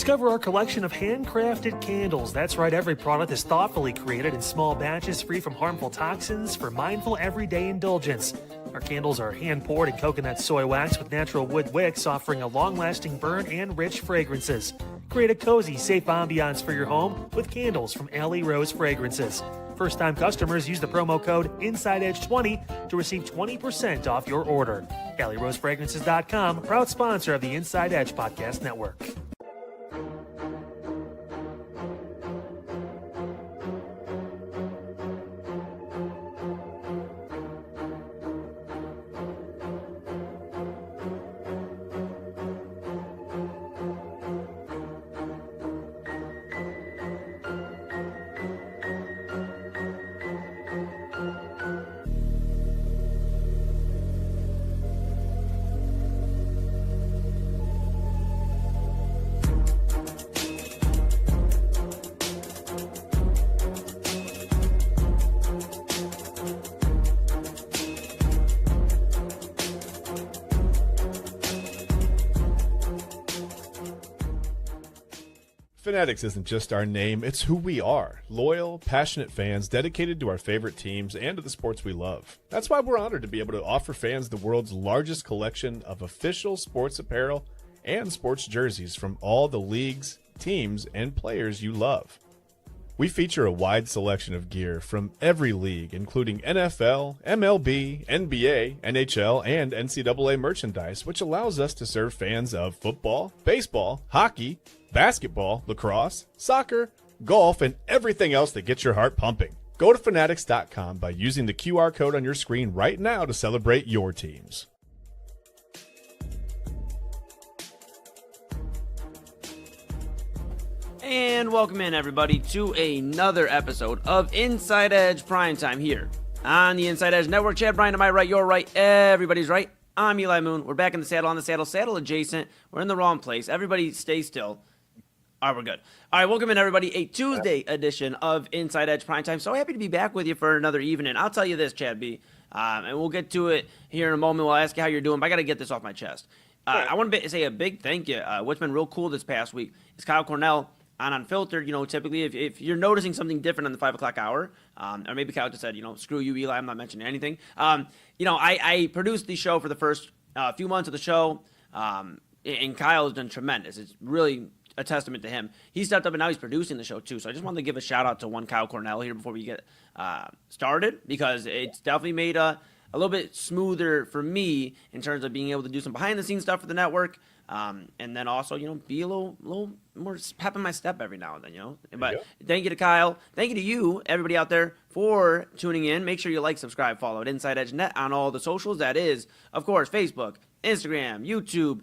Discover our collection of handcrafted candles. That's right, every product is thoughtfully created in small batches free from harmful toxins for mindful everyday indulgence. Our candles are hand-poured in coconut soy wax with natural wood wicks, offering a long-lasting burn and rich fragrances. Create a cozy, safe ambiance for your home with candles from Alley Rose Fragrances. First-time customers use the promo code InsideEdge20 to receive 20% off your order. AlleyRoseFragrances.com, proud sponsor of the Inside Edge Podcast Network. Fanatics isn't just our name, it's who we are. Loyal, passionate fans dedicated to our favorite teams and to the sports we love. That's why we're honored to be able to offer fans the world's largest collection of official sports apparel and sports jerseys from all the leagues, teams, and players you love. We feature a wide selection of gear from every league, including NFL, MLB, NBA, NHL, and NCAA merchandise, which allows us to serve fans of football, baseball, hockey, basketball, lacrosse, soccer, golf, and everything else that gets your heart pumping. Go to Fanatics.com by using the QR code on your screen right now to celebrate your teams. And welcome in, everybody, to another episode of Inside Edge Primetime here on the Inside Edge Network. Chad Bryant, to my right, you're right, everybody's right. I'm Eli Moon. We're back in the saddle, on the saddle, saddle adjacent. We're in the wrong place. Everybody stay still. All right, we're good. All right, welcome in, everybody. A Tuesday edition of Inside Edge Primetime. So happy to be back with you for another evening. I'll tell you this, Chad B., and we'll get to it here in a moment. We'll ask you how you're doing, but I got to get this off my chest. I want to say a big thank you. What's been real cool this past week is Kyle Cornell on Unfiltered. You know, typically if you're noticing something different on the 5 o'clock hour, or maybe Kyle just said, you know, screw you, Eli, I'm not mentioning anything. You know, I produced the show for the first few months of the show, and Kyle has done tremendous. It's really a testament to him. He stepped up and now he's producing the show too. So I just wanted to give a shout out to one Kyle Cornell here before we get started, because it's definitely made a little bit smoother for me in terms of being able to do some behind the scenes stuff for the network. And then also, you know, be a little more pep in my step every now and then, you know. But thank you to Kyle. Thank you to you, everybody out there, for tuning in. Make sure you like, subscribe, follow at Inside Edge Net on all the socials. That is, of course, Facebook, Instagram, YouTube,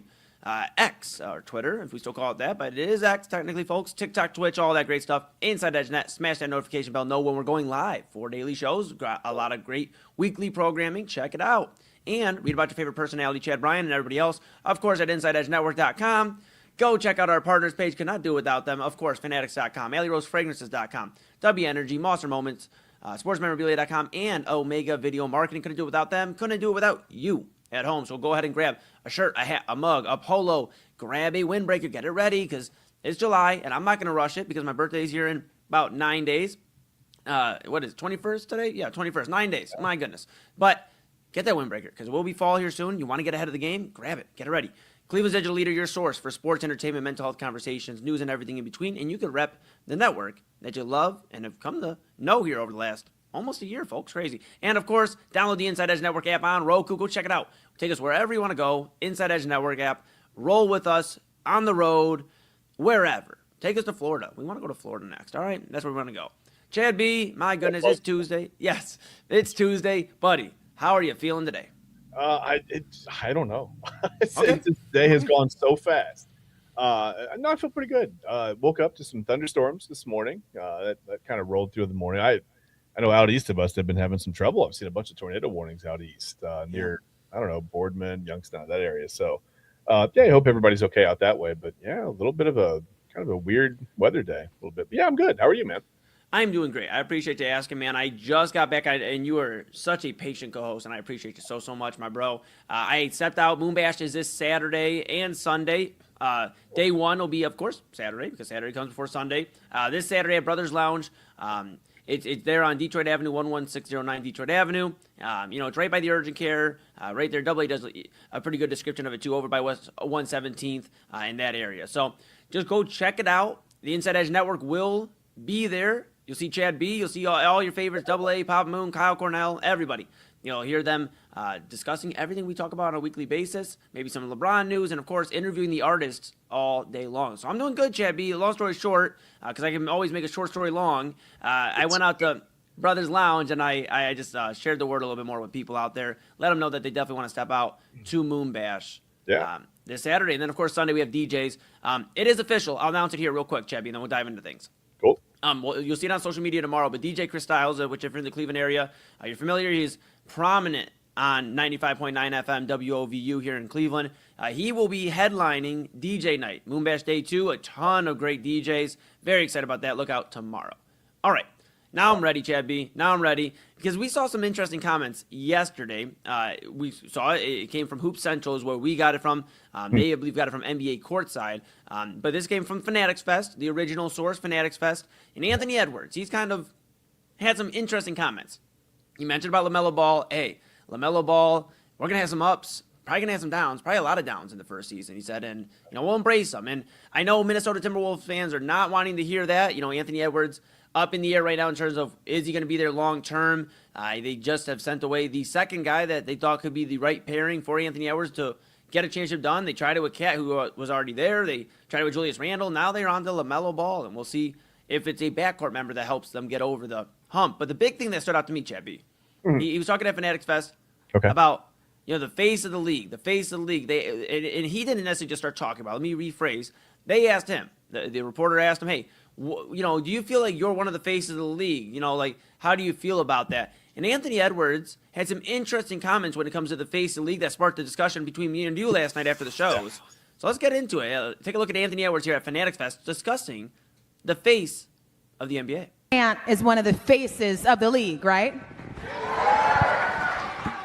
X, or Twitter, if we still call it that, but it is X technically, folks. TikTok, Twitch, all that great stuff. Inside Edge Net, smash that notification bell, know when we're going live. 4 daily shows, got a lot of great weekly programming. Check it out. And read about your favorite personality, Chad Bryan, and everybody else, of course, at InsideEdgeNetwork.com. Go check out our partners page. Could not do without them. Of course, Fanatics.com, AlleyRoseFragrances.com, W Energy, Monster Moments, SportsMemorabilia.com, and Omega Video Marketing. Couldn't do it without them. Couldn't do it without you at home. So go ahead and grab a shirt, a hat, a mug, a polo. Grab a windbreaker. Get it ready, because it's July, and I'm not going to rush it because my birthday is here in about 9 days. What is it, 21st today? Yeah, 21st. 9 days. My goodness. But get that windbreaker, because it will be fall here soon. You want to get ahead of the game? Grab it. Get it ready. Cleveland's Digital Leader, your source for sports, entertainment, mental health conversations, news, and everything in between. And you can rep the network that you love and have come to know here over the last almost a year, folks. Crazy. And, of course, download the Inside Edge Network app on Roku. Go check it out. Take us wherever you want to go. Inside Edge Network app. Roll with us on the road, wherever. Take us to Florida. We want to go to Florida next, all right? That's where we want to go. Chad B., my goodness, it's Tuesday. Yes, it's Tuesday. Buddy, how are you feeling today? I don't know. This day has gone so fast. No, I feel pretty good. Woke up to some thunderstorms this morning. That kind of rolled through the morning. I know out east of us they've been having some trouble. I've seen a bunch of tornado warnings out east near, I don't know, Boardman, Youngstown, that area. So, I hope everybody's okay out that way. But, yeah, a little bit of a kind of a weird weather day, a little bit. But, yeah, I'm good. How are you, man? I'm doing great. I appreciate you asking, man. I just got back, and you are such a patient co-host, and I appreciate you so much, my bro. I stepped out. Moonbash is this Saturday and Sunday. Day one will be, of course, Saturday, because Saturday comes before Sunday. This Saturday at Brothers Lounge. It's there on Detroit Avenue, 11609 Detroit Avenue. It's right by the urgent care, right there. AA does a pretty good description of it, too, over by West 117th in that area. So just go check it out. The Inside Edge Network will be there. You'll see Chad B. You'll see all your favorites, AA, Pop Moon, Kyle Cornell, everybody. You'll hear them discussing everything we talk about on a weekly basis, maybe some LeBron news, and, of course, interviewing the artists all day long. So I'm doing good, Chad B. Long story short, because I can always make a short story long, I went out to Brothers Lounge, and I just shared the word a little bit more with people out there, let them know that they definitely want to step out to Moon Bash this Saturday. And then, of course, Sunday we have DJs. It is official. I'll announce it here real quick, Chad B., and then we'll dive into things. Cool. Well, you'll see it on social media tomorrow, but DJ Chris Styles, which if you're in the Cleveland area, you're familiar, he's prominent on 95.9 FM WOVU here in Cleveland. He will be headlining DJ Night, Moonbash Day 2, a ton of great DJs. Very excited about that. Look out tomorrow. All right. Now I'm ready, Chad B. Now I'm ready because we saw some interesting comments yesterday. We saw it came from Hoop Central is where we got it from. They, I believe, got it from NBA Courtside. But this came from Fanatics Fest, the original source, Fanatics Fest. And Anthony Edwards, he's kind of had some interesting comments. He mentioned about LaMelo Ball. Hey, LaMelo Ball, we're going to have some ups, probably going to have some downs, probably a lot of downs in the first season, he said. And, we'll embrace them. And I know Minnesota Timberwolves fans are not wanting to hear that. Anthony Edwards up in the air right now in terms of is he going to be there long term. They just have sent away the second guy that they thought could be the right pairing for Anthony Edwards to get a championship done. They tried it with Cat, who was already there. They tried it with Julius Randle. Now they're on to LaMelo Ball, and we'll see if it's a backcourt member that helps them get over the hump. But the big thing that stood out to me, Chad B., he was talking at Fanatics Fest about the face of the league, and he didn't necessarily just start talking about it. Let me rephrase. They asked him, the reporter asked him, hey, do you feel like you're one of the faces of the league? How do you feel about that? And Anthony Edwards had some interesting comments when it comes to the face of the league that sparked the discussion between me and you last night after the shows. So let's get into it. Take a look at Anthony Edwards here at Fanatics Fest discussing the face of the NBA. Ant is one of the faces of the league, right?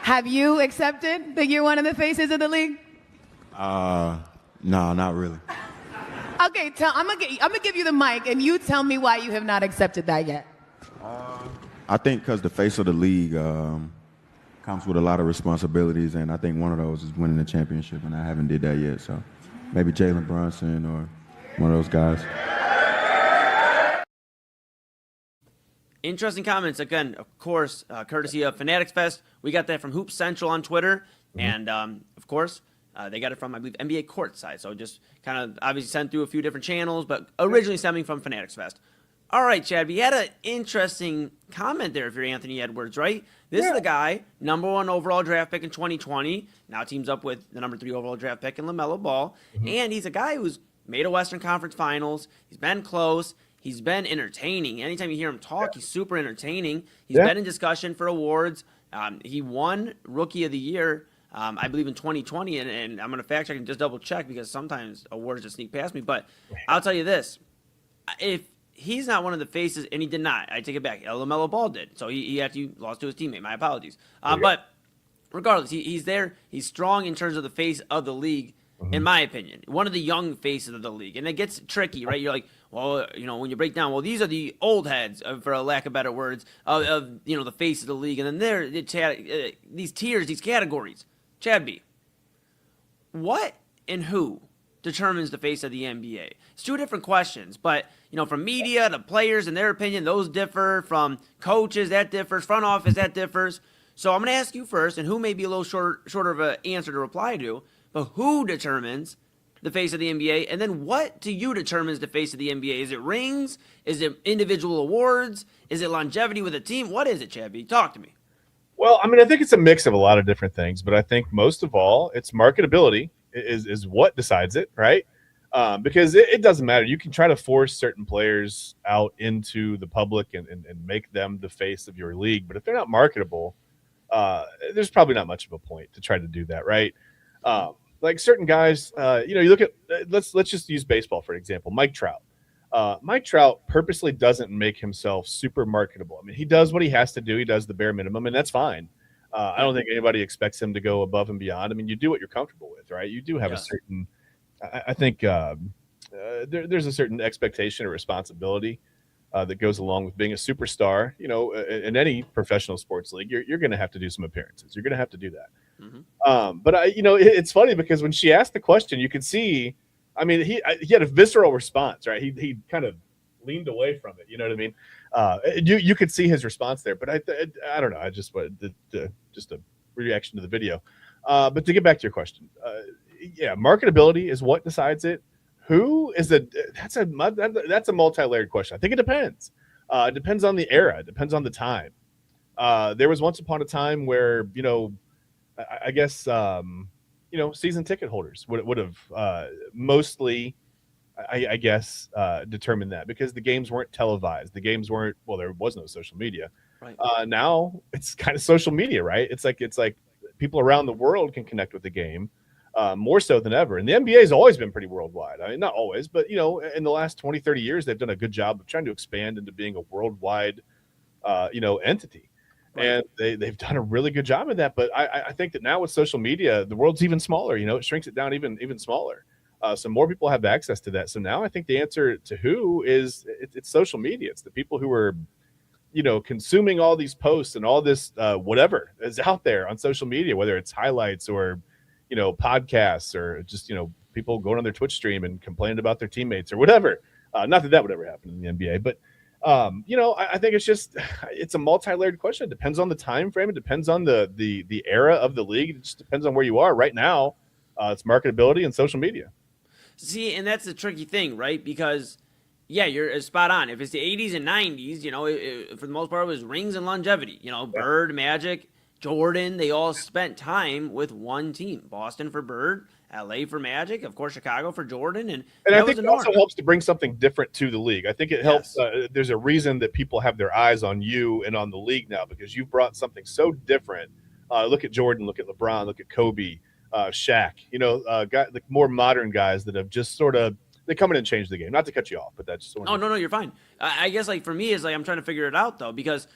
Have you accepted that you're one of the faces of the league? No, not really. Okay, I'm gonna give you the mic, and you tell me why you have not accepted that yet. I think because the face of the league comes with a lot of responsibilities, and I think one of those is winning the championship, and I haven't did that yet. So maybe Jalen Brunson or one of those guys. Interesting comments. Again, of course, courtesy of Fanatics Fest. We got that from Hoop Central on Twitter. And, of course, they got it from, I believe, NBA Courtside. So just kind of obviously sent through a few different channels, but originally stemming from Fanatics Fest. All right, Chad, we had an interesting comment there if you're Anthony Edwards, right? This is the guy, number 1 overall draft pick in 2020. Now teams up with the number 3 overall draft pick in LaMelo Ball. And he's a guy who's made a Western Conference Finals. He's been close. He's been entertaining. Anytime you hear him talk, he's super entertaining. He's been in discussion for awards. He won Rookie of the Year, I believe, in 2020. And I'm going to fact check and just double check because sometimes awards just sneak past me. But I'll tell you this. If he's not one of the faces, and he did not, I take it back. LaMelo Ball did. So he actually lost to his teammate. My apologies. But regardless, he's there. He's strong in terms of the face of the league. In my opinion, one of the young faces of the league. And it gets tricky, right? You're like, well, when you break down, well, these are the old heads, for a lack of better words, of the face of the league. And then there, these tiers, these categories. Chad B., what and who determines the face of the NBA? It's two different questions, but, from media to players and their opinion, those differ. From coaches, that differs. Front office, that differs. So I'm going to ask you first, and who may be a little shorter of an answer to reply to, but who determines the face of the NBA? And then what to you determines the face of the NBA? Is it rings? Is it individual awards? Is it longevity with a team? What is it, Chad B? Talk to me. Well, I think it's a mix of a lot of different things, but I think most of all, it's marketability is what decides it, right? Because it doesn't matter. You can try to force certain players out into the public and make them the face of your league, but if they're not marketable, there's probably not much of a point to try to do that, right? Like certain guys, you look at let's just use baseball for example. Mike Trout. Mike Trout purposely doesn't make himself super marketable. He does what he has to do. He does the bare minimum, and that's fine. I don't think anybody expects him to go above and beyond. You do what you're comfortable with, right? You do have a certain I think there's a certain expectation or responsibility that goes along with being a superstar. In any professional sports league, you're going to have to do some appearances. You're going to have to do that. But it's funny because when she asked the question, you could see, I mean, he had a visceral response, right? He kind of leaned away from it. You know what I mean? You could see his response there, but I don't know. I just just a reaction to the video. But to get back to your question, yeah, marketability is what decides it. Who is that's a multi-layered question. I think it depends. It depends on the era. It depends on the time. There was once upon a time where, I guess, season ticket holders would have mostly, I guess, determined that because the games weren't televised. The games weren't, well, there was no social media. Right. Now it's kind of social media, right? It's like people around the world can connect with the game more so than ever. And the NBA has always been pretty worldwide. I mean, not always, but, in the last 20, 30 years, they've done a good job of trying to expand into being a worldwide, entity. Right. And they've done a really good job of that. But I think that now with social media, the world's even smaller. It shrinks it down even smaller. So more people have access to that. So now I think the answer to who is it's social media. It's the people who are, consuming all these posts and all this whatever is out there on social media, whether it's highlights or, podcasts or just, people going on their Twitch stream and complaining about their teammates or whatever. Not that would ever happen in the NBA, but I think it's a multi-layered question. It depends on the time frame. It depends on the era of the league. It just depends on where you are right now. It's marketability and social media. See, and that's the tricky thing, right? Because, yeah, you're spot on. If it's the 80s and 90s, for the most part, it was rings and longevity. Bird, Magic, Jordan, they all spent time with one team. Boston for Bird, LA for Magic, of course, Chicago for Jordan. And I think it also helps to bring something different to the league. I think it helps. There's a reason that people have their eyes on you and on the league now because you've brought something so different. Look at Jordan, look at LeBron, look at Kobe, Shaq, the more modern guys that have just sort of, they come in and change the game. Not to cut you off, but that's just no, you're fine. I guess for me is I'm trying to figure it out though, because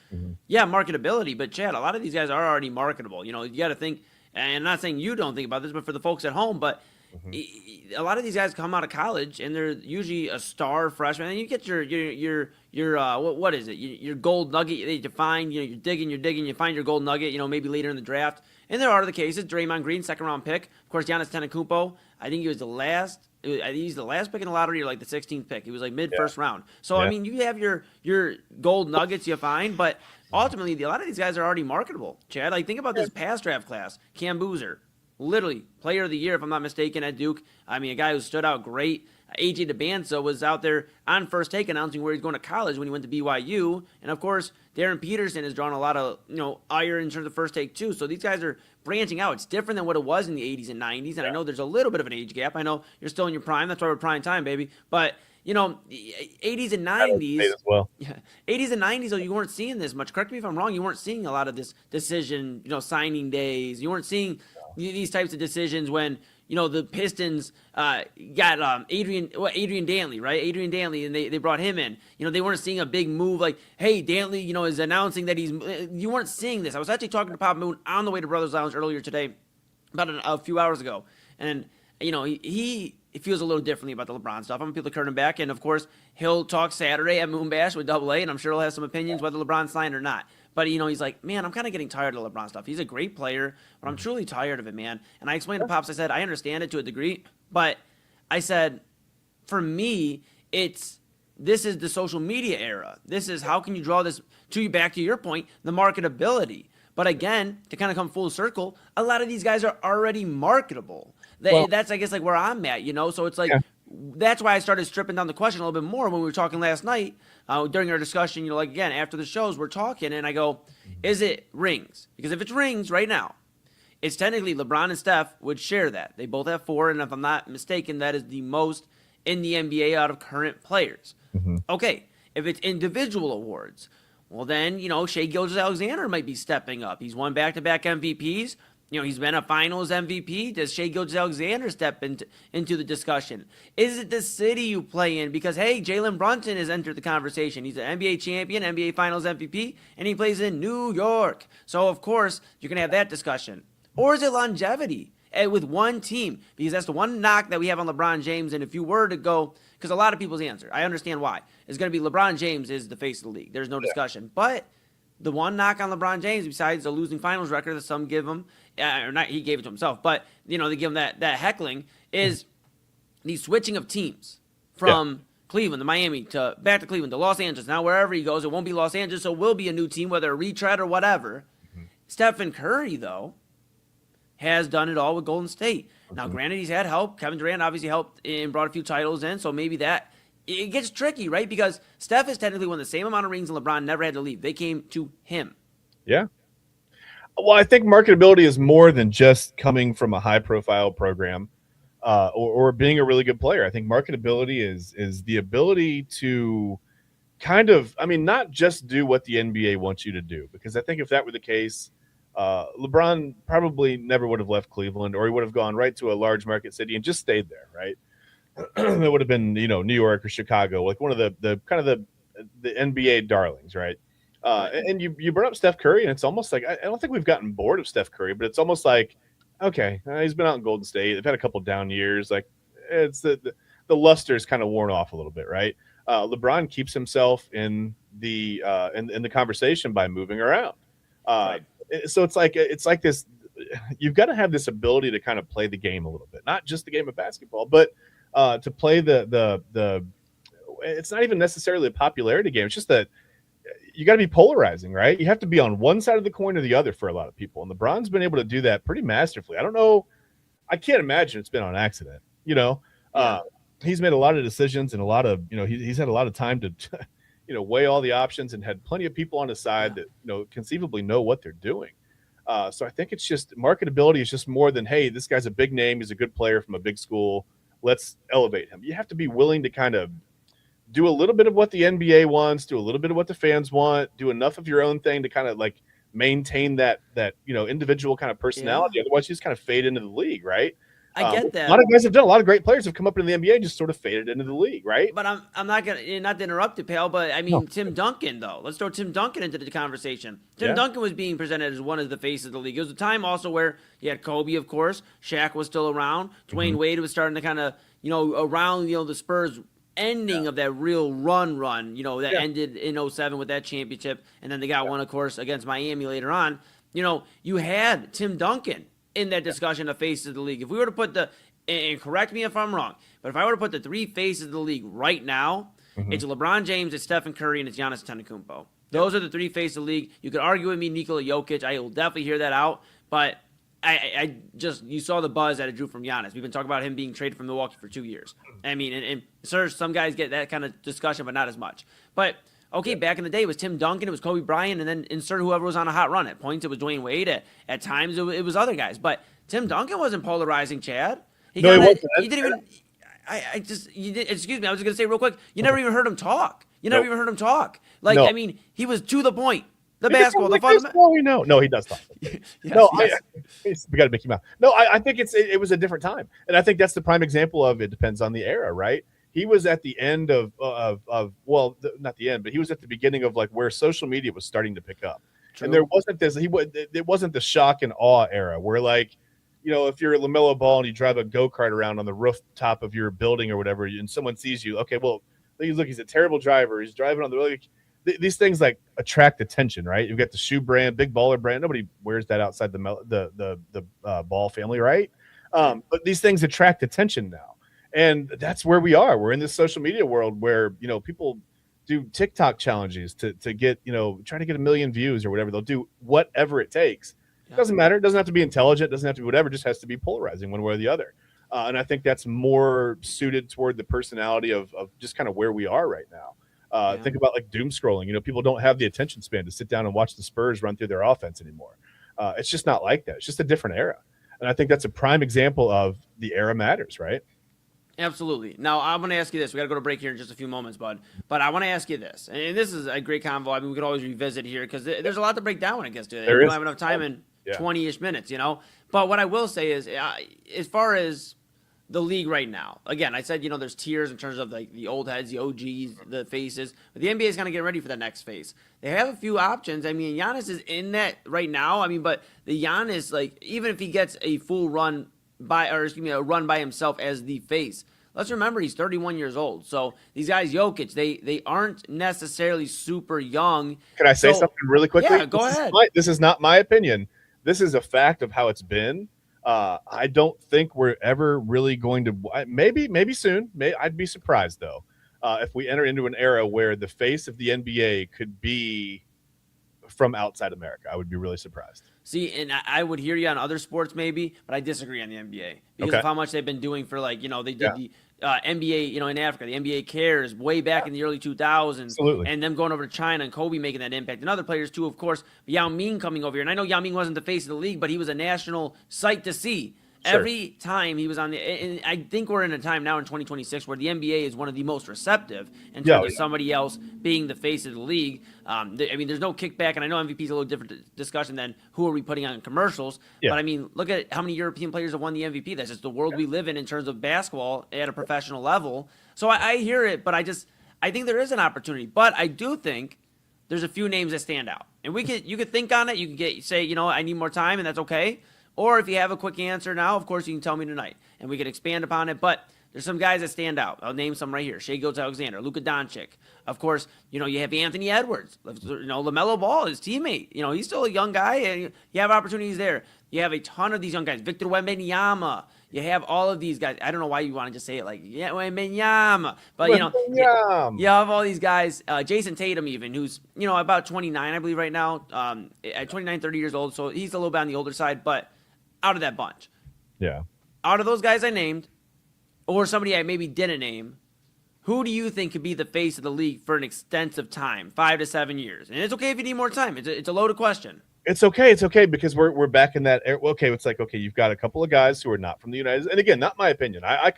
marketability, but Chad, a lot of these guys are already marketable. You got to think, and I'm not saying you don't think about this, but for the folks at home, but a lot of these guys come out of college and they're usually a star freshman, and you get your what is it? Your gold nugget that you find. You're digging, you find your gold nugget. Maybe later in the draft. And there are the cases. Draymond Green, second round pick. Of course, Giannis Antetokounmpo. I think he was the last. He's the last pick in the lottery, or the 16th pick. He was mid first round. So I mean, you have your gold nuggets you find, but ultimately, a lot of these guys are already marketable. Chad, think about this past draft class. Cam Boozer, literally player of the year, if I'm not mistaken, at Duke. I mean, a guy who stood out great. AJ DeBanza was out there on First Take announcing where he's going to college when he went to BYU. And, of course, Darren Peterson has drawn a lot of, ire in terms of First Take, too. So these guys are branching out. It's different than what it was in the 80s and 90s. And I know there's a little bit of an age gap. I know you're still in your prime. That's why we're prime time, baby. But, 80s and 90s. As well. Yeah, 80s and 90s, though, you weren't seeing this much. Correct me if I'm wrong. You weren't seeing a lot of this decision, signing days. You weren't seeing these types of decisions when – the Pistons got Adrian Dantley, right? Adrian Dantley, and they brought him in. They weren't seeing a big move hey, Dantley, is announcing that you weren't seeing this. I was actually talking to Pop Moon on the way to Brothers Lounge earlier today, about a few hours ago. And, he feels a little differently about the LeBron stuff. I'm going to peel the curtain back. And, of course, he'll talk Saturday at Moon Bash with AA, and I'm sure he'll have some opinions whether LeBron's signed or not. But, he's like, man, I'm kind of getting tired of LeBron stuff. He's a great player, but I'm truly tired of it, man. And I explained to Pops, I said, I understand it to a degree, but I said, for me, this is the social media era. This is how can you draw this back to your point, the marketability. But again, to kind of come full circle, a lot of these guys are already marketable. That's, I guess, where I'm at, So it's that's why I started stripping down the question a little bit more when we were talking last night during our discussion. Again, after the shows, we're talking, and I go, is it rings? Because if it's rings right now, it's technically LeBron and Steph would share that. They both have 4, and if I'm not mistaken, that is the most in the NBA out of current players. Okay, if it's individual awards, well then, Shai Gilgeous-Alexander might be stepping up. He's won back-to-back MVPs. He's been a finals MVP. Does Shai Gilgeous-Alexander step into the discussion? Is it the city you play in? Because, hey, Jalen Brunson has entered the conversation. He's an NBA champion, NBA finals MVP, and he plays in New York. So, of course, you're going to have that discussion. Or is it longevity? with one team, because that's the one knock that we have on LeBron James. And if you were to go, because a lot of people's answer, I understand why, is going to be LeBron James is the face of the league. There's no discussion. But the one knock on LeBron James, besides the losing finals record that some give him, or not, he gave it to himself, but they give him that heckling, is the switching of teams from Cleveland to Miami to back to Cleveland to Los Angeles. Now wherever he goes, it won't be Los Angeles, so it will be a new team, whether a retread or whatever. Stephen Curry, though, has done it all with Golden State. Now, granted, he's had help. Kevin Durant obviously helped and brought a few titles in, so maybe that it gets tricky, right? Because Steph has technically won the same amount of rings, and LeBron never had to leave. They came to him. Yeah. Well, I think marketability is more than just coming from a high-profile program or being a really good player. I think marketability is the ability to kind of, not just do what the NBA wants you to do, because I think if that were the case, LeBron probably never would have left Cleveland, or he would have gone right to a large market city and just stayed there, right? It would have been, New York or Chicago, like one of the kind of the NBA darlings, right? And you brought up Steph Curry, and it's almost like I don't think we've gotten bored of Steph Curry, but it's almost like, okay, he's been out in Golden State. They've had a couple down years. Like it's the luster's kind of worn off a little bit, right? LeBron keeps himself in the conversation by moving around. Right. So it's like this. You've got to have this ability to kind of play the game a little bit, not just the game of basketball, but to play the. It's not even necessarily a popularity game. It's just that you got to be polarizing, right? You have to be on one side of the coin or the other for a lot of people, and LeBron's been able to do that pretty masterfully. I don't know. I can't imagine it's been on accident. He's made a lot of decisions and a lot of he's had a lot of time to weigh all the options and had plenty of people on his side that conceivably know what they're doing. So I think it's just marketability is just more than, hey, this guy's a big name, he's a good player from a big school, let's elevate him. You have to be willing to kind of do a little bit of what the NBA wants, do a little bit of what the fans want, do enough of your own thing to kind of like maintain that individual kind of personality. Yeah. Otherwise, you just kind of fade into the league, right? I get that. A lot of guys have done. A lot of great players have come up into the NBA and just sort of faded into the league, right? But I'm not gonna not to interrupt you, pal. But Tim Duncan though. Let's throw Tim Duncan into the conversation. Tim Duncan was being presented as one of the faces of the league. It was a time also where you had Kobe, of course. Shaq was still around. Dwayne Wade was starting to kind of around the Spurs ending of that real run that ended in 07 with that championship, and then they got one, of course, against Miami later on. You had Tim Duncan in that discussion of faces of the league. If we were to put and correct me if I'm wrong, but if I were to put the three faces of the league right now, it's LeBron James, it's Stephen Curry, and it's Giannis Antetokounmpo. Those are the three faces of the league. You could argue with me Nikola Jokic. I will definitely hear that out, but I just, you saw the buzz that it drew from Giannis. We've been talking about him being traded from Milwaukee for 2 years. And sure, some guys get that kind of discussion, but not as much. But okay, back in the day, it was Tim Duncan, it was Kobe Bryant, and then insert whoever was on a hot run. At points, it was Dwayne Wade. At times, it was other guys. But Tim Duncan wasn't polarizing, Chad. He didn't even. Excuse me. I was going to say real quick. You never even heard him talk. Never even heard him talk. He was to the point. The basketball, the fundamental. No, he does talk. We got to make him out. No, I think it was a different time, and I think that's the prime example of it depends on the era, right? He was at the end of not the end, but he was at the beginning of like where social media was starting to pick up. True. And there wasn't it wasn't the shock and awe era where like, if you're at LaMelo Ball and you drive a go-kart around on the rooftop of your building or whatever, and someone sees you, okay, well, look, he's a terrible driver. He's driving on the road. These things like attract attention, right? You've got the shoe brand, big baller brand. Nobody wears that outside the Ball family, right? But these things attract attention now. And that's where we are. We're in this social media world where, people do TikTok challenges to get, try to get 1 million views or whatever. They'll do whatever it takes. It doesn't matter. It doesn't have to be intelligent. It doesn't have to be whatever. It just has to be polarizing one way or the other. And I think that's more suited toward the personality of just kind of where we are right now. Think about like doom scrolling. People don't have the attention span to sit down and watch the Spurs run through their offense anymore. It's just not like that. It's just a different era. And I think that's a prime example of the era matters, right? Absolutely. Now, I'm going to ask you this. We got to go to break here in just a few moments, bud. But I want to ask you this. And this is a great convo. We could always revisit here because there's a lot to break down when it gets to it. We don't have enough time in 20-ish minutes, But what I will say is, as far as the league right now, again, I said, there's tiers in terms of like the old heads, the OGs, the faces. But the NBA is going to get ready for the next phase. They have a few options. Giannis is in that right now. But the Giannis, like, even if he gets a full run run by himself as the face. Let's remember he's 31 years old. So these guys, Jokic, they aren't necessarily super young. Can I say something really quickly? Yeah, go ahead. This is not my opinion. This is a fact of how it's been. I don't think we're ever really going to. Maybe soon. I'd be surprised though if we enter into an era where the face of the NBA could be from outside America. I would be really surprised. See, and I would hear you on other sports maybe, but I disagree on the NBA because of how much they've been doing for, like, they did the NBA, in Africa, the NBA Cares way back in the early 2000s. Absolutely. And them going over to China and Kobe making that impact. And other players too, of course. Yao Ming coming over here. And I know Yao Ming wasn't the face of the league, but he was a national sight to see. Sure. Every time he was on and I think we're in a time now in 2026 where the NBA is one of the most receptive in terms of somebody else being the face of the league. There's no kickback, and I know MVP is a little different discussion than who are we putting on commercials. Yeah. But look at how many European players have won the MVP. That's just the world we live in terms of basketball at a professional level. So I hear it, but I think there is an opportunity. But I do think there's a few names that stand out, and you could think on it. You can say I need more time, and that's okay. Or if you have a quick answer now, of course, you can tell me tonight, and we can expand upon it. But there's some guys that stand out. I'll name some right here. Shai Gilgeous-Alexander, Luka Doncic. Of course, you have Anthony Edwards. LaMelo Ball, his teammate. He's still a young guy, and you have opportunities there. You have a ton of these young guys. Victor Wembanyama. You have all of these guys. I don't know why you want to just say it like, Wembanyama. But, you have all these guys. Jason Tatum even, who's, about 29, I believe, right now. At 29, 30 years old. So he's a little bit on the older side, but out of that bunch. Yeah. Out of those guys I named, or somebody I maybe didn't name, who do you think could be the face of the league for an extensive time, 5 to 7 years? And it's okay if you need more time. It's a loaded question. It's okay because we're back in that era. Okay, it's like, okay, you've got a couple of guys who are not from the United States. And again, not my opinion. I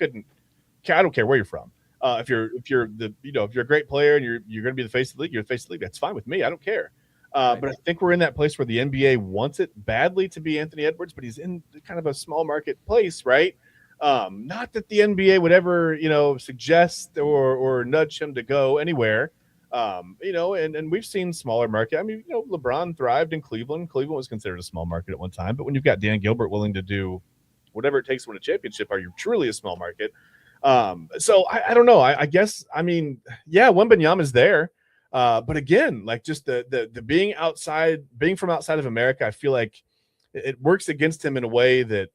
don't care where you're from. If you're a great player and you're going to be the face of the league, you're the face of the league. That's fine with me. I don't care. But I think we're in that place where the NBA wants it badly to be Anthony Edwards, but he's in kind of a small market place, right? Not that the NBA would ever, suggest or nudge him to go anywhere. And we've seen smaller market. LeBron thrived in Cleveland. Cleveland was considered a small market at one time, but when you've got Dan Gilbert willing to do whatever it takes to win a championship, are you truly a small market? So I don't know. I guess, Wembanyama's there. But again, like just the being from outside of America, I feel like it works against him in a way that,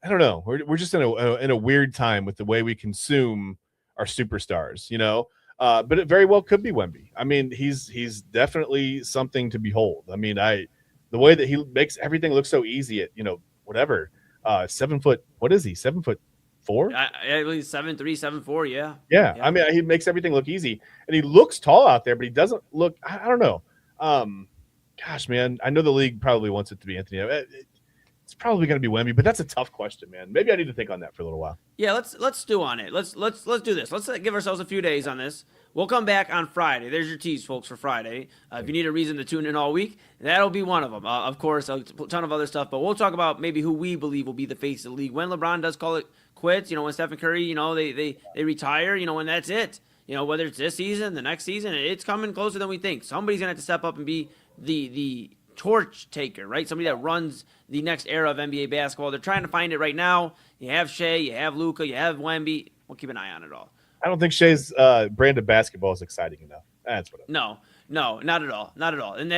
I don't know. We're just in a weird time with the way we consume our superstars, but it very well could be Wemby. He's definitely something to behold. The way that he makes everything look so easy at, 7 foot, what is he? 7'4"? I believe 7'3", 7'4", yeah. Yeah. He makes everything look easy, and he looks tall out there, but he doesn't look. I don't know. Gosh, man, I know the league probably wants it to be Anthony. It's probably going to be Wemby, but that's a tough question, man. Maybe I need to think on that for a little while. Yeah, let's stew on it. Let's do this. Let's give ourselves a few days on this. We'll come back on Friday. There's your tease, folks, for Friday. If you need a reason to tune in all week, that'll be one of them. Of course, a ton of other stuff, but we'll talk about maybe who we believe will be the face of the league when LeBron does call it quits. When Stephen Curry, they retire. When that's it. Whether it's this season, the next season, it's coming closer than we think. Somebody's gonna have to step up and be the torch taker, right? Somebody that runs the next era of NBA basketball. They're trying to find it right now. You have Shai, you have Luka, you have Wemby. We'll keep an eye on it all. I don't think Shai's brand of basketball is exciting enough. That's what. No, not at all, not at all. And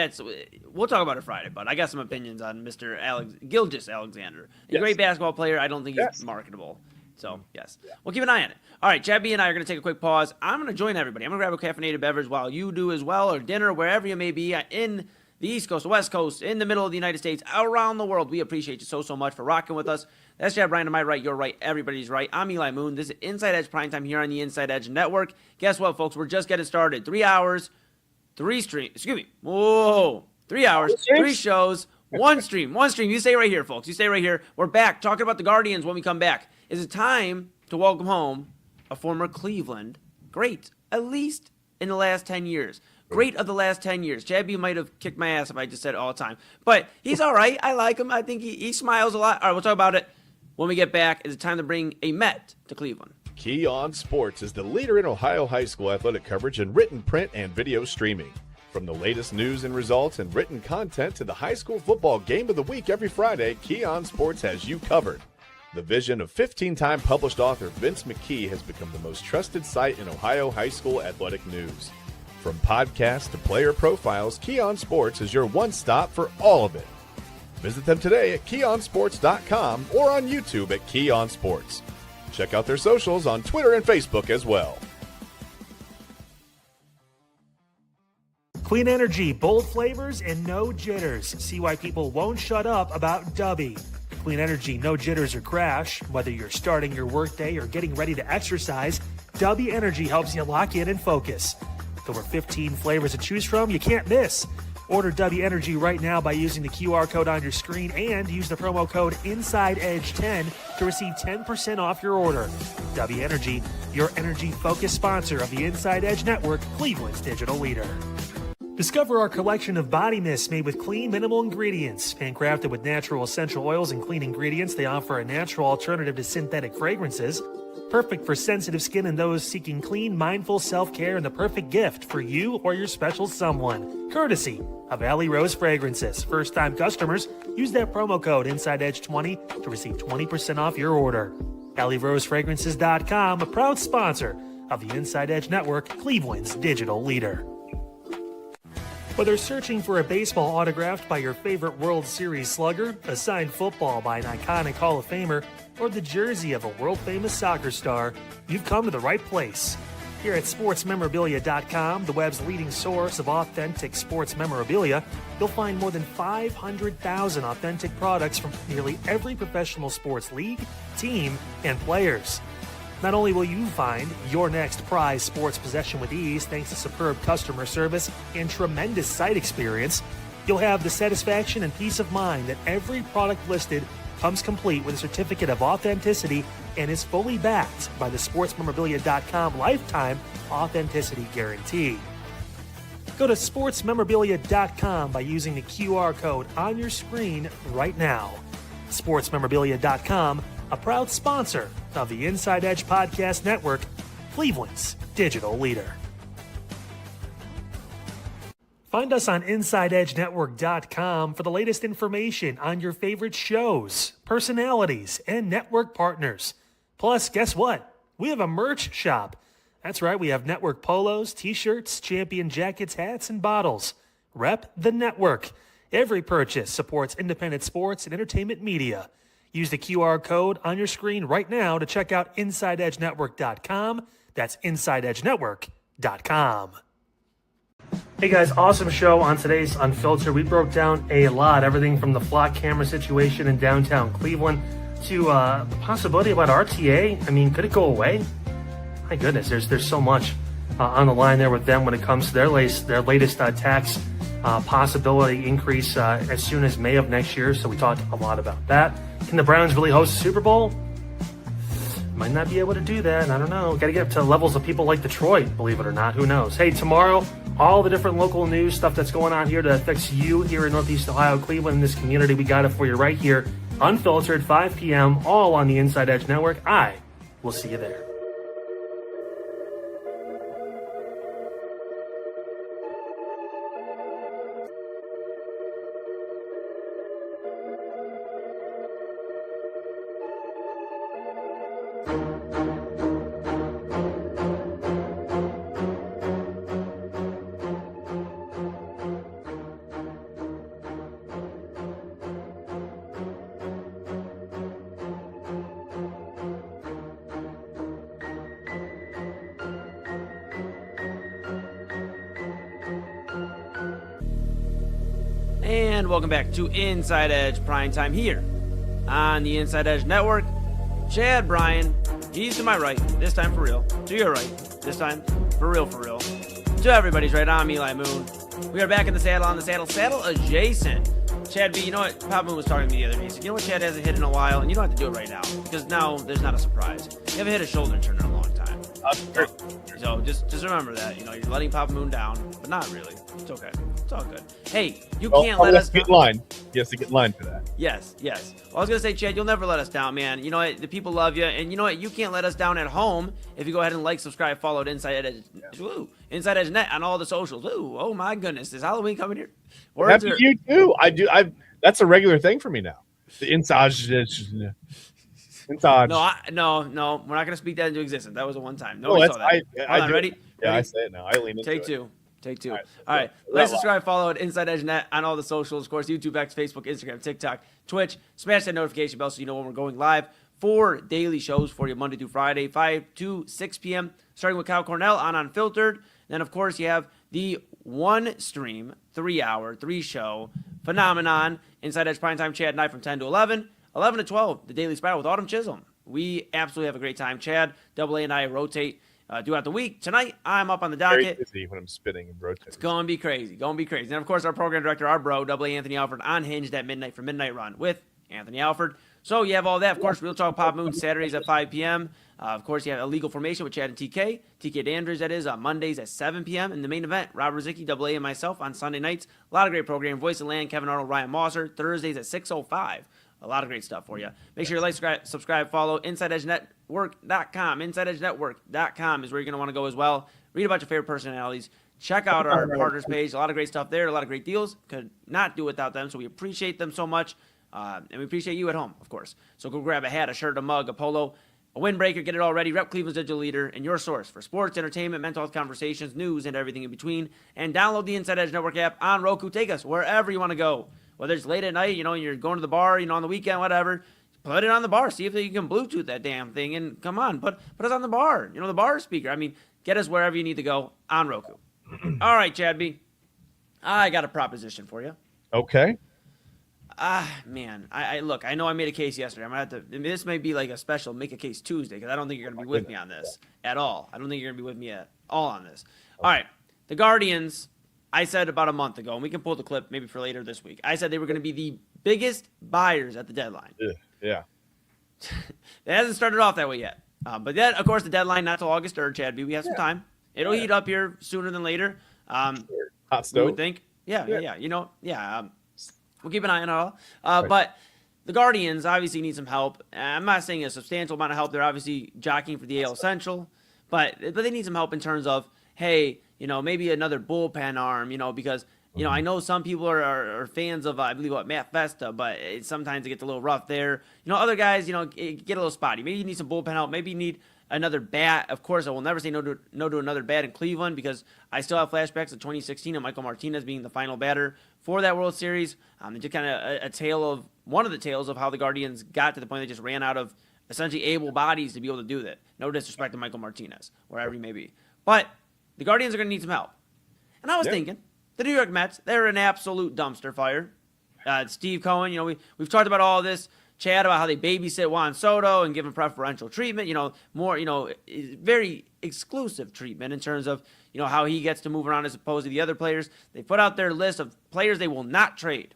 we'll talk about it Friday. But I got some opinions on Mr. Gilgeous-Alexander. A great basketball player. I don't think he's marketable. So, yes. We'll keep an eye on it. All right, Chad B and I are going to take a quick pause. I'm going to join everybody. I'm going to grab a caffeinated beverage while you do as well, or dinner, wherever you may be in the East Coast, the West Coast, in the middle of the United States, around the world. We appreciate you so much for rocking with us. That's Chad Bryan to my right, your right, everybody's right. I'm Eli Moon. This is Inside Edge Primetime here on the Inside Edge Network. Guess what, folks? We're just getting started. 3 hours, 3 streams. Excuse me. Whoa. 3 hours, 3 shows, 1 stream. 1 stream. You stay right here, folks. You stay right here. We're back talking about the Guardians when we come back. Is it time to welcome home a former Cleveland great, at least in the last 10 years. Great of the last 10 years. Chad B might have kicked my ass if I just said it all the time. But he's all right. I like him. I think he smiles a lot. All right, we'll talk about it when we get back. Is it time to bring a Met to Cleveland? Key On Sports is the leader in Ohio high school athletic coverage in written, print, and video streaming. From the latest news and results and written content to the high school football game of the week every Friday, Key On Sports has you covered. The vision of 15-time published author Vince McKee has become the most trusted site in Ohio high school athletic news. From podcasts to player profiles, Key On Sports is your one-stop for all of it. Visit them today at keyonsports.com or on YouTube at Key On Sports. Check out their socials on Twitter and Facebook as well. Clean energy, bold flavors, and no jitters. See why people won't shut up about Dubby. Clean energy, no jitters or crash. Whether you're starting your workday or getting ready to exercise, Dubby Energy helps you lock in and focus. With over 15 flavors to choose from, you can't miss. Order Dubby Energy right now by using the QR code on your screen and use the promo code InsideEdge10 to receive 10% off your order. Dubby Energy, your energy-focused sponsor of the Inside Edge Network, Cleveland's digital leader. Discover our collection of body mists made with clean, minimal ingredients. Handcrafted with natural essential oils and clean ingredients, they offer a natural alternative to synthetic fragrances. Perfect for sensitive skin and those seeking clean, mindful self-care, and the perfect gift for you or your special someone. Courtesy of Alley Rose Fragrances. First-time customers, use that promo code InsideEdge20 to receive 20% off your order. AlleyRoseFragrances.com, a proud sponsor of the Inside Edge Network, Cleveland's digital leader. Whether searching for a baseball autographed by your favorite World Series slugger, a signed football by an iconic Hall of Famer, or the jersey of a world-famous soccer star, you've come to the right place. Here at SportsMemorabilia.com, the web's leading source of authentic sports memorabilia, you'll find more than 500,000 authentic products from nearly every professional sports league, team, and players. Not only will you find your next prized sports possession with ease thanks to superb customer service and tremendous site experience, you'll have the satisfaction and peace of mind that every product listed comes complete with a certificate of authenticity and is fully backed by the SportsMemorabilia.com lifetime authenticity guarantee. Go to SportsMemorabilia.com by using the QR code on your screen right now. SportsMemorabilia.com, a proud sponsor of the Inside Edge Podcast Network, Cleveland's digital leader. Find us on InsideEdgeNetwork.com for the latest information on your favorite shows, personalities, and network partners. Plus, guess what? We have a merch shop. That's right, we have network polos, t-shirts, champion jackets, hats, and bottles. Rep the network. Every purchase supports independent sports and entertainment media. Use the QR code on your screen right now to check out InsideEdgeNetwork.com. That's InsideEdgeNetwork.com. Hey guys, awesome show on today's Unfiltered. We broke down a lot, everything from the flock camera situation in downtown Cleveland to the possibility about RTA. I mean, could it go away? My goodness, there's so much on the line there with them when it comes to their latest tax possibility increase as soon as May of next year. So we talked a lot about that. Can the Browns really host a Super Bowl? Might not be able to do that. I don't know. Got to get up to levels of people like Detroit, believe it or not. Who knows? Hey, tomorrow, all the different local news stuff that's going on here that affects you here in Northeast Ohio, Cleveland, in this community. We got it for you right here, Unfiltered, 5 p.m., all on the Inside Edge Network. I will see you there. And welcome back to Inside Edge Primetime here on the Inside Edge Network. Chad Bryan, he's to my right, this time for real. To your right, this time for real, for real. To everybody's right, I'm Eli Moon. We are back in the saddle, on the saddle adjacent. Chad B, you know what? Papa Moon was talking to me the other day. He said, you know what Chad hasn't hit in a while, and you don't have to do it right now, because now there's not a surprise. You haven't hit a shoulder turn in a long time. So just remember that. You know, you're letting Papa Moon down, but not really. It's okay. It's all good. Hey, you can't let us get in line. He has to get in line for that. Yes. Well, I was going to say, Chad, you'll never let us down, man. You know what? The people love you. And you know what? You can't let us down at home if you go ahead and like, subscribe, follow Inside Edge, Inside Edge Net on all the socials. Ooh, oh my goodness. Is Halloween coming here? Happy you too. I do. That's a regular thing for me now. The Inside Edge. InsideEdge. No, we're not going to speak that into existence. That was a one time. No, Nobody saw that. I Hold on, ready? Yeah, Ready? I say it now. I lean into Take it. two. All All right. Like, subscribe, follow at InsideEdge.net on all the socials. Of course, YouTube, X, Facebook, Instagram, TikTok, Twitch. Smash that notification bell so you know when we're going live. 4 daily shows for you Monday through Friday, 5 to 6 p.m., starting with Kyle Cornell on Unfiltered. Then, of course, you have the one stream, 3-hour, 3-show phenomenon, Inside Edge Primetime Chad and I from 10 to 11. 11 to 12, the Daily Spiral with Autumn Chisholm. We absolutely have a great time. Chad, Double A, and I rotate throughout the week. Tonight, I'm up on the docket. Very busy when I'm spitting and rotating. It's going to be crazy. And, of course, our program director, our bro, Double A Anthony Alford, on Hinged at midnight for Midnight Run with Anthony Alford. So you have all that. Of course, Real Talk Pop Moon Saturdays at 5 p.m. Of course, you have Illegal Formation with Chad and TK. TK Dandridge, that is, on Mondays at 7 p.m. And the main event, Rob Rozicki, Double A, and myself on Sunday nights. A lot of great programming. Voice of Land, Kevin Arnold, Ryan Mosser. Thursdays at 6:05. A lot of great stuff for you. Make sure you like, subscribe, follow InsideEdgeNetwork.com. InsideEdgeNetwork.com is where you're going to want to go as well. Read about your favorite personalities. Check out our partners page. A lot of great stuff there. A lot of great deals. Could not do without them, so we appreciate them so much. And we appreciate you at home, of course. So go grab a hat, a shirt, a mug, a polo, a windbreaker, get it all ready. Rep Cleveland's digital leader and your source for sports, entertainment, mental health conversations, news, and everything in between. And download the Inside Edge Network app on Roku. Take us wherever you want to go. Whether it's late at night, you're going to the bar, on the weekend, whatever. Put it on the bar. See if you can Bluetooth that damn thing. And come on, put us on the bar. The bar speaker. Get us wherever you need to go on Roku. All right, Chad B. I got a proposition for you. Okay. Man, I look, I know I made a case yesterday. I'm going to have to, this may be like a special Make a Case Tuesday, because I don't think you're going to be with me on this at all. I don't think you're going to be with me at all on this. All right, the Guardians, I said about a month ago, and we can pull the clip maybe for later this week. I said they were going to be the biggest buyers at the deadline. Yeah. It hasn't started off that way yet. But then, of course, the deadline not till August 3rd, Chad B. We have some time. It'll heat up here sooner than later. Hot We stove. would think. Yeah. We'll keep an eye on it all. But the Guardians obviously need some help. I'm not saying a substantial amount of help. They're obviously jockeying for the AL Central. But they need some help in terms of, hey, maybe another bullpen arm, because, I know some people are fans of, I believe, Matt Festa, but sometimes it gets a little rough there. Other guys, get a little spotty. Maybe you need some bullpen help. Maybe you need another bat. Of course, I will never say no to another bat in Cleveland, because I still have flashbacks of 2016 and Michael Martinez being the final batter for that World Series. Just kind of one of the tales of how the Guardians got to the point they just ran out of essentially able bodies to be able to do that. No disrespect to Michael Martinez, wherever he may be. But the Guardians are going to need some help. And I was thinking, the New York Mets, they're an absolute dumpster fire. Steve Cohen, we've talked about all this, Chad, about how they babysit Juan Soto and give him preferential treatment, more, very exclusive treatment in terms of, how he gets to move around as opposed to the other players. They put out their list of players they will not trade.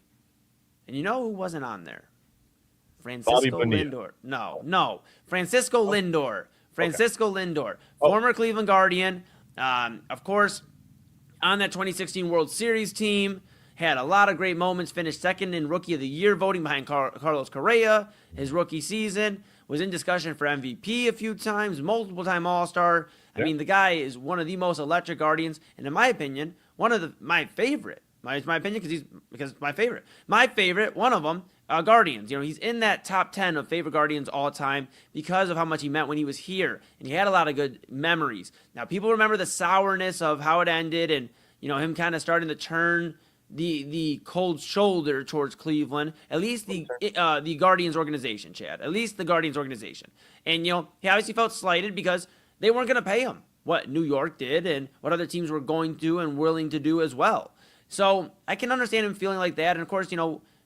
And you know who wasn't on there? Francisco Lindor. No. Francisco Lindor. Lindor. Former Cleveland Guardian. Of course, on that 2016 World Series team. Had a lot of great moments. Finished second in Rookie of the Year voting behind Carlos Correa. His rookie season. Was in discussion for MVP a few times. Multiple-time All-Star. I mean, the guy is one of the most electric Guardians. And in my opinion, one of my favorite. It's my opinion because it's my favorite. My favorite, one of them, Guardians. He's in that top 10 of favorite Guardians all time because of how much he meant when he was here. And he had a lot of good memories. Now, people remember the sourness of how it ended and, him kind of starting to turn the cold shoulder towards Cleveland, at least the Guardians organization, Chad, at least the Guardians organization. And, he obviously felt slighted because they weren't going to pay him what New York did and what other teams were going to and willing to do as well. So I can understand him feeling like that. And, of course,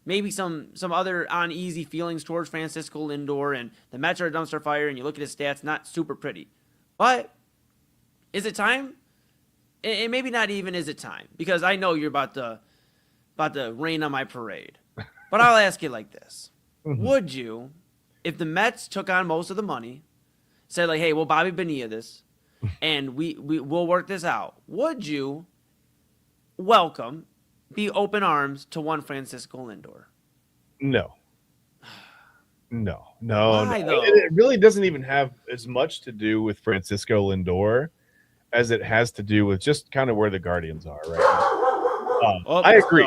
maybe some other uneasy feelings towards Francisco Lindor, and the Mets are a dumpster fire, and you look at his stats, not super pretty. But is it time? And maybe not even is it time, because I know you're about to rain on my parade. But I'll ask you like this. Would you, if the Mets took on most of the money, said like, hey, we'll Bobby Bonilla this, and we'll work this out, would you be open arms to one Francisco Lindor? No. Why, though? It really doesn't even have as much to do with Francisco Lindor as it has to do with just kind of where the Guardians are right now. I agree.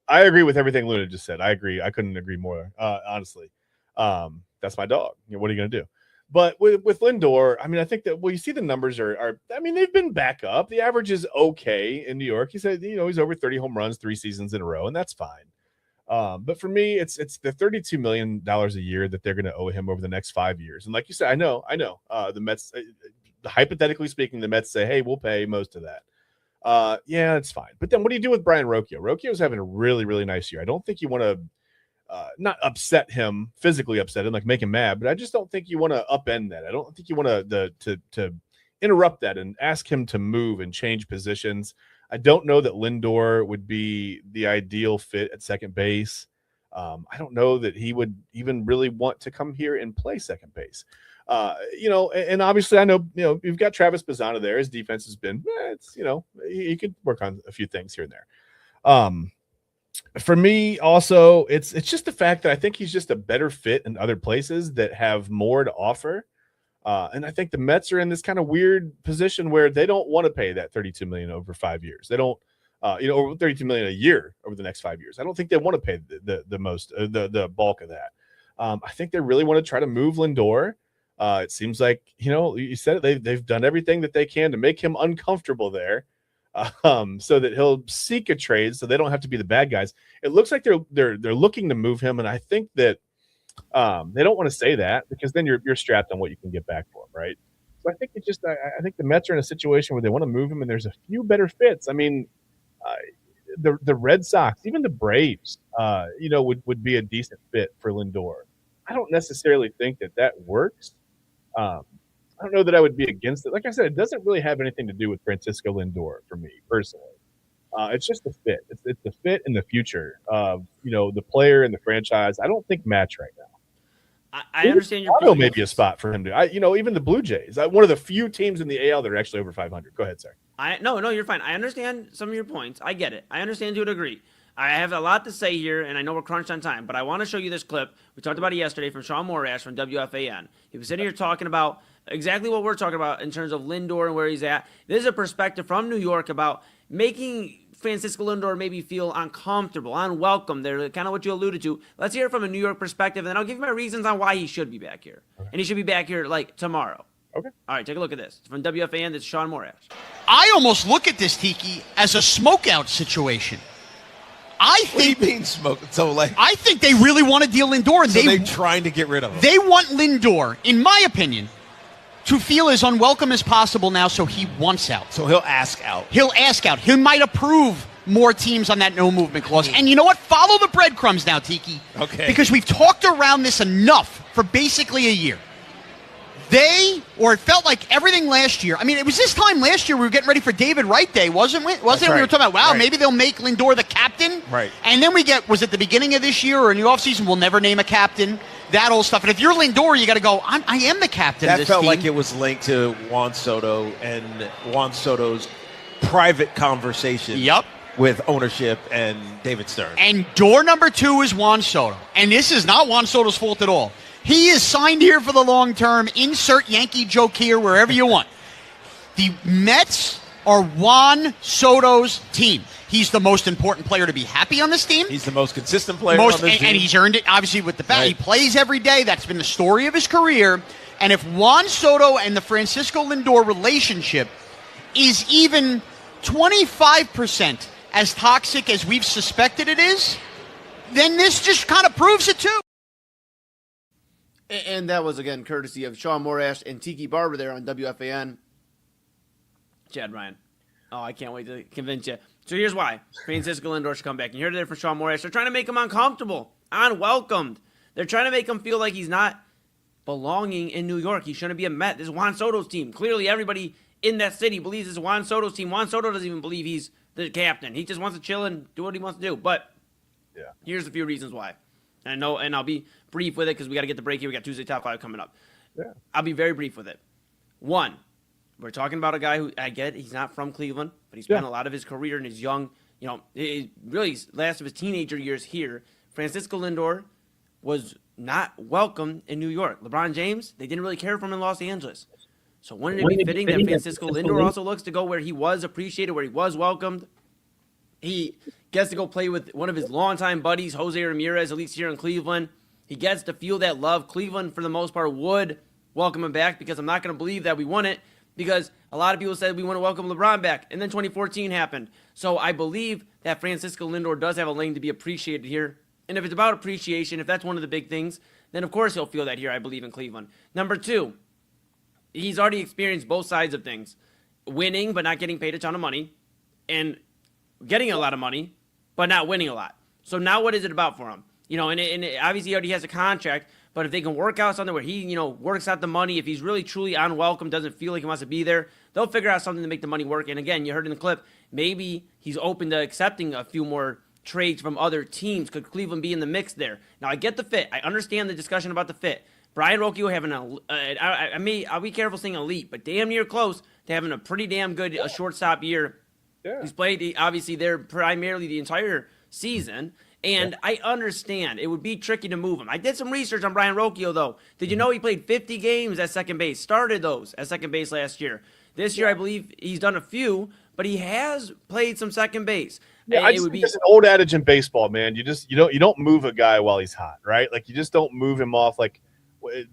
I agree with everything Luna just said. I agree. I couldn't agree more, honestly. That's my dog. What are you going to do? But with Lindor, I mean, I think that, well, you see the numbers are, I mean, they've been back up. The average is okay in New York. He said, he's over 30 home runs 3 seasons in a row, and that's fine. But for me, it's the $32 million a year that they're going to owe him over the next 5 years. And like you said, I know, the Mets, hypothetically speaking, the Mets say, hey, we'll pay most of that. Yeah, it's fine. But then what do you do with Brian Rocchio? Rocchio's having a really, really nice year. I don't think you want to not upset him, physically upset him, like make him mad, but I just don't think you want to upend that. I don't think you want to interrupt that and ask him to move and change positions. I don't know that Lindor would be the ideal fit at second base. I don't know that he would even really want to come here and play second base. And obviously I know, you've got Travis Bazzana there. His defense has been, he could work on a few things here and there. For me, also, it's just the fact that I think he's just a better fit in other places that have more to offer. And I think the Mets are in this kind of weird position where they don't want to pay that $32 million over 5 years. They don't, over $32 million a year over the next 5 years. I don't think they want to pay the most, the bulk of that. I think they really want to try to move Lindor. It seems like, you said it, they've done everything that they can to make him uncomfortable there. So that he'll seek a trade, so they don't have to be the bad guys. It looks like they're looking to move him, and I think that they don't want to say that because then you're strapped on what you can get back for him, right? So I think I think the Mets are in a situation where they want to move him, and there's a few better fits. I mean, the Red Sox, even the Braves, would be a decent fit for Lindor. I don't necessarily think that works. I don't know that I would be against it. Like I said, it doesn't really have anything to do with Francisco Lindor for me personally. It's just the fit. It's the fit in the future of the player and the franchise. I don't think match right now. I understand your point. Maybe a spot for him to. Even the Blue Jays, one of the few teams in the AL that are actually over 500. Go ahead, sir. No, you're fine. I understand some of your points. I get it. I understand to a degree. I have a lot to say here, and I know we're crunched on time, but I want to show you this clip. We talked about it yesterday from Sean Morash from WFAN. He was sitting here talking about exactly what we're talking about in terms of Lindor and where he's at. This is a perspective from New York about making Francisco Lindor maybe feel uncomfortable, unwelcome. They're kind of what you alluded to. Let's hear it from a New York perspective, and then I'll give you my reasons on why he should be back here. Okay. And he should be back here, tomorrow. Okay. All right, take a look at this. From WFAN, this is Sean Morash. I almost look at this, Tiki, as a smokeout situation. I think. What do you mean smoke? So I think they really want to deal Lindor. So they're trying to get rid of him. They want Lindor, in my opinion, to feel as unwelcome as possible now, so he wants out. So he'll ask out. He might approve more teams on that no movement clause. And you know what? Follow the breadcrumbs now, Tiki. Okay. Because we've talked around this enough for basically a year. It felt like everything last year. I mean, it was this time last year we were getting ready for David Wright Day, wasn't it? Right. We were talking about, maybe they'll make Lindor the captain. Right. And then was it the beginning of this year or in the offseason, we'll never name a captain, that old stuff. And if you're Lindor, you got to go, I am the captain of this team. That felt like it was linked to Juan Soto and Juan Soto's private conversation with ownership and David Stern. And door number 2 is Juan Soto. And this is not Juan Soto's fault at all. He is signed here for the long term. Insert Yankee joke here wherever you want. The Mets are Juan Soto's team. He's the most important player to be happy on this team. He's the most consistent player on this team. And he's earned it, obviously, with the bat. Right. He plays every day. That's been the story of his career. And if Juan Soto and the Francisco Lindor relationship is even 25% as toxic as we've suspected it is, then this just kind of proves it too. And that was, again, courtesy of Sean Morash and Tiki Barber there on WFAN. Chad Ryan. Oh, I can't wait to convince you. So here's why. Francisco Lindor should come back. And you heard it there from Sean Morash. They're trying to make him uncomfortable, unwelcomed. They're trying to make him feel like he's not belonging in New York. He shouldn't be a Met. This is Juan Soto's team. Clearly, everybody in that city believes this is Juan Soto's team. Juan Soto doesn't even believe he's the captain. He just wants to chill and do what he wants to do. But here's a few reasons why. And I'll be brief with it because we got to get the break here. We got Tuesday Top 5 coming up. Yeah. I'll be very brief with it. One, we're talking about a guy who, I get he's not from Cleveland, but he spent a lot of his career in his young, really last of his teenager years here. Francisco Lindor was not welcome in New York. LeBron James, they didn't really care for him in Los Angeles. So wouldn't it be fitting that Francisco Lindor also looks to go where he was appreciated, where he was welcomed? He gets to go play with one of his longtime buddies, Jose Ramirez, at least here in Cleveland. He gets to feel that love. Cleveland, for the most part, would welcome him back because I'm not going to believe that we won it because a lot of people said we want to welcome LeBron back, and then 2014 happened. So I believe that Francisco Lindor does have a lane to be appreciated here. And if it's about appreciation, if that's one of the big things, then of course he'll feel that here, I believe, in Cleveland. Number 2, he's already experienced both sides of things. Winning but not getting paid a ton of money, and getting a lot of money but not winning a lot. So now what is it about for him? And obviously he already has a contract, but if they can work out something where he, works out the money, if he's really truly unwelcome, doesn't feel like he wants to be there, they'll figure out something to make the money work. And again, you heard in the clip, maybe he's open to accepting a few more trades from other teams. Could Cleveland be in the mix there? Now, I get the fit. I understand the discussion about the fit. Brian Rocchio having I'll be careful saying elite, but damn near close to having a pretty damn good shortstop year. Yeah. He's played, obviously, there primarily the entire season. And I understand it would be tricky to move him. I did some research on Brian Rocchio, though. Did you know he played 50 games at second base? Started those at second base last year. This year, I believe he's done a few, but he has played some second base. Yeah, I just think there's an old adage in baseball, man. You don't move a guy while he's hot, right? Like you just don't move him off. Like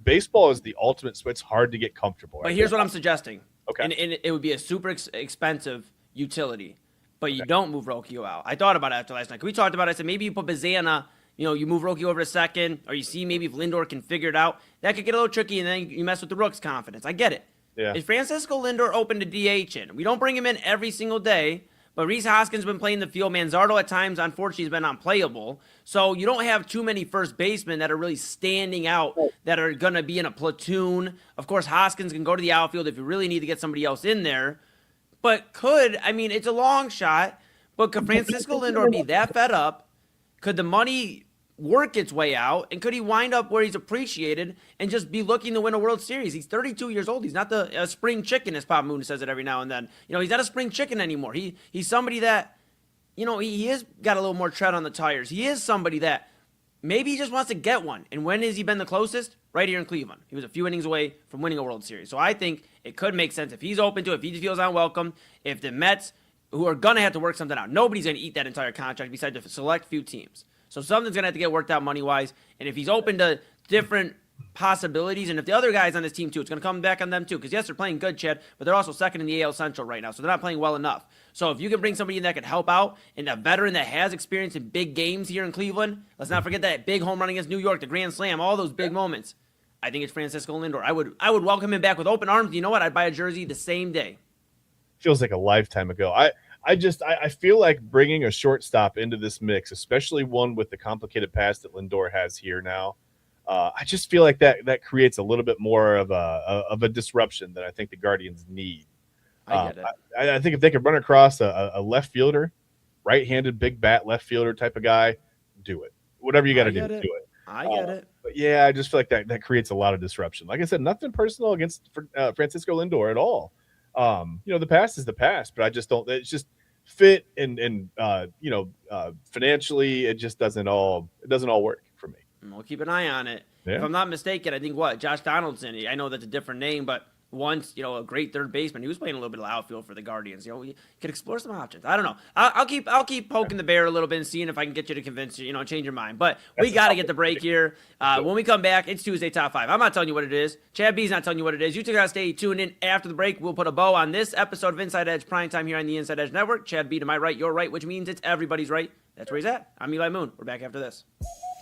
baseball is the ultimate. So it's hard to get comfortable. But here's what I'm suggesting. Okay, and it would be a super expensive utility. But you don't move Rocchio out. I thought about it after last night. We talked about it. I said maybe you put Bazana, you move Rocchio over to second, or you see maybe if Lindor can figure it out. That could get a little tricky, and then you mess with the Rook's confidence. I get it. Yeah. Is Francisco Lindor open to DH in? We don't bring him in every single day, but Rhys Hoskins has been playing the field. Manzardo at times, unfortunately, has been unplayable. So you don't have too many first basemen that are really standing out, that are going to be in a platoon. Of course, Hoskins can go to the outfield if you really need to get somebody else in there. But it's a long shot, but could Francisco Lindor be that fed up? Could the money work its way out? And could he wind up where he's appreciated and just be looking to win a World Series? He's 32 years old. He's not a spring chicken, as Pop Moon says it every now and then. He's not a spring chicken anymore. He's somebody that, he has got a little more tread on the tires. He is somebody that maybe he just wants to get one. And when has he been the closest? Right here in Cleveland. He was a few innings away from winning a World Series. So I think it could make sense if he's open to it, if he feels unwelcome, if the Mets, who are going to have to work something out, nobody's going to eat that entire contract besides a select few teams. So something's going to have to get worked out money-wise. And if he's open to different possibilities, and if the other guys on this team too, it's going to come back on them too. Because yes, they're playing good, Chad, but they're also second in the AL Central right now. So they're not playing well enough. So if you can bring somebody in that could help out, and a veteran that has experience in big games here in Cleveland, let's not forget that big home run against New York, the Grand Slam, all those big moments. I think it's Francisco Lindor. I would welcome him back with open arms. You know what? I'd buy a jersey the same day. Feels like a lifetime ago. I feel like bringing a shortstop into this mix, especially one with the complicated past that Lindor has here now. I just feel like that creates a little bit more of a disruption that I think the Guardians need. I get it. I think if they could run across a left fielder, right-handed, big bat left fielder type of guy, do it. Whatever you got to do it. I get it. But yeah, I just feel like that creates a lot of disruption. Like I said, nothing personal against Francisco Lindor at all. The past is the past, but I just don't. It's just fit and financially, it just doesn't all work for me. We'll keep an eye on it. Yeah. If I'm not mistaken, I think Josh Donaldson. I know that's a different name, but once a great third baseman. He was playing a little bit of outfield for the Guardians. We could explore some options. I don't know. I'll keep poking the bear a little bit and seeing if I can get you to convince you, change your mind. But we got to get the break here. When we come back, it's Tuesday Top 5. I'm not telling you what it is. Chad B's not telling you what it is. You two got to stay tuned in after the break. We'll put a bow on this episode of Inside Edge Primetime here on the Inside Edge Network. Chad B to my right, your right, which means it's everybody's right. That's where he's at. I'm Eli Moon. We're back after this.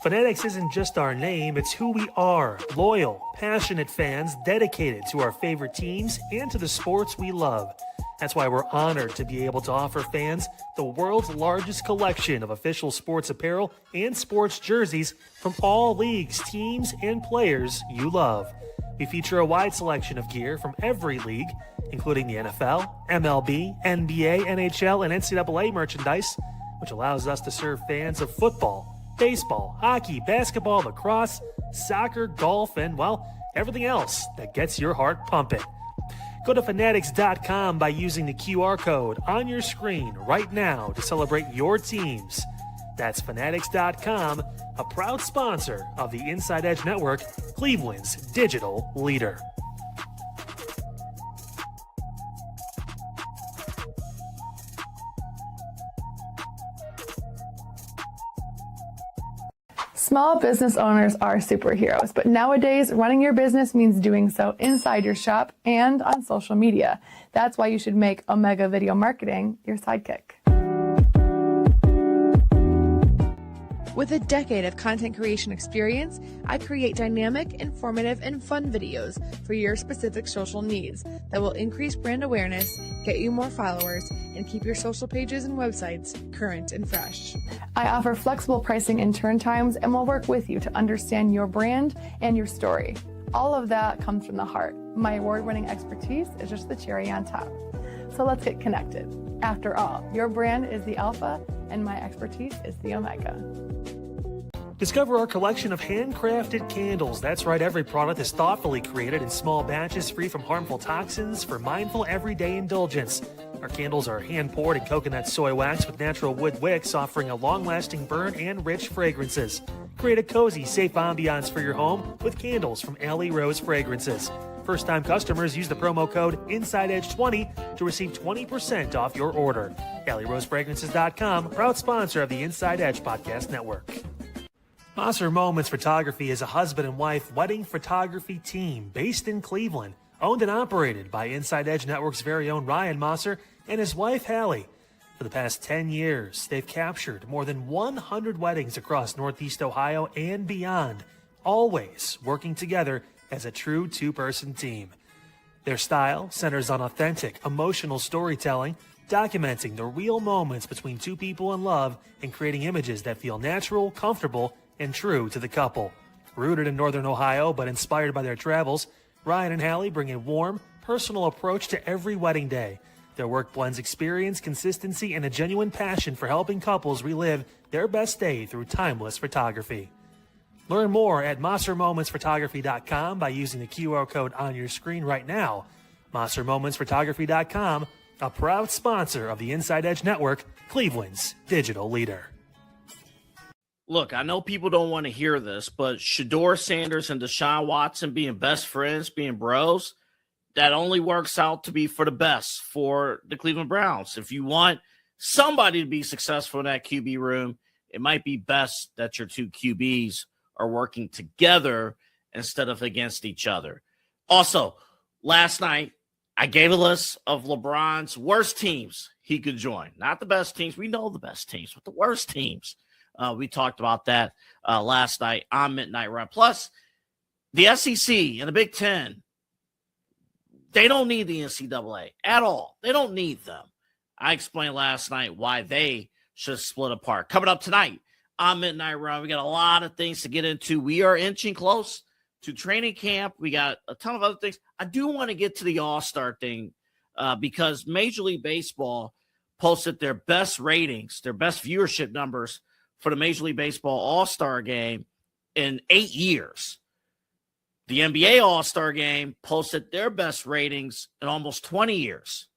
Fanatics isn't just our name, it's who we are. Loyal, passionate fans dedicated to our favorite teams and to the sports we love. That's why we're honored to be able to offer fans the world's largest collection of official sports apparel and sports jerseys from all leagues, teams, and players you love. We feature a wide selection of gear from every league, including the NFL, MLB, NBA, NHL, and NCAA merchandise, which allows us to serve fans of football, baseball, hockey, basketball, lacrosse, soccer, golf, and, everything else that gets your heart pumping. Go to Fanatics.com by using the QR code on your screen right now to celebrate your teams. That's Fanatics.com, a proud sponsor of the Inside Edge Network, Cleveland's digital leader. Small business owners are superheroes, but nowadays running your business means doing so inside your shop and on social media. That's why you should make Omega Video Marketing your sidekick. With a decade of content creation experience, I create dynamic, informative, and fun videos for your specific social needs that will increase brand awareness, get you more followers, and keep your social pages and websites current and fresh. I offer flexible pricing and turn times and will work with you to understand your brand and your story. All of that comes from the heart. My award-winning expertise is just the cherry on top. So let's get connected. After all, your brand is the alpha and my expertise is the omega. Discover our collection of handcrafted candles. That's right, every product is thoughtfully created in small batches free from harmful toxins for mindful everyday indulgence. Our candles are hand-poured in coconut soy wax with natural wood wicks, offering a long-lasting burn and rich fragrances. Create a cozy, safe ambiance for your home with candles from Alley Rose Fragrances. First-time customers use the promo code InsideEdge20 to receive 20% off your order. AlleyRoseFragrances.com, proud sponsor of the Inside Edge Podcast Network. Mosser Moments Photography is a husband and wife wedding photography team based in Cleveland, owned and operated by Inside Edge Network's very own Ryan Mosser and his wife Hallie. For the past 10 years, they've captured more than 100 weddings across Northeast Ohio and beyond, always working together as a true two-person team. Their style centers on authentic, emotional storytelling, documenting the real moments between two people in love and creating images that feel natural, comfortable, and true to the couple. Rooted in Northern Ohio but inspired by their travels, Ryan and Hallie bring a warm, personal approach to every wedding day. Their work blends experience, consistency, and a genuine passion for helping couples relive their best day through timeless photography. Learn more at MosserMomentsPhotography.com by using the QR code on your screen right now. MosserMomentsPhotography.com, a proud sponsor of the Inside Edge Network, Cleveland's digital leader. Look, I know people don't want to hear this, but Shedeur Sanders and Deshaun Watson being best friends, being bros, that only works out to be for the best for the Cleveland Browns. If you want somebody to be successful in that QB room, it might be best that your two QBs are working together instead of against each other. Also, last night, I gave a list of LeBron's worst teams he could join. Not the best teams. We know the best teams, but the worst teams. We talked about that last night on Midnight Run. Plus, the SEC and the Big Ten, they don't need the NCAA at all. They don't need them. I explained last night why they should split apart. Coming up tonight on Midnight Run, we got a lot of things to get into. We are inching close to training camp. We got a ton of other things. I do want to get to the All-Star thing because Major League Baseball posted their best ratings, their best viewership numbers for the Major League Baseball All-Star Game in 8 years. The NBA All-Star Game posted their best ratings in almost 20 years.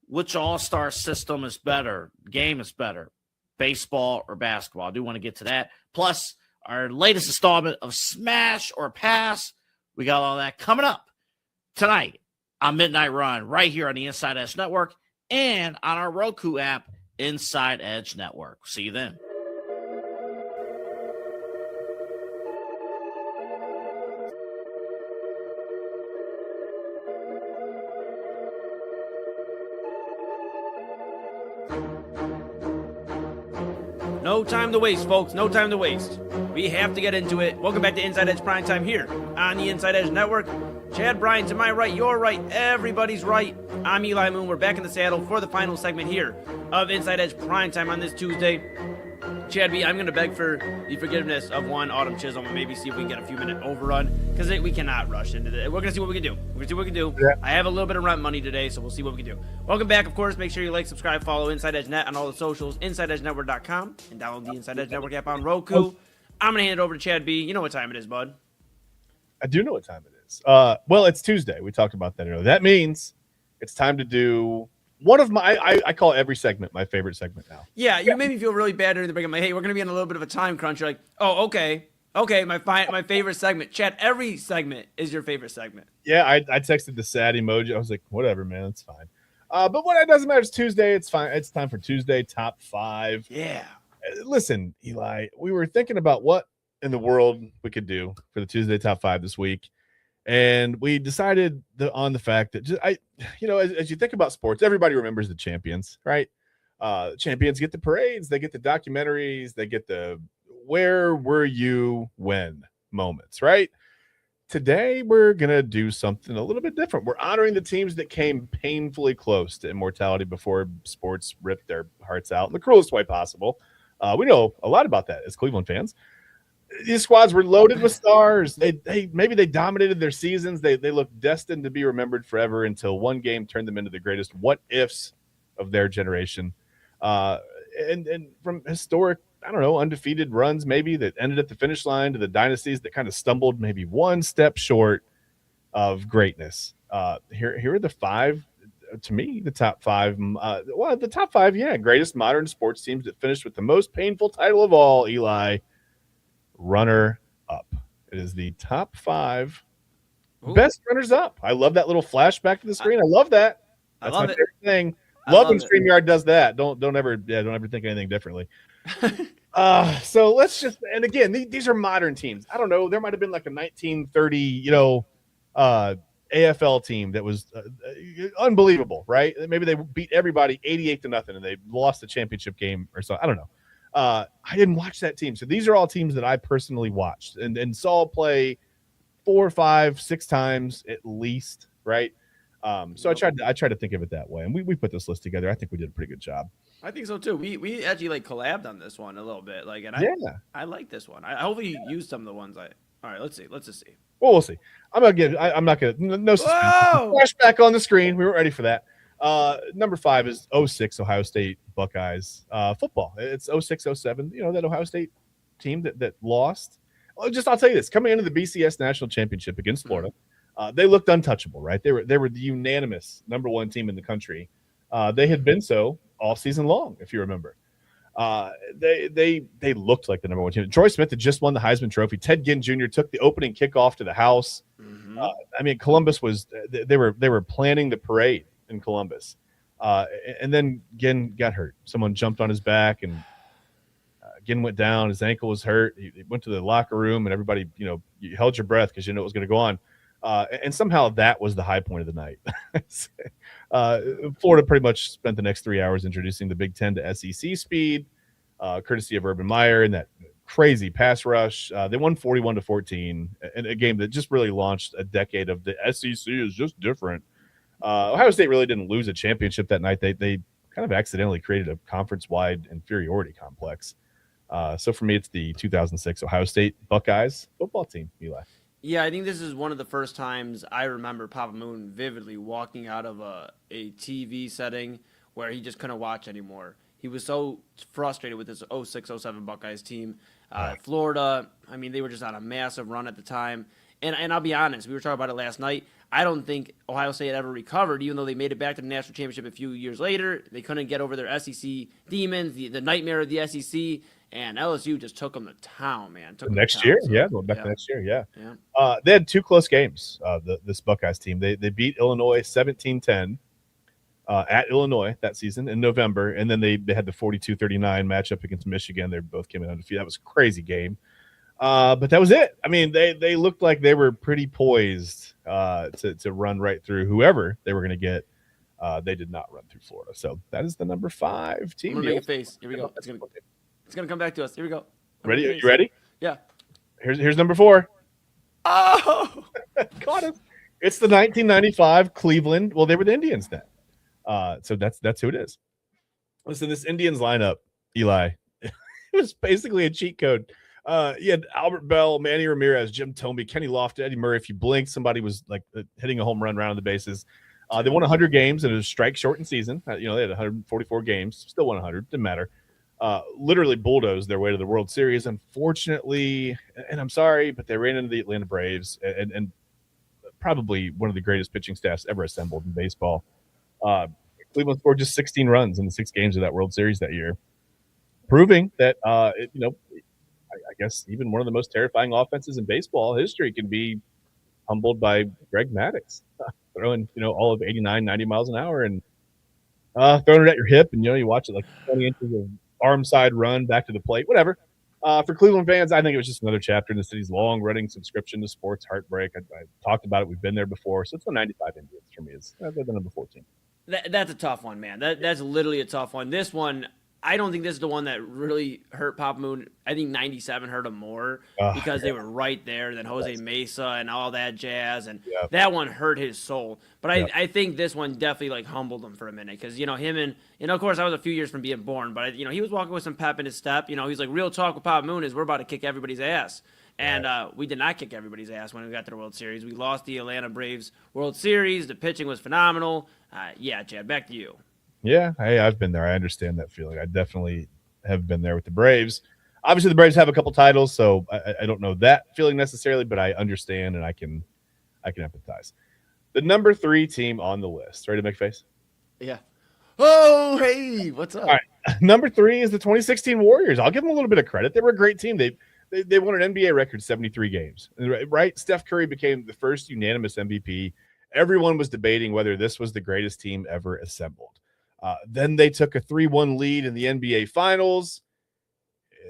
Which All-Star system is better? Game is better? Baseball or basketball? I do want to get to that. Plus, our latest installment of Smash or Pass. We got all that coming up tonight on Midnight Run right here on the Inside Edge Network and on our Roku app, Inside Edge Network. See you then. No time to waste, folks. No time to waste. We have to get into it. Welcome back to Inside Edge Primetime here on the Inside Edge Network. Chad Bryant to my right, your right, everybody's right. I'm Eli Moon. We're back in the saddle for the final segment here of Inside Edge Primetime on this Tuesday. Chad B, I'm going to beg for the forgiveness of one Autumn Chisholm and maybe see if we can get a few minute overrun because we cannot rush into this. We're going to see what we can do. Yeah. I have a little bit of rent money today, so we'll see what we can do. Welcome back, of course. Make sure you like, subscribe, follow Inside Edge Net on all the socials, InsideEdgeNetwork.com, and download the Inside Edge Network app on Roku. I'm going to hand it over to Chad B. You know what time it is, bud. I do know what time it is. Well, it's Tuesday. We talked about that earlier. That means it's time to do one of my, I call every segment my favorite segment now. Yeah, you made me feel really bad during the break. I'm like, hey, we're going to be in a little bit of a time crunch. You're like, oh, okay, my favorite segment. Chad, every segment is your favorite segment. Yeah, I texted the sad emoji. I was like, whatever, man, it's fine. But what it doesn't matter, it's Tuesday. It's fine. It's time for Tuesday Top 5. Yeah. Listen, Eli, we were thinking about what in the world we could do for the Tuesday top 5 this week. And we decided on the fact that as you think about sports, everybody remembers the champions, right? Champions get the parades, they get the documentaries, they get the where were you when moments, right? Today, we're going to do something a little bit different. We're honoring the teams that came painfully close to immortality before sports ripped their hearts out in the cruelest way possible. We know a lot about that as Cleveland fans. These squads were loaded with stars. Maybe they dominated their seasons. They looked destined to be remembered forever until one game turned them into the greatest what-ifs of their generation. And from historic, undefeated runs maybe that ended at the finish line to the dynasties that kind of stumbled maybe one step short of greatness. Here are the 5, to me, the top 5. The top 5, greatest modern sports teams that finished with the most painful title of all, Eli. Runner up. It is the top 5 best runners up. I love that little flashback to the screen. I love that. That's my favorite thing. Love when StreamYard does that. Don't ever think anything differently. So let's just, and again, these are modern teams. I don't know. There might have been like a 1930, AFL team that was unbelievable, right? Maybe they beat everybody 88-0 and they lost the championship game or so. I don't know. I didn't watch that team. So these are all teams that I personally watched and saw play 4, 5, 6 times at least, right? So I tried to think of it that way, and we put this list together. I think we did a pretty good job. I think so too. We actually collabed on this one a little bit, I like this one. I hopefully you use some of the ones. All right, let's just see. Well, we'll see. I'm not gonna no flashback on the screen. We weren't ready for that. Number 5 is 06 Ohio State Buckeyes football. It's 06-07. That Ohio State team that lost. I'll tell you this: coming into the BCS national championship against Florida, they looked untouchable, right? They were the unanimous number 1 team in the country. They had been so all season long, if you remember. They looked like the number 1 team. Troy Smith had just won the Heisman Trophy. Ted Ginn Jr. took the opening kickoff to the house. Columbus was they were planning the parade in Columbus, and then Ginn got hurt. Someone jumped on his back, and Ginn went down. His ankle was hurt. He went to the locker room, and everybody, you held your breath because you know it was going to go on. And somehow that was the high point of the night. Florida pretty much spent the next 3 hours introducing the Big Ten to SEC speed, courtesy of Urban Meyer and that crazy pass rush. They won 41-14 in a game that just really launched a decade of the SEC is just different. Ohio State really didn't lose a championship that night. They kind of accidentally created a conference-wide inferiority complex. So for me, it's the 2006 Ohio State Buckeyes football team, Eli. Yeah, I think this is one of the first times I remember Papa Moon vividly walking out of a TV setting where he just couldn't watch anymore. He was so frustrated with this 06-07 Buckeyes team. Florida, they were just on a massive run at the time. And I'll be honest, we were talking about it last night. I don't think Ohio State had ever recovered, even though they made it back to the national championship a few years later. They couldn't get over their SEC demons, the nightmare of the SEC. And LSU just took them to town, man. Next year. Going back to next year, yeah. They had 2 close games, this Buckeyes team. They beat Illinois 17-10 at Illinois that season in November, and then they had the 42-39 matchup against Michigan. They both came in undefeated. That was a crazy game. But that was it. They looked like they were pretty poised to run right through whoever they were going to get. They did not run through Florida. So that is the number 5 team. I'm going to make a face. Here we go. It's gonna come back to us. Here we go. Ready? Are you ready? Yeah. Here's number 4. Oh, got it. It's the 1995 Cleveland. Well, they were the Indians then. So that's who it is. Listen, this Indians lineup, Eli, it was basically a cheat code. You had Albert Bell, Manny Ramirez, Jim Thome, Kenny Lofton, Eddie Murray. If you blinked, somebody was like hitting a home run around the bases. They won 100 games, and it was a strike-shortened season. They had 144 games, still won 100. Didn't matter. Literally bulldozed their way to the World Series. Unfortunately, and I'm sorry, but they ran into the Atlanta Braves and probably one of the greatest pitching staffs ever assembled in baseball. Cleveland scored just 16 runs in the 6 games of that World Series that year, proving that, I guess even one of the most terrifying offenses in baseball history can be humbled by Greg Maddux, throwing, all of 89, 90 miles an hour and throwing it at your hip. And, you watch it like 20 inches of arm side run back to the plate, whatever. For Cleveland fans, I think it was just another chapter in the city's long-running subscription to sports heartbreak. I talked about it. We've been there before. So it's a 95 Indians for me. They're the number 14. That's a tough one, man. That's literally a tough one. This one, I don't think this is the one that really hurt Papa Moon. I think 97 hurt him more because they were right there than Jose Mesa and all that jazz. And that one hurt his soul. But I think this one definitely like humbled him for a minute because, him and, of course, I was a few years from being born. But, he was walking with some pep in his step. He's like, real talk with Papa Moon is we're about to kick everybody's ass. And we did not kick everybody's ass when we got to the World Series. We lost the Atlanta Braves World Series. The pitching was phenomenal. Chad, back to you. Yeah, hey, I've been there. I understand that feeling. I definitely have been there with the Braves. Obviously, the Braves have a couple titles, so I don't know that feeling necessarily, but I understand and I can empathize. The number 3 team on the list. Ready to make a face? Yeah. Oh, hey, what's up? All right. Number 3 is the 2016 Warriors. I'll give them a little bit of credit. They were a great team. They won an NBA record 73 games, right? Steph Curry became the first unanimous MVP. Everyone was debating whether this was the greatest team ever assembled. Then they took a 3-1 lead in the NBA Finals,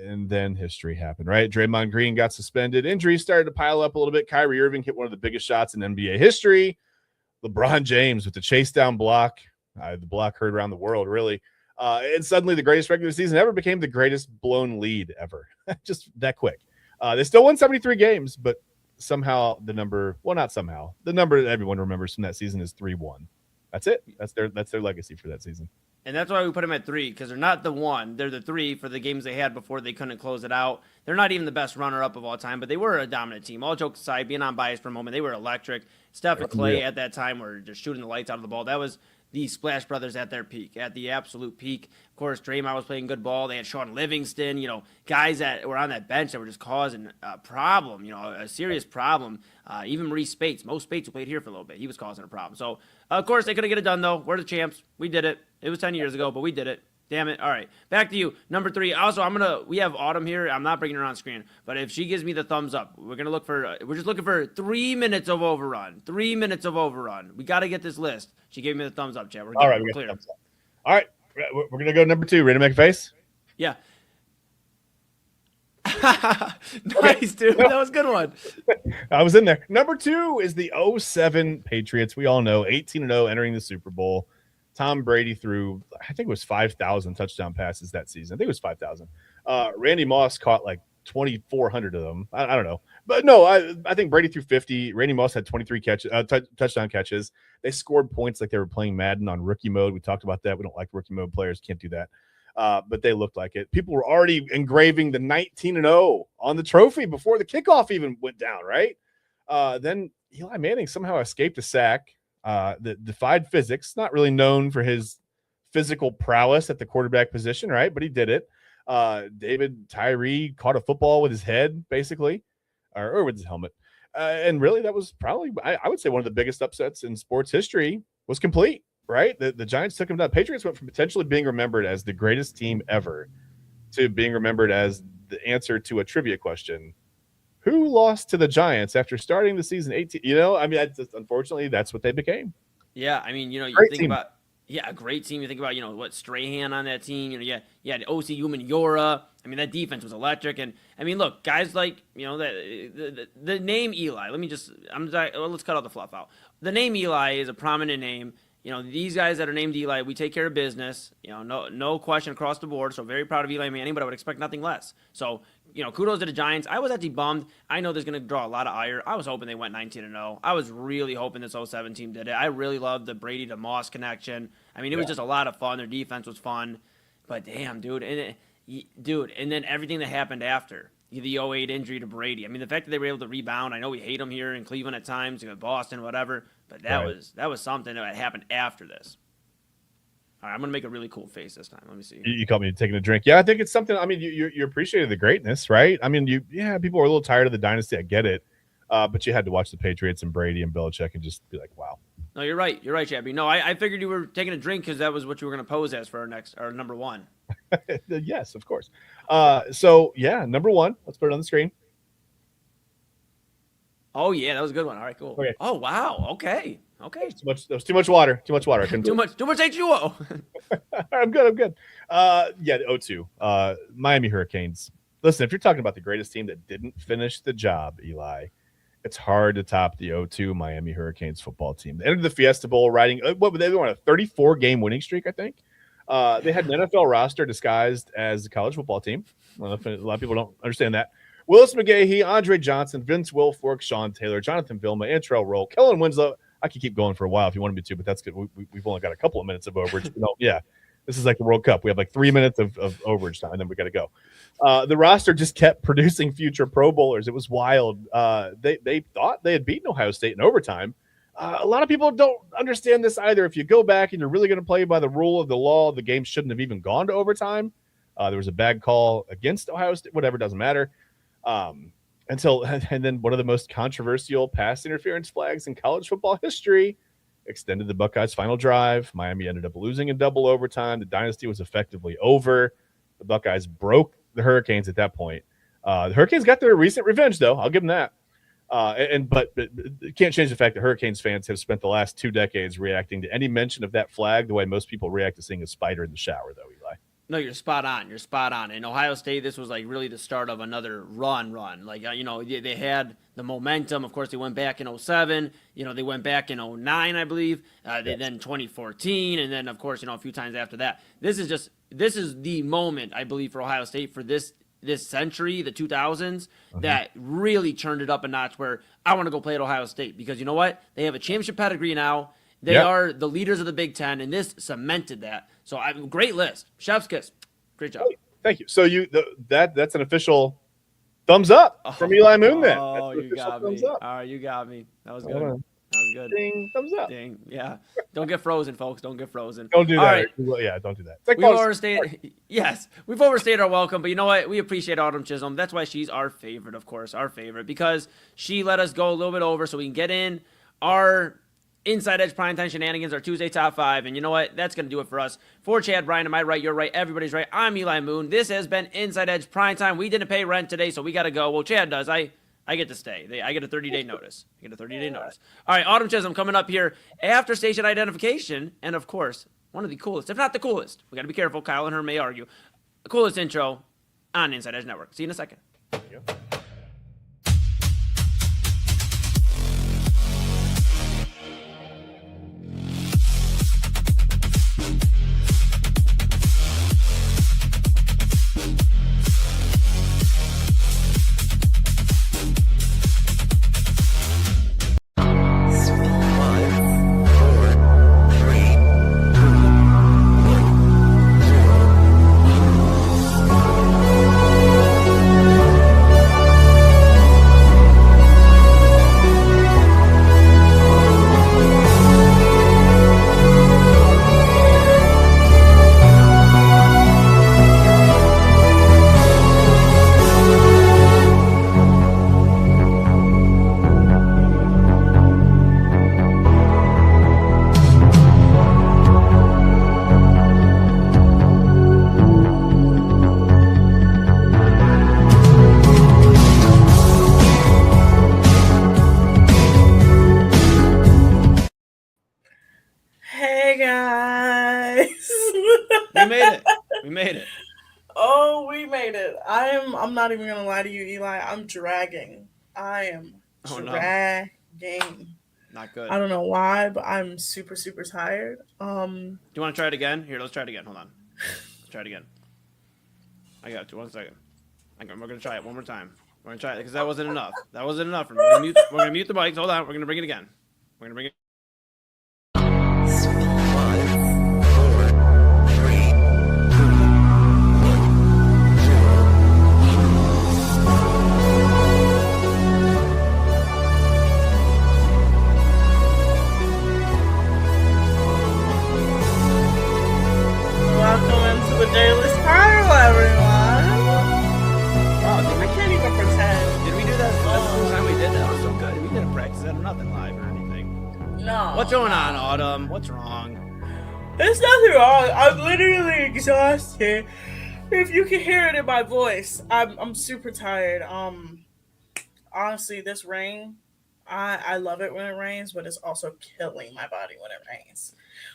and then history happened, right? Draymond Green got suspended. Injuries started to pile up a little bit. Kyrie Irving hit one of the biggest shots in NBA history. LeBron James with the chase down block. The block heard around the world, really. And suddenly the greatest regular season ever became the greatest blown lead ever. Just that quick. They still won 73 games, but somehow the number that everyone remembers from that season is 3-1. That's it. That's their legacy for that season. And that's why we put them at 3, because they're not the 1. They're the 3 for the games they had before they couldn't close it out. They're not even the best runner-up of all time, but they were a dominant team. All jokes aside, being unbiased for a moment, they were electric. Steph and Clay at that time were just shooting the lights out of the ball. That was the Splash Brothers at their peak, at the absolute peak. Of course, Draymond was playing good ball. They had Sean Livingston, guys that were on that bench that were just causing a problem, a serious problem. Even Maurice Spates, Mo Spates, who played here for a little bit, he was causing a problem. So, of course, they couldn't get it done, though. We're the champs. We did it. It was 10 years ago, but we did it. Damn it. All right. Back to you. Number 3. Also, we have Autumn here. I'm not bringing her on screen, but if she gives me the thumbs up, we're just looking for 3 minutes of overrun. 3 minutes of overrun. We got to get this list. She gave me the thumbs up, Chad. We're clear. All right. We're going to go number 2. Ready to make a face? Yeah. Nice, dude. That was a good one. I was in there. Number 2 is the 07 Patriots. We all know 18-0 entering the Super Bowl. Tom Brady threw, I think it was 5,000 touchdown passes that season. I think it was 5,000. Randy Moss caught like 2,400 of them. I don't know. But no, I think Brady threw 50. Randy Moss had 23 touchdown catches. They scored points like they were playing Madden on rookie mode. We talked about that. We don't like rookie mode players. Can't do that. But they looked like it. People were already engraving the 19-0 on the trophy before the kickoff even went down, right? Then Eli Manning somehow escaped a sack that defied physics. Not really known for his physical prowess at the quarterback position, right? But he did it. David Tyree caught a football with his head, basically, or with his helmet. And really, that was probably, I would say, one of the biggest upsets in sports history was complete, right? The Giants took him down. Patriots went from potentially being remembered as the greatest team ever to being remembered as the answer to a trivia question. Who lost to the Giants after starting the season 18? Unfortunately, that's what they became. Yeah, you Great think team. about a great team. You think about what Strahan on that team. You had O.C. Umenyiora. That defense was electric. And look, guys like the name Eli. Let's cut all the fluff out. The name Eli is a prominent name. These guys that are named Eli, we take care of business. No question across the board. So very proud of Eli Manning, but I would expect nothing less. So, kudos to the Giants. I was actually bummed. I know there's going to draw a lot of ire. I was hoping they went 19-0. I was really hoping this 07 team did it. I really loved the Brady to Moss connection. It was just a lot of fun. Their defense was fun. But damn, dude. And then everything that happened after. The 08 injury to Brady. The fact that they were able to rebound. I know we hate them here in Cleveland at times, Boston, whatever. But that was something that happened after this. All right, I'm gonna make a really cool face this time. Let me see. You caught me taking a drink. Yeah, I think it's something. You appreciated the greatness, right? People were a little tired of the dynasty. I get it, but you had to watch the Patriots and Brady and Belichick and just be like, wow. No, you're right. You're right, Shabby. No, I figured you were taking a drink because that was what you were gonna pose as for our number 1. Yes, of course. So yeah, number 1. Let's put it on the screen. Oh yeah, that was a good one. All right, cool. Okay. Oh wow. Okay. That was too much water. Too much water. I couldn't too much H2O. I'm good. Yeah, the 02. Miami Hurricanes. Listen, if you're talking about the greatest team that didn't finish the job, Eli, it's hard to top the 0-2 Miami Hurricanes football team. They entered the Fiesta Bowl riding they were on a 34-game winning streak, I think. They had an NFL roster disguised as a college football team. I don't know if a lot of people don't understand that. Willis McGahee, Andre Johnson, Vince Wilfork, Sean Taylor, Jonathan Vilma, Antrell Roll, Kellen Winslow. I could keep going for a while if you wanted me to, but that's good. We've only got a couple of minutes of overage. This is like the World Cup. We have like 3 minutes of overage time, and then we got to go. The roster just kept producing future Pro Bowlers. It was wild. They thought they had beaten Ohio State in overtime. A lot of people don't understand this either. If you go back and you're really going to play by the rule of the law, the game shouldn't have even gone to overtime. There was a bad call against Ohio State. Whatever, doesn't matter. And then one of the most controversial pass interference flags in college football history extended the Buckeyes' final drive. Miami ended up losing in double overtime. The dynasty was effectively over. The Buckeyes broke the Hurricanes at that point. The Hurricanes got their recent revenge, though. I'll give them that. But it can't change the fact that Hurricanes fans have spent the last 2 decades reacting to any mention of that flag the way most people react to seeing a spider in the shower, though, Eli. No, you're spot on. You're spot on. In Ohio State, this was like really the start of another run. Like, they had the momentum. Of course, they went back in 07. They went back in 09, I believe. Then 2014. And then, of course, a few times after that. This is the moment, I believe, for Ohio State for this century, the 2000s, that really turned it up a notch where I want to go play at Ohio State because you know what? They have a championship pedigree now. They are the leaders of the Big Ten, and this cemented that. So, great list. Chef's kiss. Great job. Thank you. So that's an official thumbs up from Eli Moon then. Oh, you got me. All right, you got me. That was good. That was good. Ding, thumbs up. Ding. Yeah. Don't get frozen, folks. Don't get frozen. Don't do that. All right. Yeah, don't do that. It's like we've overstayed. Yes, we've overstayed our welcome, but you know what? We appreciate Autumn Chisholm. That's why she's our favorite, of course, because she let us go a little bit over so we can get in our Inside Edge Primetime Shenanigans, our Tuesday Top 5. And you know what? That's going to do it for us. For Chad Bryan, am I right? You're right. Everybody's right. I'm Eli Moon. This has been Inside Edge Primetime. We didn't pay rent today, so we got to go. Well, Chad does. I get to stay. I get a 30-day notice. All right, Autumn Chisholm coming up here after station identification. And, of course, one of the coolest, if not the coolest, we got to be careful. Kyle and her may argue. The coolest intro on Inside Edge Network. See you in a second. Thank you. We made it. Oh, we made it. I'm not even gonna lie to you, Eli. I'm dragging. I am dragging. Not good. I don't know why, but I'm super, super tired. Do you want to try it again? Here, let's try it again. Hold on. Let's try it again. I got you. 1 second. We're gonna try it one more time. We're gonna try it because that wasn't enough. That wasn't enough for me. We're gonna mute the mics. Hold on. We're gonna bring it again. We're gonna bring it. Welcome into the Daily Spiral, everyone. Oh, I can't even pretend. Did we do that? That's the first time we did that. That was so good. We didn't practice that or nothing live or anything. No. What's going on, Autumn? What's wrong? There's nothing wrong. I'm literally exhausted. If you can hear it in my voice, I'm super tired. Honestly, this rain I love it when it rains, but it's also killing my body when it rains.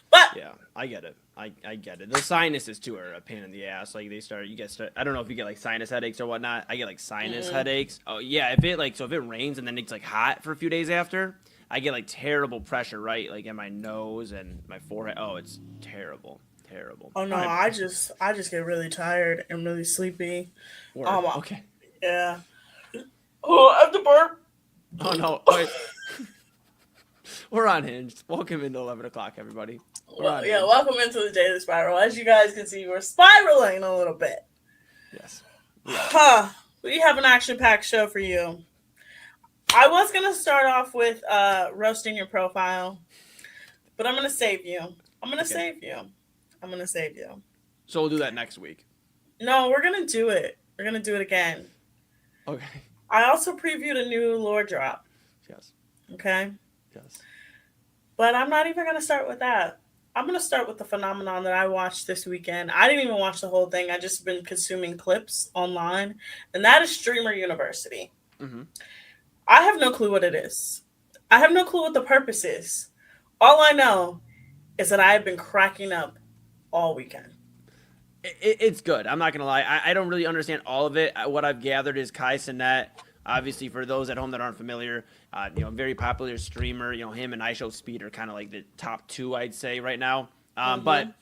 But yeah, I get it. I get it. The sinuses too are a pain in the ass. Like I don't know if you get like sinus headaches or whatnot. I get like sinus headaches. Oh yeah, if it rains and then it's like hot for a few days after, I get like terrible pressure, right? Like in my nose and my forehead. Oh, it's terrible. Terrible. Oh no, I just get really tired and really sleepy. Okay. Yeah. Oh, I have to burp. Oh no. Oh, we're unhinged. Welcome into 11 o'clock, everybody. Welcome into the Daily Spiral. As you guys can see, we're spiraling a little bit. Yes. We have an action-packed show for you. I was going to start off with roasting your profile, but I'm going to save you. I'm going to save you. So we'll do that next week. No, we're going to do it. We're going to do it again. Okay. I also previewed a new lore drop. Yes. Okay? Yes. But I'm not even going to start with that. I'm going to start with the phenomenon that I watched this weekend. I didn't even watch the whole thing. I just been consuming clips online. And that is Streamer University. Mm-hmm. I have no clue what it is. I have no clue what the purpose is. All I know is that I have been cracking up all weekend. It's good. I'm not going to lie. I don't really understand all of it. What I've gathered is Kai Cenat, obviously for those at home that aren't familiar, very popular streamer. Him and iShowSpeed are kind of like the top two, I'd say, right now. But,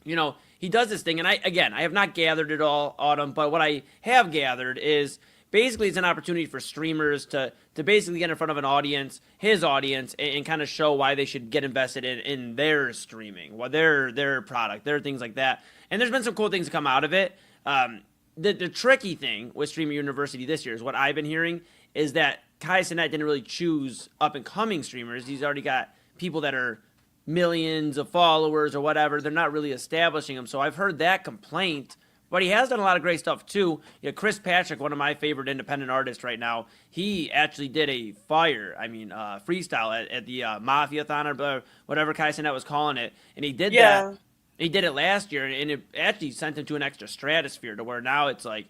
he does this thing. And I have not gathered it all, Autumn, but what I have gathered is basically it's an opportunity for streamers to basically get in front of an audience, his audience, and kind of show why they should get invested in their streaming, their product, their things like that. And there's been some cool things to come out of it. The tricky thing with Streamer University this year is what I've been hearing is that Kai Cenat didn't really choose up-and-coming streamers. He's already got people that are millions of followers or whatever. They're not really establishing them. So I've heard that complaint. But he has done a lot of great stuff, too. Chris Patrick, one of my favorite independent artists right now, he actually did a freestyle at the Mafia-thon or whatever Kai Cenat was calling it. And he did that. He did it last year, and it actually sent him to an extra stratosphere to where now it's like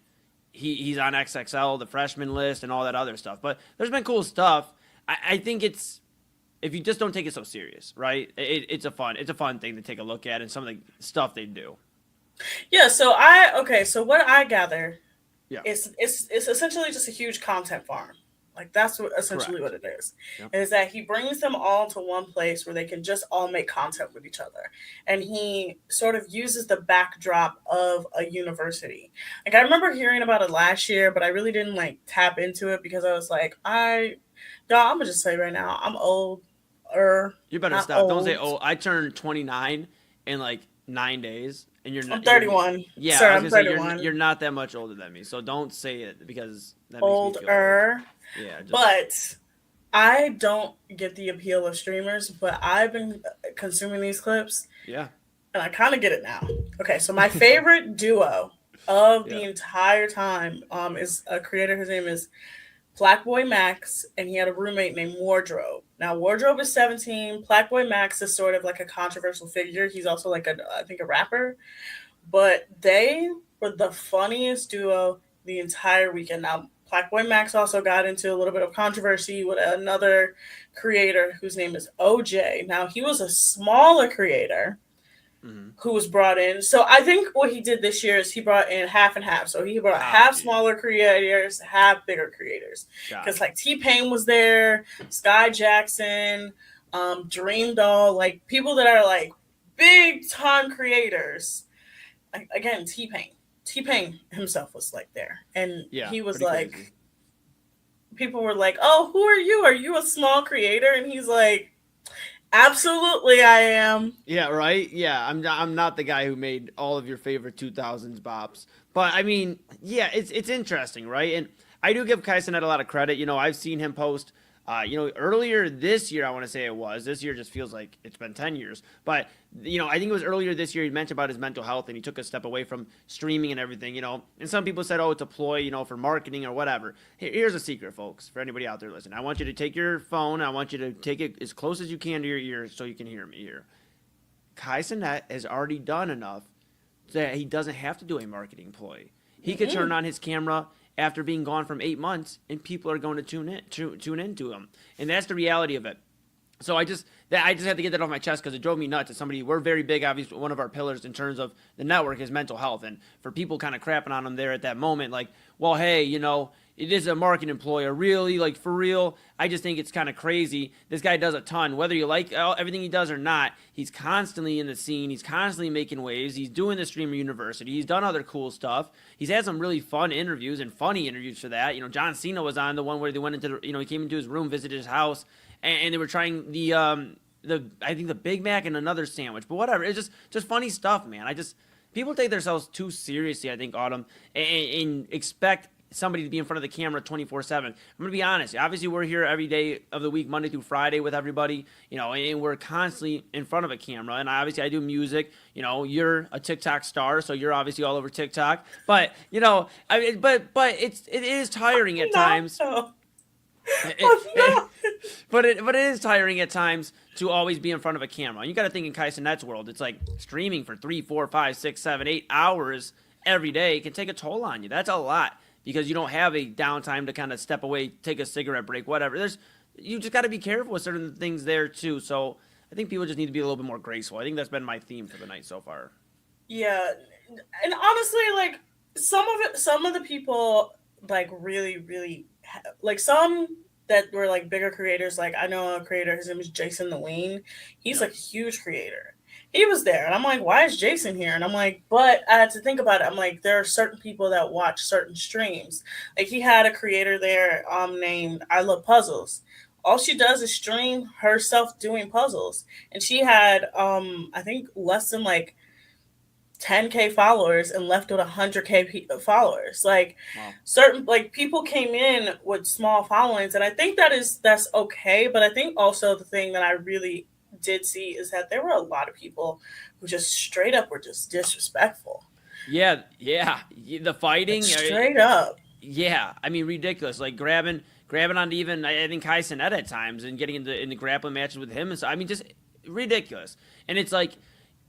he's on XXL, the freshman list, and all that other stuff. But there's been cool stuff. I think it's, if you just don't take it so serious, right? It's a fun thing to take a look at and some of the stuff they do. Yeah, so what I gather is it's essentially just a huge content farm. Like that's what it is. Yep. Is that he brings them all to one place where they can just all make content with each other. And he sort of uses the backdrop of a university. Like I remember hearing about it last year, but I really didn't tap into it because I was like, I'm gonna just say right now, I'm old. You better stop. Don't say old. I turned 29 in 9 days. And you're not. I'm 31. Yeah, sir, I'm 31. You're not that much older than me, so don't say it because that older. Makes me feel yeah, but I don't get the appeal of streamers. But I've been consuming these clips. Yeah, and I kind of get it now. Okay, so my favorite duo of the entire time is a creator. His name is Blackboy Max, and he had a roommate named Wardrobe. Now, Wardrobe is 17. Blackboy Max is sort of like a controversial figure. He's also I think a rapper. But they were the funniest duo the entire weekend. Now, Blackboy Max also got into a little bit of controversy with another creator whose name is OJ. Now, he was a smaller creator who was brought in. So I think what he did this year is he brought in half and half. So he brought half smaller creators, half bigger creators. Because T-Pain was there, Sky Jackson, Dream Doll, people that are big time creators. Again, T-Pain. T-Pain himself was there. And he was crazy. People were like, oh, who are you? Are you a small creator? And he's like, absolutely, I am. Yeah, right? Yeah, I'm not the guy who made all of your favorite 2000s bops. But, I mean, yeah, it's interesting, right? And I do give Kai Cenat a lot of credit. I've seen him post, earlier this year, I want to say it was. This year just feels like it's been 10 years. But, I think it was earlier this year he mentioned about his mental health and he took a step away from streaming and everything, And some people said, oh, it's a ploy, for marketing or whatever. Here's a secret, folks, for anybody out there listening. I want you to take your phone. I want you to take it as close as you can to your ear so you can hear me here. Kai Cenat has already done enough that he doesn't have to do a marketing ploy. He could turn on his camera after being gone from 8 months, and people are going to tune into him, and that's the reality of it. So I just had to get that off my chest because it drove me nuts. As somebody, we're very big, obviously, one of our pillars in terms of the network is mental health, and for people kind of crapping on him there at that moment, like, well, hey, it is a marketing employer, really, like, for real. I just think it's kind of crazy. This guy does a ton, whether you like everything he does or not. He's constantly in the scene. He's constantly making waves. He's doing the Streamer University. He's done other cool stuff. He's had some really fun interviews and funny interviews for that. John Cena was on the one where they went into he came into his room, visited his house, and they were trying the I think the Big Mac and another sandwich, but whatever. It's just funny stuff, man. People take themselves too seriously, I think, Autumn, and expect somebody to be in front of the camera 24/7. I'm going to be honest. Obviously, we're here every day of the week, Monday through Friday with everybody, and we're constantly in front of a camera. And obviously, I do music. You're a TikTok star, so you're obviously all over TikTok. But, it is tiring at times. But it is tiring at times to always be in front of a camera. You got to think in Kai Cenat's world, it's like streaming for 3, 4, 5, 6, 7, 8 hours every day can take a toll on you. That's a lot because you don't have a downtime to kind of step away, take a cigarette break, whatever. You just got to be careful with certain things there too. So I think people just need to be a little bit more graceful. I think that's been my theme for the night so far. Yeah, and honestly, like some of the people like really, really like some that were like bigger creators. Like I know a creator, his name is Jason the Ween. He's like a huge creator. He was there, and I'm like, why is Jason here? And I'm like, but I had to think about it. I'm like, there are certain people that watch certain streams. Like he had a creator there named I Love Puzzles. All she does is stream herself doing puzzles, and she had I think less than like 10K followers and left with 100K followers. Like certain like people came in with small followings, and I think that's okay. But I think also the thing that I really did see is that there were a lot of people who just straight up were just disrespectful. Yeah, the fighting, like straight up. Yeah, I mean ridiculous. Like grabbing onto even I think Kai Cenat at times and getting into grappling matches with him. And so I mean just ridiculous. And it's like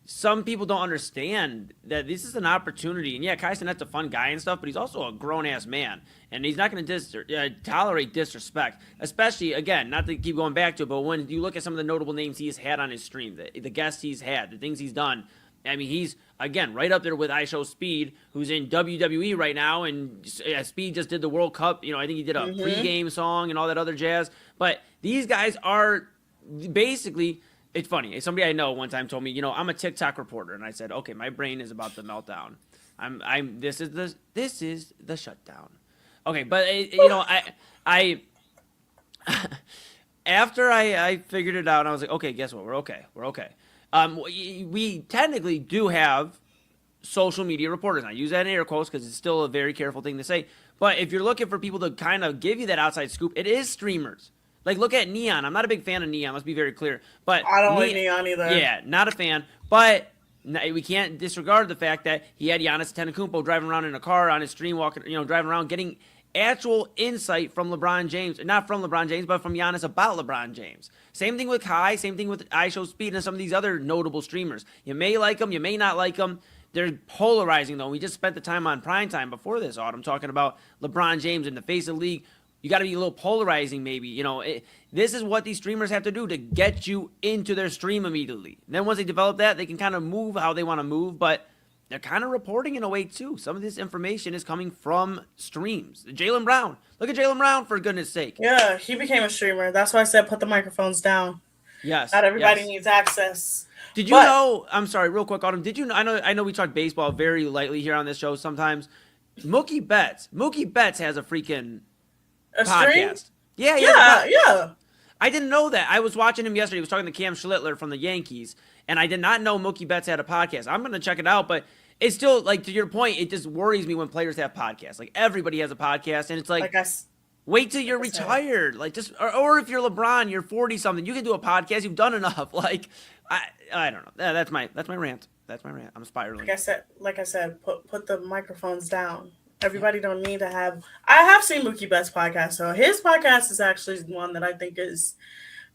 some people don't understand that this is an opportunity. And yeah, Kai Cenat's a fun guy and stuff, but he's also a grown-ass man. And he's not going to tolerate disrespect. Especially, again, not to keep going back to it, but when you look at some of the notable names he has had on his stream, the guests he's had, the things he's done, I mean, he's, again, right up there with iShowSpeed, who's in WWE right now. And Speed just did the World Cup. I think he did a pregame song and all that other jazz. But these guys are basically... It's funny. Somebody I know one time told me, I'm a TikTok reporter, and I said, okay, my brain is about to melt down. This is the shutdown. Okay, but I after I figured it out, I was like, okay, guess what? We're okay. We technically do have social media reporters. And I use that in air quotes because it's still a very careful thing to say. But if you're looking for people to kind of give you that outside scoop, it is streamers. Like, look at Neon. I'm not a big fan of Neon. Let's be very clear. But I don't like Neon either. Yeah, not a fan. But we can't disregard the fact that he had Giannis Antetokounmpo driving around in a car on his stream, walking, driving around, getting actual insight from LeBron James. Not from LeBron James, but from Giannis about LeBron James. Same thing with Kai. Same thing with iShowSpeed and some of these other notable streamers. You may like them. You may not like them. They're polarizing, though. We just spent the time on Primetime before this autumn talking about LeBron James in the face of the league. You got to be a little polarizing, maybe. This is what these streamers have to do to get you into their stream immediately. And then once they develop that, they can kind of move how they want to move, but they're kind of reporting in a way, too. Some of this information is coming from streams. Jaylen Brown. Look at Jaylen Brown, for goodness sake. Yeah, he became a streamer. That's why I said put the microphones down. Yes. Not everybody needs access. Did you know, I'm sorry, real quick, Autumn, did you know, I know we talk baseball very lightly here on this show sometimes. Mookie Betts has a freaking... A podcast. Stream? Yeah. I didn't know that. I was watching him yesterday. He was talking to Cam Schlittler from the Yankees, and I did not know Mookie Betts had a podcast. I'm going to check it out, but it's still, like, to your point, it just worries me when players have podcasts. Like, everybody has a podcast, and it's like wait till you're retired. Like, just, or if you're LeBron, you're 40-something, you can do a podcast. You've done enough. Like, I don't know. That's my rant. That's my rant. I'm spiraling. Like I said, put the microphones down. Everybody don't need to have... I have seen Mookie Betts' podcast, so his podcast is actually one that I think is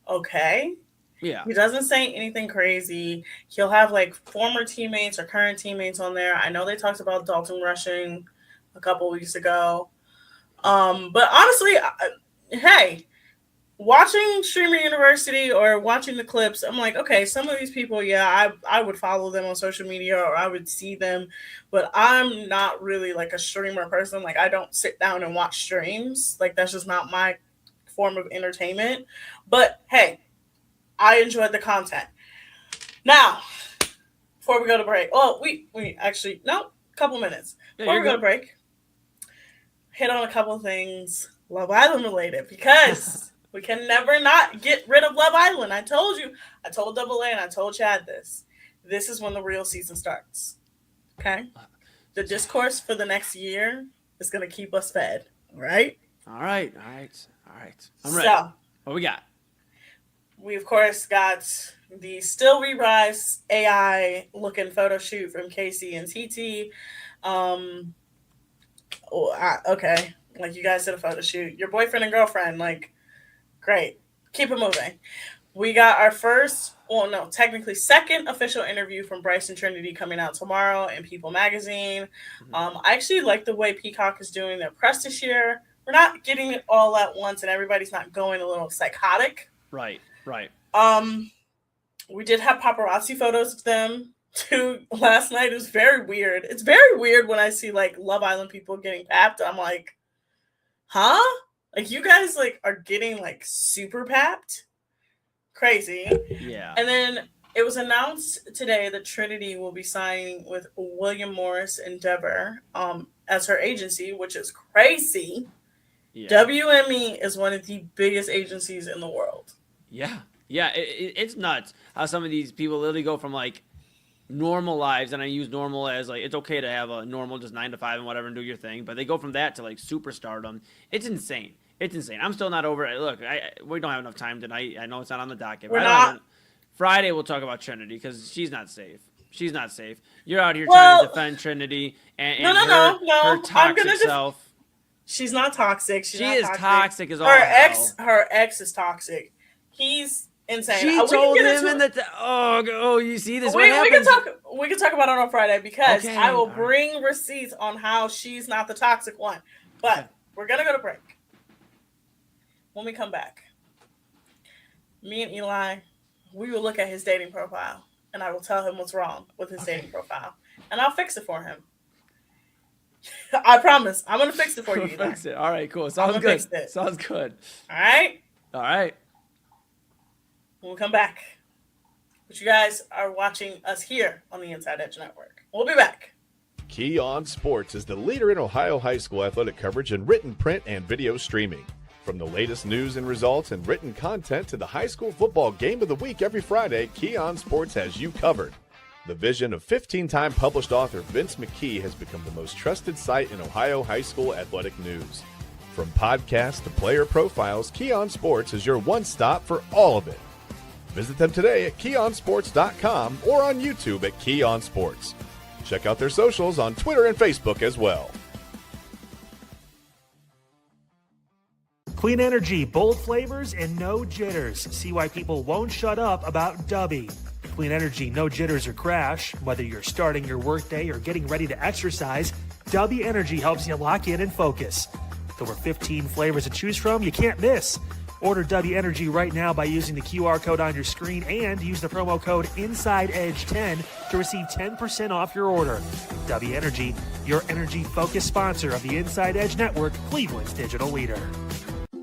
okay. Yeah. He doesn't say anything crazy. He'll have, like, former teammates or current teammates on there. I know they talked about Dalton Rushing a couple weeks ago. But honestly, hey, watching Streamer University or watching the clips, I'm like, okay, some of these people, yeah, I would follow them on social media or I would see them, but I'm not really like a streamer person. Like, I don't sit down and watch streams. Like, that's just not my form of entertainment. But hey, I enjoyed the content. Now, before we go to break, we actually, no, couple minutes. Before we go to break, hit on a couple things Love Island related, because we can never not get rid of Love Island. I told Double A and I told Chad this. This is when the real season starts. Okay? The discourse for the next year is going to keep us fed. Right? All right. I'm ready. So, what we got? We, of course, got the Still Re-Rise AI looking photo shoot from Casey and TT. Okay. Like, you guys did a photo shoot. Your boyfriend and girlfriend, like, great. Keep it moving. We got our second official interview from Bryce and Trinity coming out tomorrow in People Magazine. I actually like the way Peacock is doing their press this year. We're not getting it all at once and everybody's not going a little psychotic. Right. We did have paparazzi photos of them too last night. It was very weird. It's very weird when I see like Love Island people getting papped. I'm like, huh? Like, you guys like are getting like super papped? Crazy. Yeah. And then it was announced today that Trinity will be signing with William Morris Endeavor as her agency, which is crazy. Yeah. WME is one of the biggest agencies in the world. Yeah. It's nuts how some of these people literally go from like normal lives, and I use normal as like it's okay to have a normal just 9 to 5 and whatever and do your thing, but they go from that to like superstardom. It's insane. I'm still not over it. Look, we don't have enough time tonight. I know it's not on the docket. Friday we'll talk about Trinity because she's not safe. You're out here trying to defend Trinity and her toxic self. She's not toxic. She is toxic as all hell. Her ex is toxic. He's insane. She told him in the you see this? We can talk about it on Friday because I will bring receipts on how she's not the toxic one. But we're gonna go to break. When we come back, me and Eli, we will look at his dating profile, and I will tell him what's wrong with his dating profile, and I'll fix it for him. I promise. I'm gonna fix it for you. Fix it. All right, cool. Sounds good. Sounds good. All right. When we come back, but you guys are watching us here on the Inside Edge Network. We'll be back. Key On Sports is the leader in Ohio high school athletic coverage in written, print, and video streaming. From the latest news and results and written content to the high school football game of the week every Friday, Key On Sports has you covered. The vision of 15-time published author Vince McKee has become the most trusted site in Ohio high school athletic news. From podcasts to player profiles, Key On Sports is your one-stop for all of it. Visit them today at keyonsports.com or on YouTube at Key On Sports. Check out their socials on Twitter and Facebook as well. Clean energy, bold flavors, and no jitters. See why people won't shut up about Dubby. Clean energy, no jitters or crash. Whether you're starting your workday or getting ready to exercise, Dubby Energy helps you lock in and focus. With over 15 flavors to choose from, you can't miss. Order Dubby Energy right now by using the QR code on your screen and use the promo code InsideEdge10 to receive 10% off your order. Dubby Energy, your energy-focused sponsor of the Inside Edge Network, Cleveland's digital leader.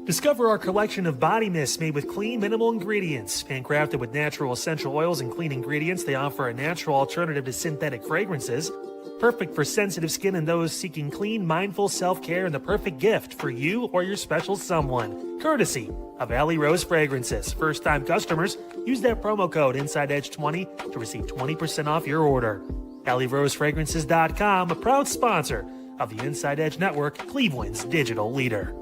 Discover our collection of body mists made with clean, minimal ingredients. Handcrafted with natural essential oils and clean ingredients, they offer a natural alternative to synthetic fragrances. Perfect for sensitive skin and those seeking clean, mindful self-care, and the perfect gift for you or your special someone. Courtesy of Alley Rose Fragrances. First-time customers, use that promo code InsideEdge20 to receive 20% off your order. AlleyRoseFragrances.com, a proud sponsor of the Inside Edge Network, Cleveland's digital leader.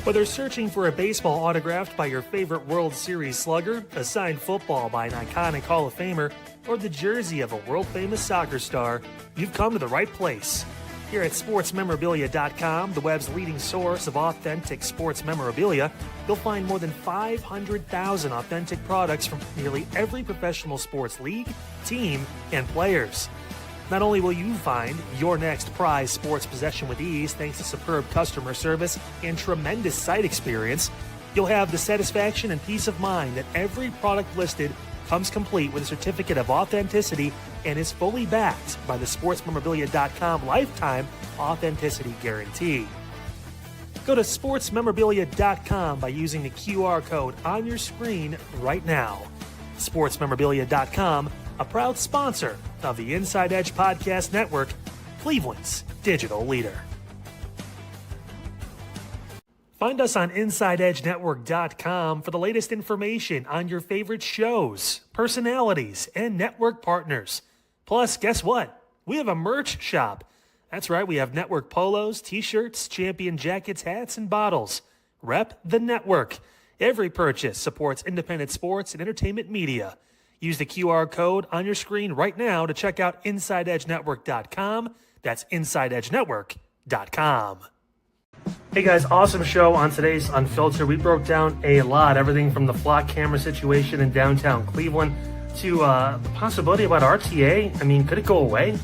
Whether searching for a baseball autographed by your favorite World Series slugger, a signed football by an iconic Hall of Famer, or the jersey of a world-famous soccer star, you've come to the right place. Here at SportsMemorabilia.com, the web's leading source of authentic sports memorabilia, you'll find more than 500,000 authentic products from nearly every professional sports league, team, and players. Not only will you find your next prize sports possession with ease thanks to superb customer service and tremendous site experience, you'll have the satisfaction and peace of mind that every product listed comes complete with a certificate of authenticity and is fully backed by the sportsmemorabilia.com lifetime authenticity guarantee. Go to sportsmemorabilia.com by using the QR code on your screen right now. Sportsmemorabilia.com, a proud sponsor of the Inside Edge Podcast Network, Cleveland's digital leader. Find us on InsideEdgeNetwork.com for the latest information on your favorite shows, personalities, and network partners. Plus, guess what? We have a merch shop. That's right, we have network polos, t-shirts, champion jackets, hats, and bottles. Rep the network. Every purchase supports independent sports and entertainment media. Use the QR code on your screen right now to check out InsideEdgeNetwork.com. That's InsideEdgeNetwork.com. Hey guys, awesome show on today's Unfiltered. We broke down a lot, everything from the flock camera situation in downtown Cleveland to the possibility about RTA. I mean, could it go away?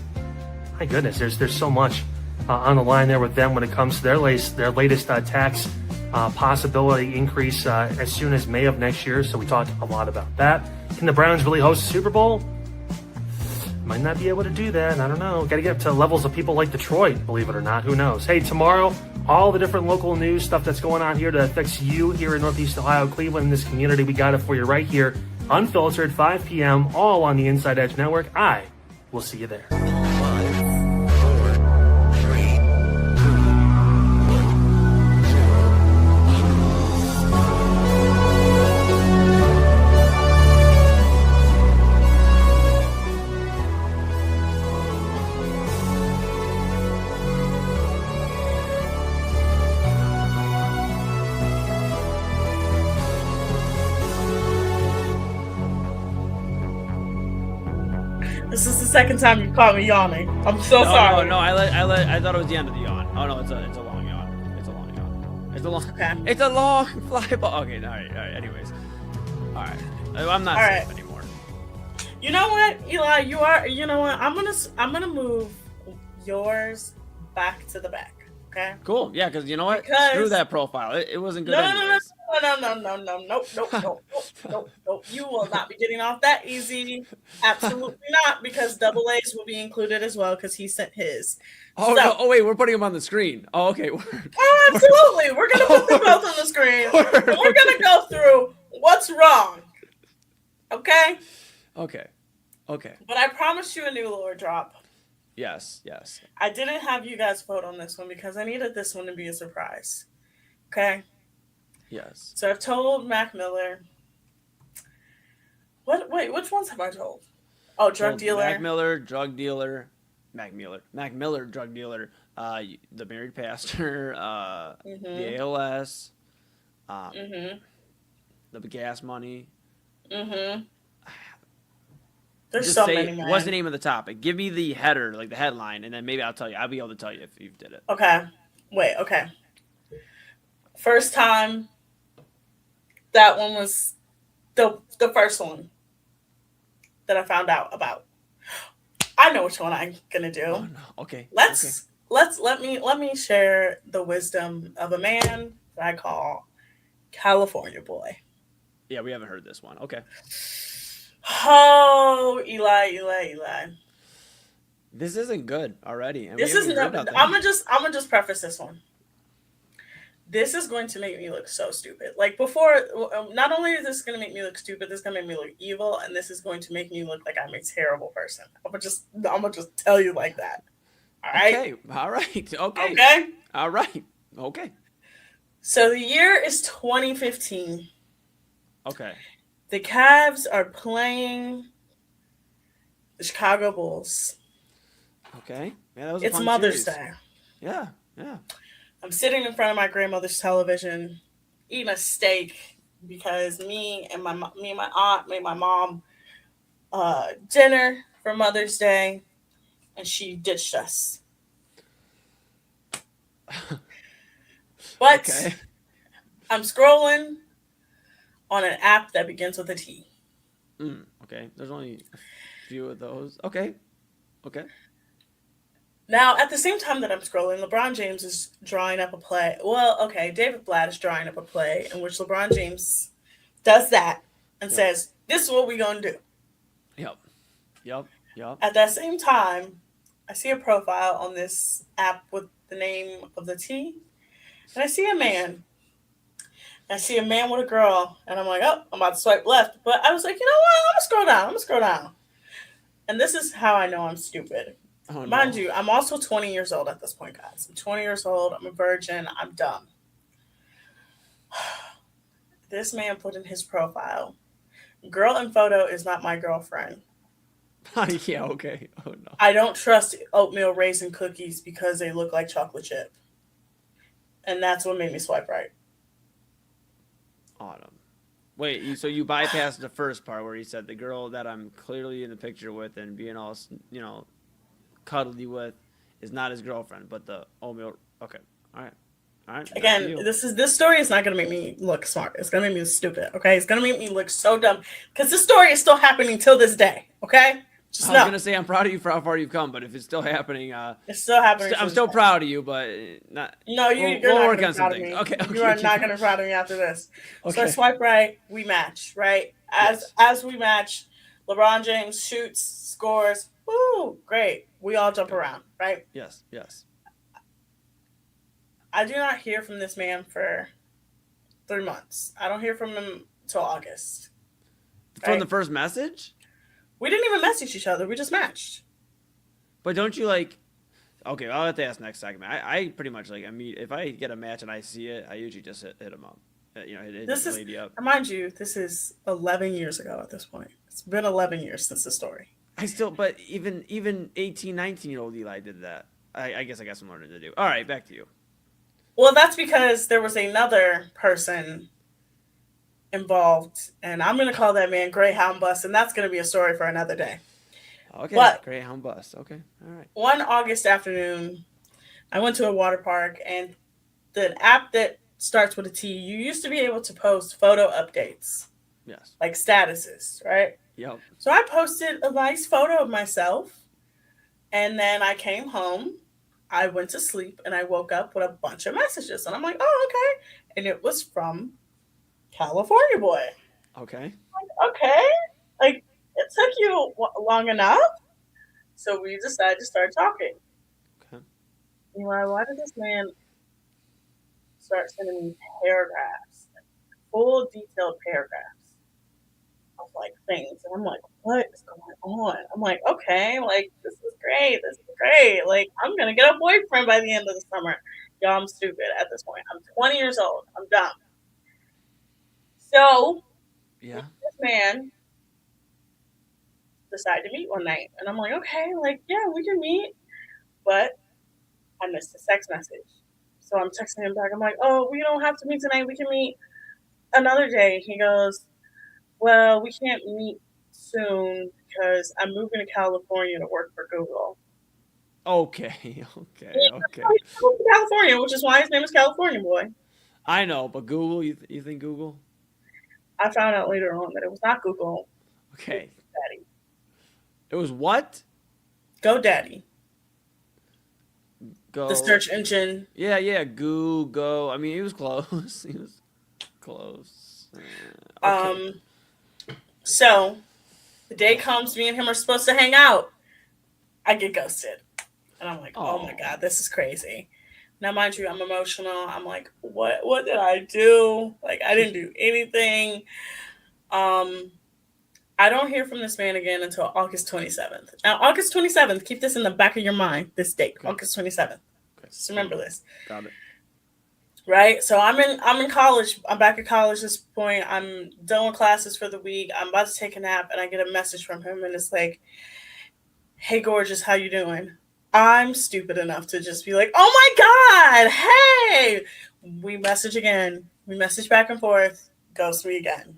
My goodness, there's so much on the line there with them when it comes to their latest tax possibility increase as soon as May of next year. So we talked a lot about that. Can the Browns really host a Super Bowl? Might not be able to do that. I don't know. Got to get up to levels of people like Detroit, believe it or not. Who knows? Hey, tomorrow, all the different local news stuff that's going on here that affects you here in Northeast Ohio, Cleveland, in this community. We got it for you right here, Unfiltered, 5 p.m., all on the Inside Edge Network. I will see you there. This is the second time you caught me yawning. I'm so sorry. No, I thought it was the end of the yawn. Oh no, it's a long yawn. It's a long yawn. It's a long fly ball. Okay, all right. Anyways, all right. I'm not safe anymore. You know what, Eli? You know what? I'm gonna move yours back to the back. Okay. Cool. Yeah, because you know what? Screw that profile. It wasn't good. No. Nope. You will not be getting off that easy. Absolutely not, because double A's will be included as well because he sent his. Oh, so, no. Oh, wait, we're putting him on the screen. Oh, okay. Oh, absolutely. We're going to put them both on the screen. We're going to go through what's wrong. Okay? Okay. But I promised you a new lore drop. Yes. I didn't have you guys vote on this one because I needed this one to be a surprise. Okay? Yes. So I've told Mac Miller. Wait, which ones have I told? Oh, drug dealer. Mac Miller, drug dealer. Mac Miller, drug dealer. The married pastor. The ALS. The gas money. There's so many, man. What's the name of the topic? Give me the header, like the headline, and then maybe I'll tell you. I'll be able to tell you if you did it. Okay. Wait, okay. First time, that one was the first one that I found out about. I know which one I'm gonna do. Oh, no. Okay. Let me share the wisdom of a man that I call California Boy. Yeah, we haven't heard this one. Okay. Oh, Eli. This isn't good already. And this isn't. I'm gonna just preface this one. This is going to make me look so stupid. Like before, not only is this going to make me look stupid, this is going to make me look evil, and this is going to make me look like I'm a terrible person. I'm gonna just tell you like that. All right. Okay. All right. Okay. Okay. All right. Okay. So the year is 2015. Okay. The Cavs are playing the Chicago Bulls. Okay. Yeah, that was It's Mother's series. Day. Yeah. I'm sitting in front of my grandmother's television, eating a steak because me and my aunt made my mom dinner for Mother's Day, and she ditched us. But okay. I'm scrolling on an app that begins with a T. Okay. There's only a few of those. Okay. Now, at the same time that I'm scrolling, LeBron James is drawing up a play. Well, okay, David Blatt is drawing up a play in which LeBron James does that and says, "This is what we're gonna do." Yep. At that same time, I see a profile on this app with the name of the T, and I see a man. I see a man with a girl, and I'm like, oh, I'm about to swipe left. But I was like, you know what? I'm gonna scroll down. And this is how I know I'm stupid. Oh, Mind no. you, I'm also 20 years old at this point, guys. I'm 20 years old. I'm a virgin. I'm dumb. This man put in his profile, girl in photo is not my girlfriend. Yeah, okay. Oh, no. I don't trust oatmeal raisin cookies because they look like chocolate chip. And that's what made me swipe right. Autumn. Wait, so you bypassed the first part where he said the girl that I'm clearly in the picture with and being all, cuddly with is not his girlfriend, but the oatmeal. Okay. All right. Again, this story is not going to make me look smart. It's going to make me stupid. Okay, it's going to make me look so dumb because this story is still happening till this day. Okay, I was going to say I'm proud of you for how far you've come, but if it's still happening, it's still happening. I'm still proud of you, but not. No, you're we'll not work going on to be some proud of things. me. Okay, you are not going to be proud of me after this. Okay. So I swipe right, we match. Right as we match, LeBron James shoots, scores. Woo, great. We all jump around. Right. Yes. I do not hear from this man for 3 months. I don't hear from him till August. From the first message? We didn't even message each other. We just matched. But don't you like? Okay, I'll have to ask next segment. I pretty much like. I mean, if I get a match and I see it, I usually just hit him up. Hit the lady up. Mind you, this is 11 years ago at this point. It's been 11 years since the story. But even 18, 19-year-old Eli did that. I guess I got some learning to do. All right, back to you. Well, that's because there was another person involved, and I'm going to call that man Greyhound Bus, and that's going to be a story for another day. Okay, but Greyhound Bus. Okay, all right. One August afternoon, I went to a water park, and the app that starts with a T, you used to be able to post photo updates. Yes. Like statuses, right? Yep. So I posted a nice photo of myself, and then I came home. I went to sleep and I woke up with a bunch of messages. And I'm like, oh, okay. And it was from California Boy. Okay. Like, okay. Like, it took you long enough. So we decided to start talking. Okay. Why did this man start sending me paragraphs? Full detailed paragraphs of like things. And I'm like, what is going on? I'm like, okay, like this is great. Like, I'm gonna get a boyfriend by the end of the summer. Y'all, I'm stupid at this point. I'm 20 years old. I'm dumb. So yeah, this man decided to meet one night. And I'm like, okay, like, yeah, we can meet. But I missed a text message. So I'm texting him back. I'm like, oh, we don't have to meet tonight. We can meet another day. He goes, well, we can't meet soon because I'm moving to California to work for Google. Okay. California, which is why his name is California Boy. I know, but Google, you think Google? I found out later on that it was not Google. Okay. It was Daddy. It was what? GoDaddy. Go. The search engine. Yeah. Go. I mean, he was close. Okay. So the day comes, me and him are supposed to hang out. I get ghosted. And I'm like, oh my God, this is crazy. Now, mind you, I'm emotional. I'm like, what did I do? Like, I didn't do anything. I don't hear from this man again until August 27th. Now, August 27th, keep this in the back of your mind, this date, okay. August 27th. Okay. Just remember this. Got it. Right? So I'm in college. I'm back at college at this point. I'm done with classes for the week. I'm about to take a nap, and I get a message from him, and it's like, hey, gorgeous, how you doing? I'm stupid enough to just be like, oh my God, hey! We message again. We message back and forth. Ghost me again.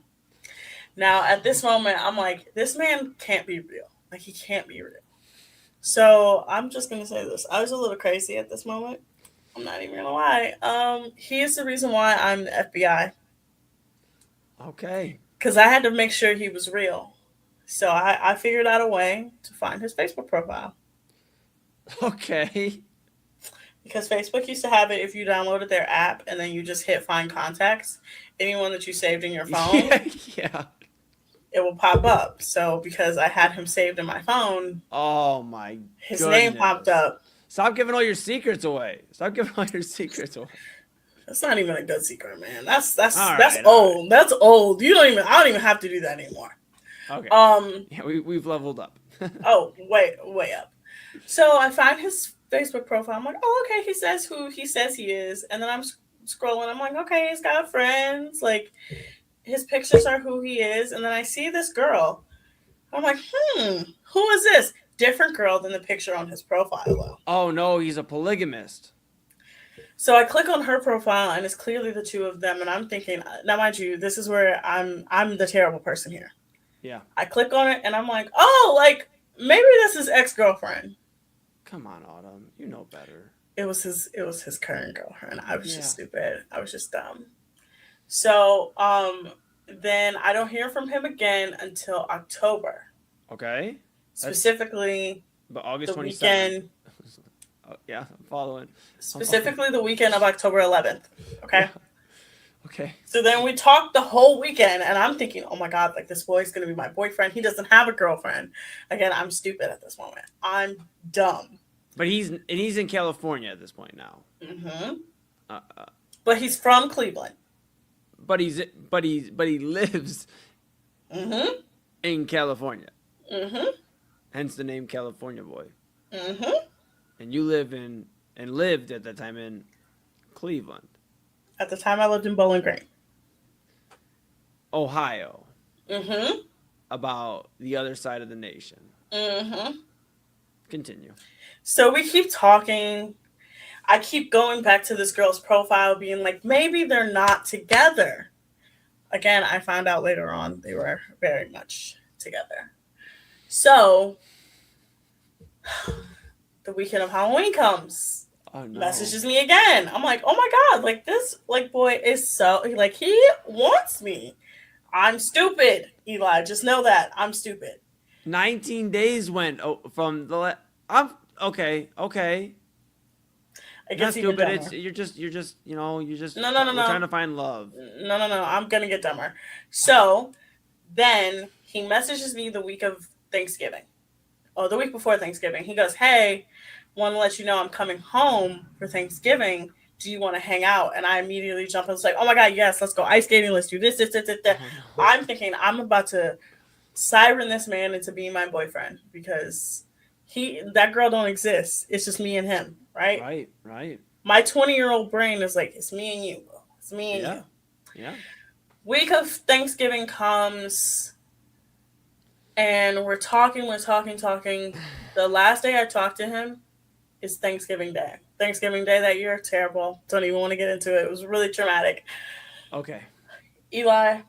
Now, at this moment, I'm like, this man can't be real. Like, he can't be real. So I'm just going to say this. I was a little crazy at this moment. I'm not even going to lie. He is the reason why I'm the FBI. Okay. Because I had to make sure he was real. So I figured out a way to find his Facebook profile. Okay. Because Facebook used to have it if you downloaded their app and then you just hit find contacts, anyone that you saved in your phone, Yeah. it will pop up. So because I had him saved in my phone, Oh my his name popped up. Stop giving all your secrets away. Stop giving all your secrets away. That's not even a good secret, man. That's right, old. That's old. I don't even have to do that anymore. Okay. Yeah, we've leveled up. Oh, way up. So I find his Facebook profile. I'm like, oh, okay. He says who he says he is, and then I'm scrolling. I'm like, okay, he's got friends. Like, his pictures are who he is, and then I see this girl. I'm like, who is this? Different girl than the picture on his profile, though. Oh no, he's a polygamist. So I click on her profile, and it's clearly the two of them, and I'm thinking, now mind you, this is where I'm the terrible person here. Yeah. I click on it, and I'm like, oh, like maybe this is ex-girlfriend. Come on, Autumn. You know better. It was his current girlfriend. I was just stupid. I was just dumb. So then I don't hear from him again until October. Okay. Specifically, but August 27th. Weekend. Oh, yeah, I'm following. Specifically the weekend of October 11th. Okay. Okay. So then we talked the whole weekend, and I'm thinking, oh my God, like this boy's gonna be my boyfriend. He doesn't have a girlfriend. Again, I'm stupid at this moment. I'm dumb. But he's in California at this point now. Mm-hmm. But he's from Cleveland. But he lives in California. Mm-hmm. Hence the name California Boy. Mm-hmm. And you lived at that time in Cleveland. At the time, I lived in Bowling Green, Ohio. Mm-hmm. About the other side of the nation. Mm-hmm. Continue. So we keep talking. I keep going back to this girl's profile, being like, maybe they're not together. Again, I found out later on they were very much together. So the weekend of Halloween comes. Oh, no. Messages me again. I'm like, oh my God, like this like boy is so like he wants me. I'm stupid, Eli. Just know that I'm stupid. 19 days went from the I'm okay. I guess stupid. You're just no. We're trying to find love. No. I'm gonna get dumber. So then he messages me the week of Thanksgiving. Oh, the week before Thanksgiving. He goes, hey, want to let you know I'm coming home for Thanksgiving. Do you want to hang out? And I immediately jump and was like, oh my God, yes, let's go ice skating. Let's do this. I'm thinking I'm about to siren this man into being my boyfriend because that girl don't exist. It's just me and him, right? Right. My 20-year-old brain is like, it's me and you. It's me and you. Yeah. Week of Thanksgiving comes and we're talking. The last day I talked to him is Thanksgiving Day. Thanksgiving Day that year, terrible. Don't even want to get into it. It was really traumatic. Okay. Eli,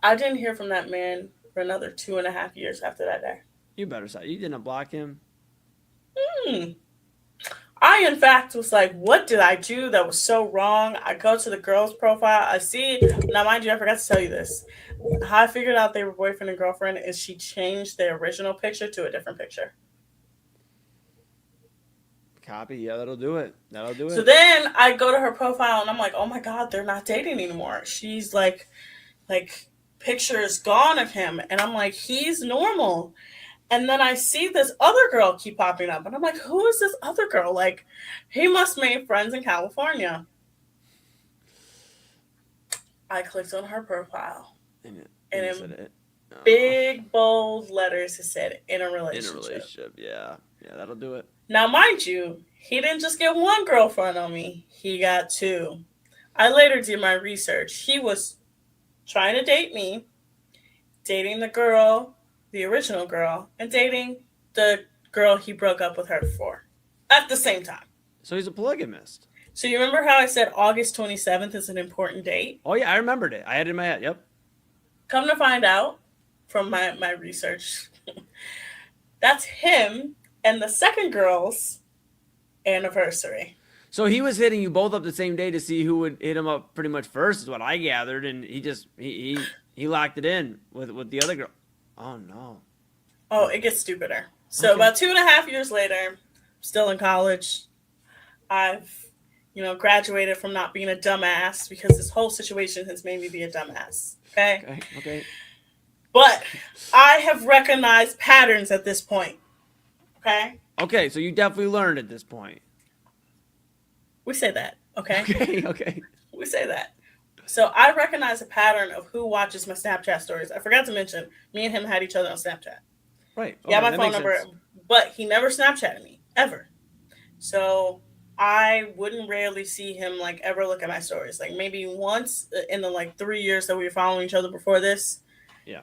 I didn't hear from that man for another 2.5 years after that day. You better say you didn't block him. I, in fact, was like, what did I do that was so wrong? I go to the girl's profile. I see. Now, mind you, I forgot to tell you this. How I figured out they were boyfriend and girlfriend is she changed the original picture to a different picture. Copy. Yeah, that'll do it. So then I go to her profile and I'm like, oh my God, they're not dating anymore. She's like pictures gone of him. And I'm like, he's normal. And then I see this other girl keep popping up. And I'm like, who is this other girl? Like, he must make friends in California. I clicked on her profile. And in big, bold letters, it said, in a relationship. Yeah, that'll do it. Now, mind you, he didn't just get one girlfriend on me. He got two. I later did my research. He was trying to date me, dating the girl, the original girl, and dating the girl he broke up with her for at the same time. So he's a polygamist. So you remember how I said August 27th is an important date? Oh, yeah, I remembered it. I had it in my head. Yep. Come to find out from my research, that's him and the second girl's anniversary. So he was hitting you both up the same day to see who would hit him up pretty much first, is what I gathered, and he locked it in with the other girl. Oh no. Oh, it gets stupider. So about 2.5 years later, still in college. I've, graduated from not being a dumbass because this whole situation has made me be a dumbass. Okay. But I have recognized patterns at this point. Okay, so you definitely learned at this point. We say that, okay? Okay. We say that. So I recognize a pattern of who watches my Snapchat stories. I forgot to mention, me and him had each other on Snapchat. Right. Yeah, my phone number, but he never Snapchatted me, ever. So I wouldn't rarely see him like ever look at my stories. Like maybe once in the like 3 years that we were following each other before this. Yeah.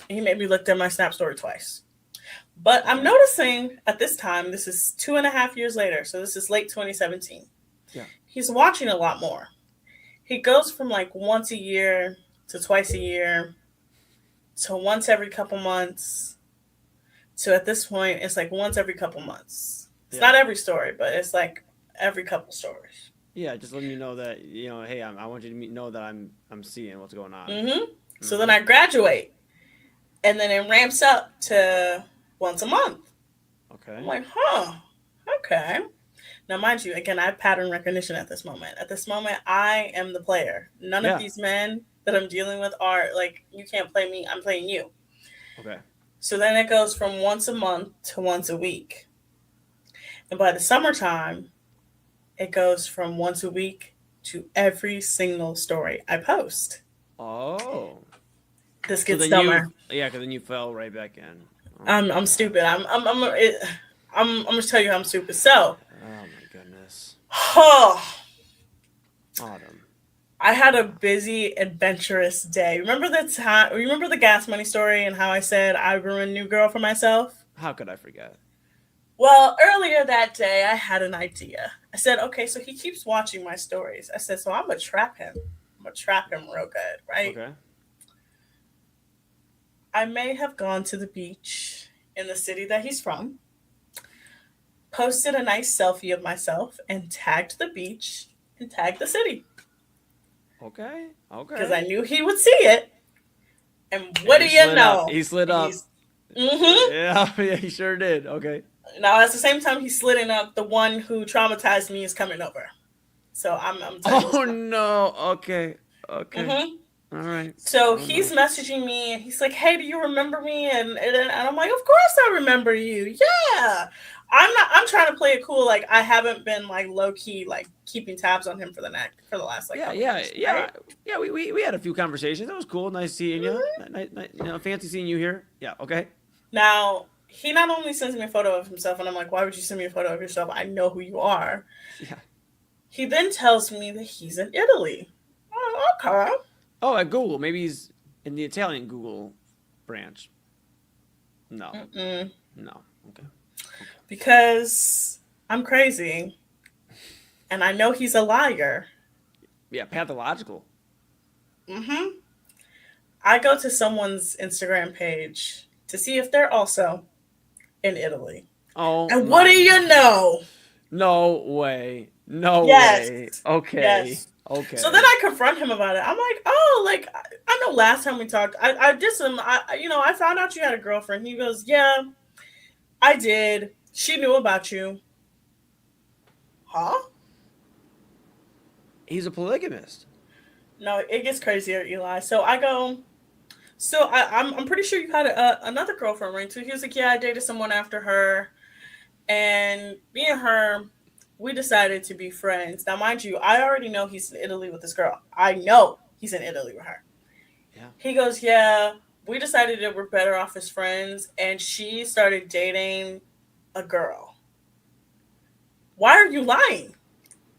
He maybe looked at my Snap story twice. But I'm noticing at this time, this is 2.5 years later. So this is late 2017. Yeah. He's watching a lot more. He goes from like once a year to twice a year to once every couple months to at this point, it's like once every couple months. It's not every story, but it's like every couple stories. Yeah, just letting you know that, hey, I want you to know that I'm seeing what's going on. Mm-hmm. So then I graduate, and then it ramps up to once a month. Okay. I'm like, okay. Now, mind you, again, I have pattern recognition at this moment. At this moment, I am the player. None of these men that I'm dealing with are like, you can't play me, I'm playing you. Okay. So then it goes from once a month to once a week. And by the summertime, it goes from once a week to every single story I post. Oh. This gets dumber. Because then you fell right back in. I'm stupid. I'm gonna tell you how I'm stupid. So. Oh my goodness. Autumn. I had a busy, adventurous day. Remember the gas money story and how I said I ruined New Girl for myself? How could I forget? Well, earlier that day, I had an idea. I said, okay, so he keeps watching my stories. I said, so I'm going to trap him. I'm going to trap him real good, right? Okay. I may have gone to the beach in the city that he's from, posted a nice selfie of myself, and tagged the beach and tagged the city. Okay. Because I knew he would see it. And what do you know? He slid up. Mm-hmm. Yeah, he sure did. Okay. Now, at the same time, he's slitting up. The one who traumatized me is coming over. So I'm oh no. Okay. Mm-hmm. All right. So he's messaging me and he's like, "Hey, do you remember me?" And I'm like, "Of course I remember you. Yeah." I'm trying to play it cool. Like I haven't been like low key like keeping tabs on him for the last like couple months, right? Yeah. We had a few conversations. That was cool. Nice seeing you. Fancy seeing you here. Yeah. Okay. Now he not only sends me a photo of himself, and I'm like, "Why would you send me a photo of yourself? I know who you are." Yeah. He then tells me that he's in Italy. Oh, okay. Oh, at Google. Maybe he's in the Italian Google branch. No. Mm-mm. No. Okay. Because I'm crazy, and I know he's a liar. Yeah, pathological. Mm-hmm. I go to someone's Instagram page to see if they're also in Italy. Oh. And what do you know? No way. No yes. way. Okay. Yes. Okay. So then I confront him about it. I'm like, "Oh, like I know last time we talked, I did some. I found out you had a girlfriend." He goes, "Yeah, I did. She knew about you." Huh? He's a polygamist. No, it gets crazier, Eli. So I go, so I'm pretty sure you had another girlfriend, right? So he was like, "Yeah, I dated someone after her, and me and her, we decided to be friends." Now, mind you, I already know he's in Italy with this girl. I know he's in Italy with her. Yeah. He goes, "Yeah, we decided that we're better off as friends, and she started dating a girl." Why are you lying?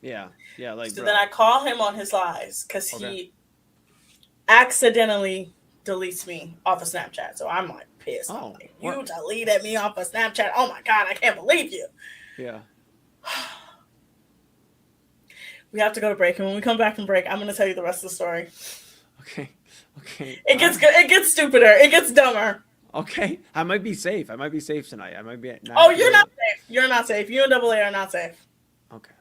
Yeah. Like. So then I call him on his lies because he accidentally deletes me off of Snapchat. So I'm like pissed. Oh, I'm like, you deleted me off of Snapchat. Oh my God, I can't believe you. Yeah. We have to go to break, and when we come back from break, I'm going to tell you the rest of the story. Okay. It gets good. It gets stupider. It gets dumber. Okay. I might be safe. Tonight. I might be. You're not safe. You're not safe. You and AA are not safe. Okay.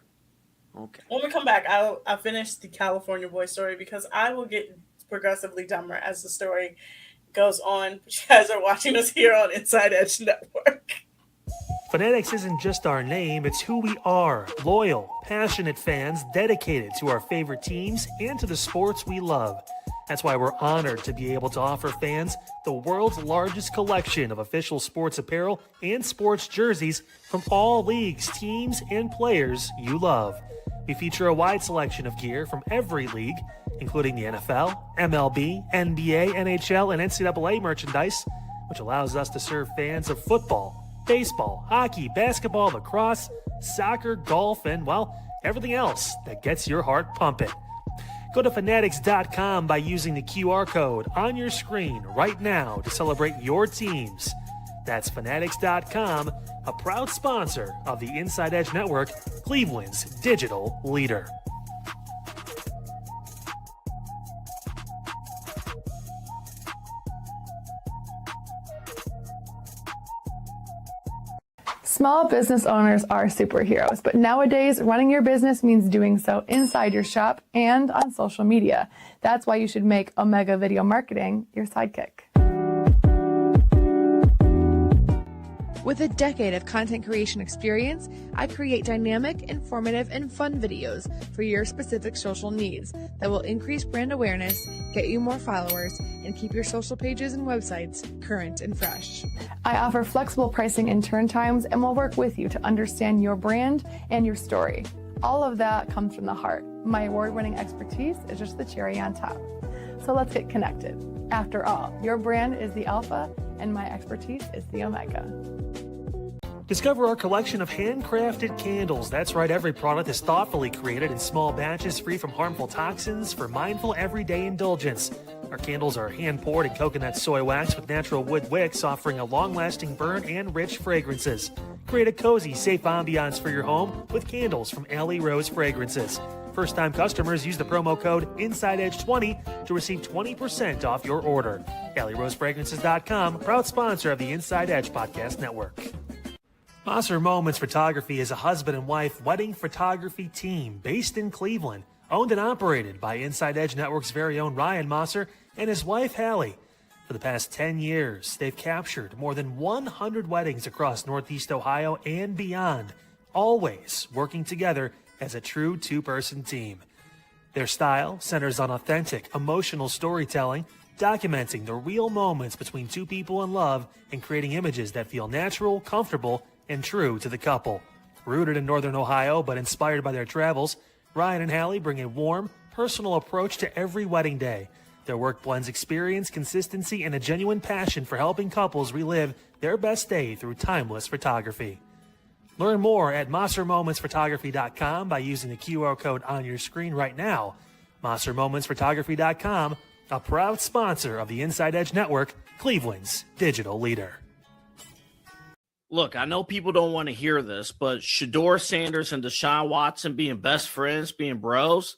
When we come back, I'll finish the California boy story because I will get progressively dumber as the story goes on. You guys are watching us here on Inside Edge Network. Fanatics isn't just our name, it's who we are. Loyal, passionate fans dedicated to our favorite teams and to the sports we love. That's why we're honored to be able to offer fans the world's largest collection of official sports apparel and sports jerseys from all leagues, teams, and players you love. We feature a wide selection of gear from every league, including the NFL, MLB, NBA, NHL, and NCAA merchandise, which allows us to serve fans of football, baseball, hockey, basketball, lacrosse, soccer, golf, and, well, everything else that gets your heart pumping. Go to fanatics.com by using the QR code on your screen right now to celebrate your teams. That's fanatics.com, a proud sponsor of the Inside Edge Network, Cleveland's digital leader. Small business owners are superheroes, but nowadays running your business means doing so inside your shop and on social media. That's why you should make Omega Video Marketing your sidekick. With a decade of content creation experience, I create dynamic, informative, and fun videos for your specific social needs that will increase brand awareness, get you more followers, and keep your social pages and websites current and fresh. I offer flexible pricing and turn times and will work with you to understand your brand and your story. All of that comes from the heart. My award-winning expertise is just the cherry on top. So let's get connected. After all, your brand is the alpha and my expertise is the omega. Discover our collection of handcrafted candles. That's right, every product is thoughtfully created in small batches free from harmful toxins for mindful everyday indulgence. Our candles are hand-poured in coconut soy wax with natural wood wicks, offering a long-lasting burn and rich fragrances. Create a cozy, safe ambiance for your home with candles from Alley Rose Fragrances. First-time customers use the promo code InsideEdge20 to receive 20% off your order. AlleyRoseFragrances.com, proud sponsor of the Inside Edge Podcast Network. Mosser Moments Photography is a husband and wife wedding photography team based in Cleveland, owned and operated by Inside Edge Network's very own Ryan Mosser and his wife Hallie. For the past 10 years, they've captured more than 100 weddings across Northeast Ohio and beyond, always working together as a true two-person team. Their style centers on authentic, emotional storytelling, documenting the real moments between two people in love and creating images that feel natural, comfortable, and true to the couple. Rooted in Northern Ohio but inspired by their travels, Ryan and Hallie bring a warm, personal approach to every wedding day. Their work blends experience, consistency, and a genuine passion for helping couples relive their best day through timeless photography. Learn more at MosserMomentsPhotography.com by using the QR code on your screen right now. MosserMomentsPhotography.com, a proud sponsor of the Inside Edge Network, Cleveland's digital leader. Look, I know people don't want to hear this, but Shedeur Sanders and Deshaun Watson being best friends, being bros,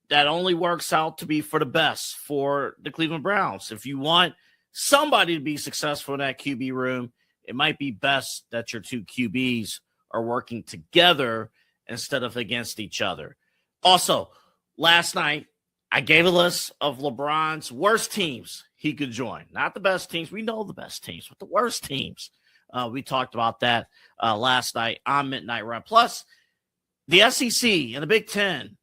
that only works out to be for the best for the Cleveland Browns. If you want somebody to be successful in that QB room, it might be best that your two QBs are working together instead of against each other. Also, last night, I gave a list of LeBron's worst teams he could join. Not the best teams. We know the best teams, but the worst teams. We talked about that last night on Midnight Run. Plus, the SEC and the Big Ten,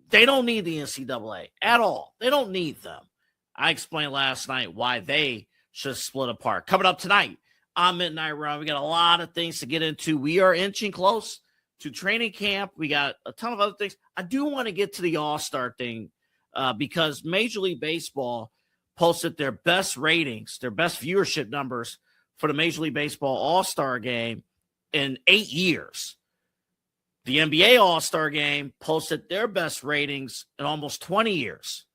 they don't need the NCAA at all. They don't need them. I explained last night why they should split apart. Coming up tonight on Midnight Run, we got a lot of things to get into. We are inching close to training camp. We got a ton of other things. I do want to get to the All-Star thing because Major League Baseball posted their best ratings, their best viewership numbers for the Major League Baseball All-Star Game in 8 years. The NBA All-Star Game posted their best ratings in almost 20 years.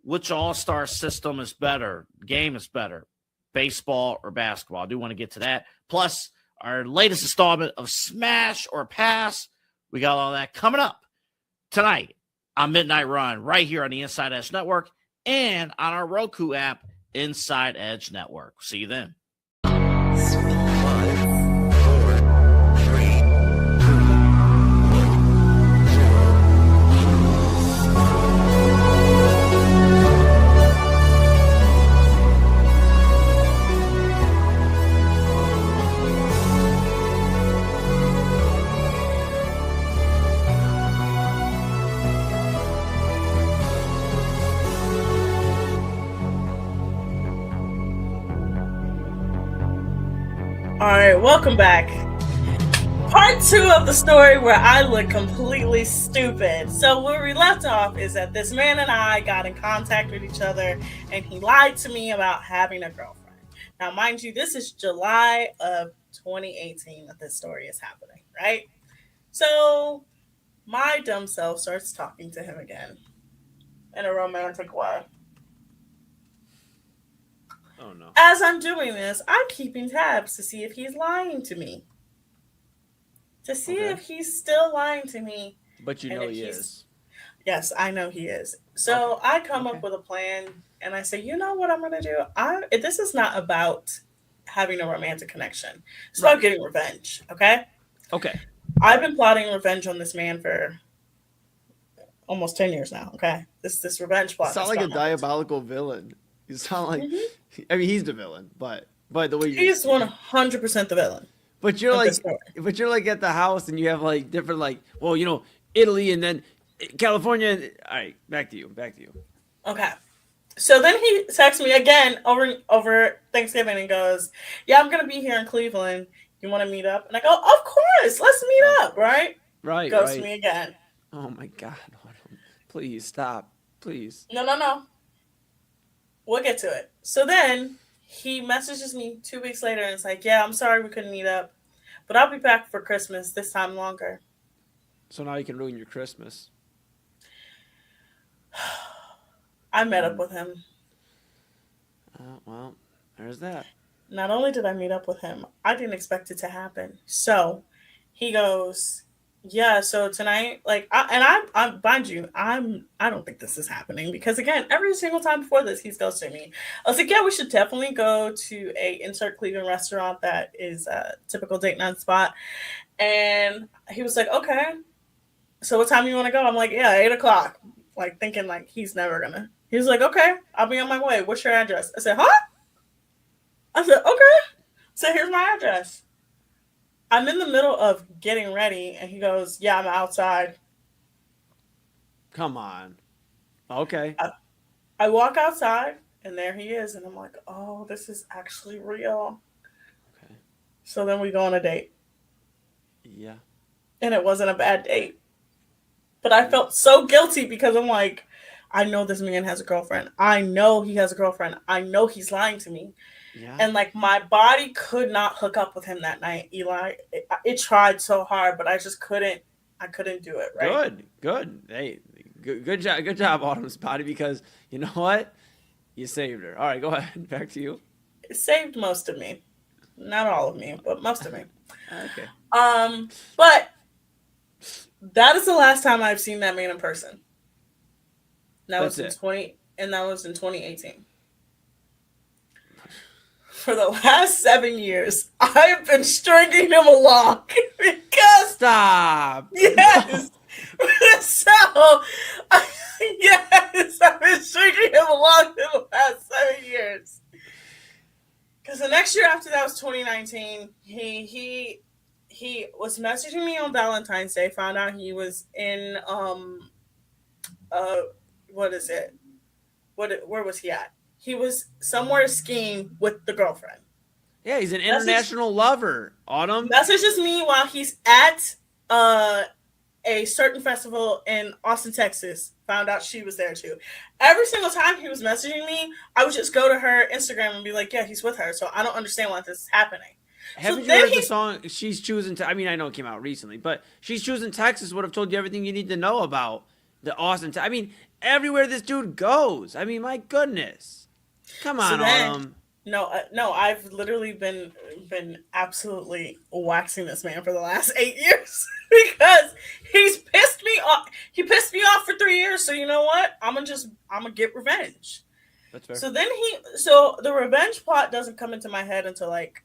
Which All-Star system is better? Game is better? Baseball or basketball? I do want to get to that. Plus, our latest installment of Smash or Pass. We got all that coming up tonight on Midnight Run right here on the Inside Edge Network and on our Roku app, Inside Edge Network. See you then. All right, welcome back. Part 2 of the story where I look completely stupid. So where we left off is that this man and I got in contact with each other, and he lied to me about having a girlfriend. Now, mind you, this is July of 2018 that this story is happening, right? So my dumb self starts talking to him again in a romantic way. Oh no. As I'm doing this, I'm keeping tabs to see if he's lying to me. To see if he's still lying to me. But you know he is. Yes, I know he is. So I come up with a plan, and I say, you know what I'm going to do? This is not about having a romantic connection. It's about getting revenge, okay? Okay. I've been plotting revenge on this man for almost 10 years now, okay? This revenge plot. You sound like a diabolical villain. You sound like, I mean, he's the villain, but the way he's 100% the villain. But you're like at the house and you have like different well, you know, Italy and then California. All right, back to you. Okay. So then he texts me again over Thanksgiving and goes, "Yeah, I'm gonna be here in Cleveland. You want to meet up?" And I go, "Of course, let's meet up." Right. Ghost me again. Oh my God! Please stop. Please. No. We'll get to it. So then he messages me 2 weeks later and it's like, "Yeah, I'm sorry we couldn't meet up, but I'll be back for Christmas this time longer." So now you can ruin your Christmas. I met up with him. Well, there's that. Not only did I meet up with him, I didn't expect it to happen. So he goes, "Yeah, so tonight, I'm mind you, I don't think this is happening because again, every single time before this, he's ghosting me." I was like, "Yeah, we should definitely go to a insert Cleveland restaurant that is a typical date night spot." And he was like, "Okay, so what time do you want to go?" I'm like, "Yeah, 8:00. Like thinking like he's never gonna. He was like, "Okay, I'll be on my way. What's your address?" I said, "Huh?" I said, "Okay." So here's my address. I'm in the middle of getting ready, and he goes, "Yeah, I'm outside." Come on. Okay. I walk outside, and there he is, and I'm like, "Oh, this is actually real." Okay. So then we go on a date. Yeah. And it wasn't a bad date. But I felt so guilty because I'm like, I know this man has a girlfriend. I know he has a girlfriend. I know he's lying to me. Yeah. And like my body could not hook up with him that night, Eli. It tried so hard, but I just couldn't. I couldn't do it. Right. Good. Hey, good job, Autumn's body, because you know what? You saved her. All right, go ahead. Back to you. It saved most of me. Not all of me, but most of me. Okay. But that is the last time I've seen that man in person. That was in 2018. For the last 7 years, I've been stringing him along because stop. Yes. So yes, I've been stringing him along for the past 7 years. Because the next year after that was 2019. He was messaging me on Valentine's Day. Found out he was in what is it? Where was he at? He was somewhere skiing with the girlfriend. Yeah, he's an international lover. Autumn messages me while he's at a certain festival in Austin, Texas. Found out she was there too. Every single time he was messaging me, I would just go to her Instagram and be like, "Yeah, he's with her." So I don't understand why this is happening. Haven't you heard the song She's Choosing I mean, I know it came out recently, but She's Choosing Texas would have told you everything you need to know about the Austin. I mean, everywhere this dude goes. I mean, my goodness. Come on, Autumn. No, I've literally been absolutely waxing this man for the last 8 years because he's pissed me off. He pissed me off for 3 years. So you know what? I'm gonna get revenge. That's fair. So then so the revenge plot doesn't come into my head until like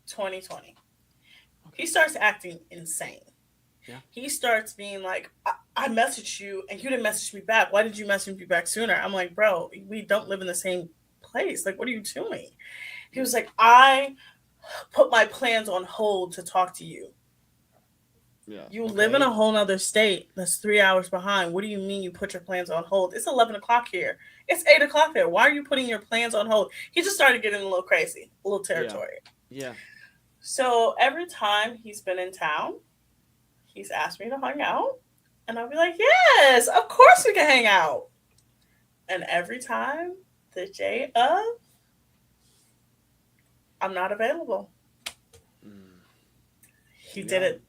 2020. Okay. He starts acting insane. Yeah. He starts being like, I messaged you and you didn't message me back. Why did you message me back sooner? I'm like, bro, we don't live in the same place. Like, what are you doing? He was like, I put my plans on hold to talk to you. Yeah. You live in a whole nother state that's 3 hours behind. What do you mean you put your plans on hold? It's 11 o'clock here. It's 8 o'clock there. Why are you putting your plans on hold? He just started getting a little crazy, a little territory. Yeah. So every time he's been in town, he's asked me to hang out. And I'll be like, yes, of course we can hang out. And every time, the day of, I'm not available. He did it.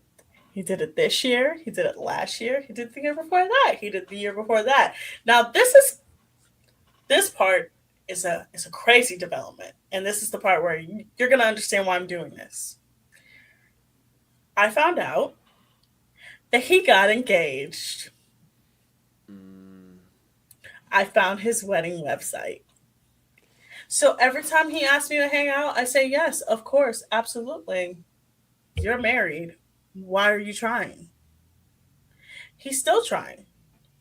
He did it this year. He did it last year. He did the year before that. He did the year before that. Now this part is a crazy development, and this is the part where you're gonna understand why I'm doing this. I found out that he got engaged. I found his wedding website. So every time he asks me to hang out, I say yes, of course, absolutely. You're married. Why are you trying? He's still trying.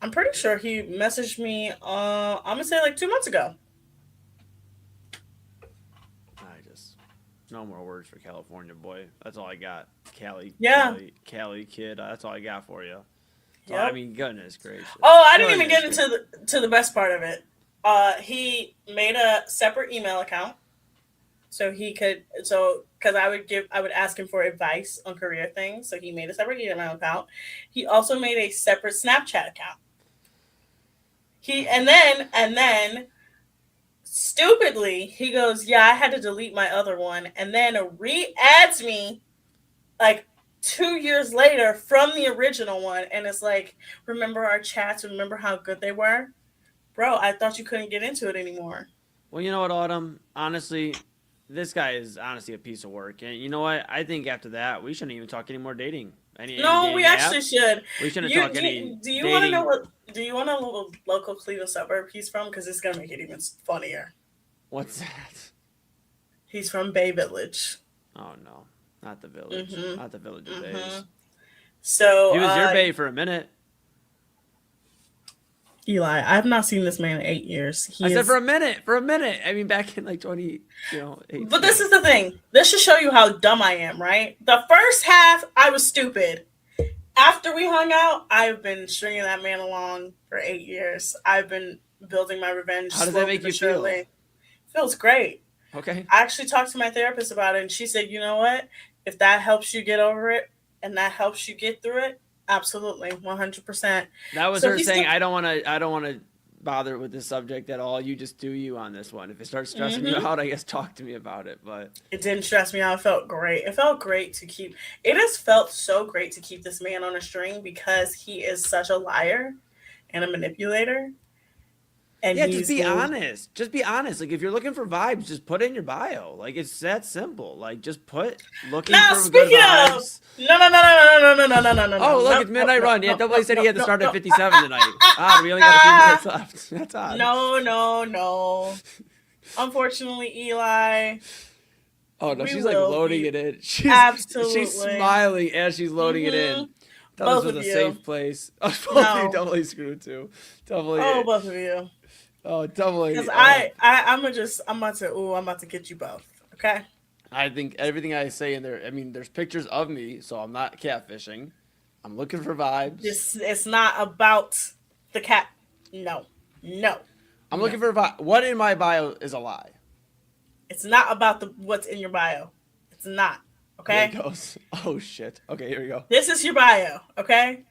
I'm pretty sure he messaged me, I'm going to say like 2 months ago. No more words for California boy. That's all I got. Cali kid. That's all I got for you. Yep. I mean, goodness gracious. Oh, I didn't even get into the best part of it. He made a separate email account so he could because I would ask him for advice on career things. So he made a separate email account. He also made a separate Snapchat account. And then stupidly, he goes, yeah, I had to delete my other one, and then re-adds me like 2 years later from the original one, and it's like, remember our chats? Remember how good they were? Bro, I thought you couldn't get into it anymore. Well, you know what, Autumn? Honestly, this guy is honestly a piece of work, and you know what? I think after that, we shouldn't even talk any more dating. We actually should. We shouldn't talk any. Do you want to know what? Do you want to know what local Cleveland suburb he's from? Because it's gonna make it even funnier. What's that? He's from Bay Village. Oh no, not the Village. Mm-hmm. Not the Village of Bays. So he was your Bay for a minute. Eli, I have not seen this man in 8 years. I said for a minute. I mean, back in like 20, 18. But this is the thing. This should show you how dumb I am, right? The first half, I was stupid. After we hung out, I've been stringing that man along for 8 years. I've been building my revenge. How does that make you feel? Feels great. Okay. I actually talked to my therapist about it, and she said, you know what? If that helps you get over it and that helps you get through it, absolutely, 100%. That was her saying, I don't want to bother with this subject at all. You just do you on this one. If it starts stressing you out, I guess talk to me about it. But it didn't stress me out. It felt great. It felt great to keep. It has felt so great to keep this man on a string because he is such a liar and a manipulator. And yeah, just be honest. Just be honest. Like if you're looking for vibes, just put it in your bio. Like it's that simple. Like just put looking for good vibes. No. Oh, look, it's Midnight Run. Yeah, Double A said he had to start at 57 tonight. We only got a few minutes left. That's odd. No. Unfortunately, Eli. Oh no, she's like loading it in. She's smiling as she's loading it in. That was a safe place. Both of you doubly screwed too. Both of you. Oh, Double A. Because I'm about to get you both. Okay. I think everything I say in there. I mean, there's pictures of me, so I'm not catfishing. I'm looking for vibes. It's not about the cat. No. I'm looking for a vibe. What in my bio is a lie? It's not about what's in your bio. It's not. Okay. Here it goes. Oh shit. Okay, here we go. This is your bio. Okay.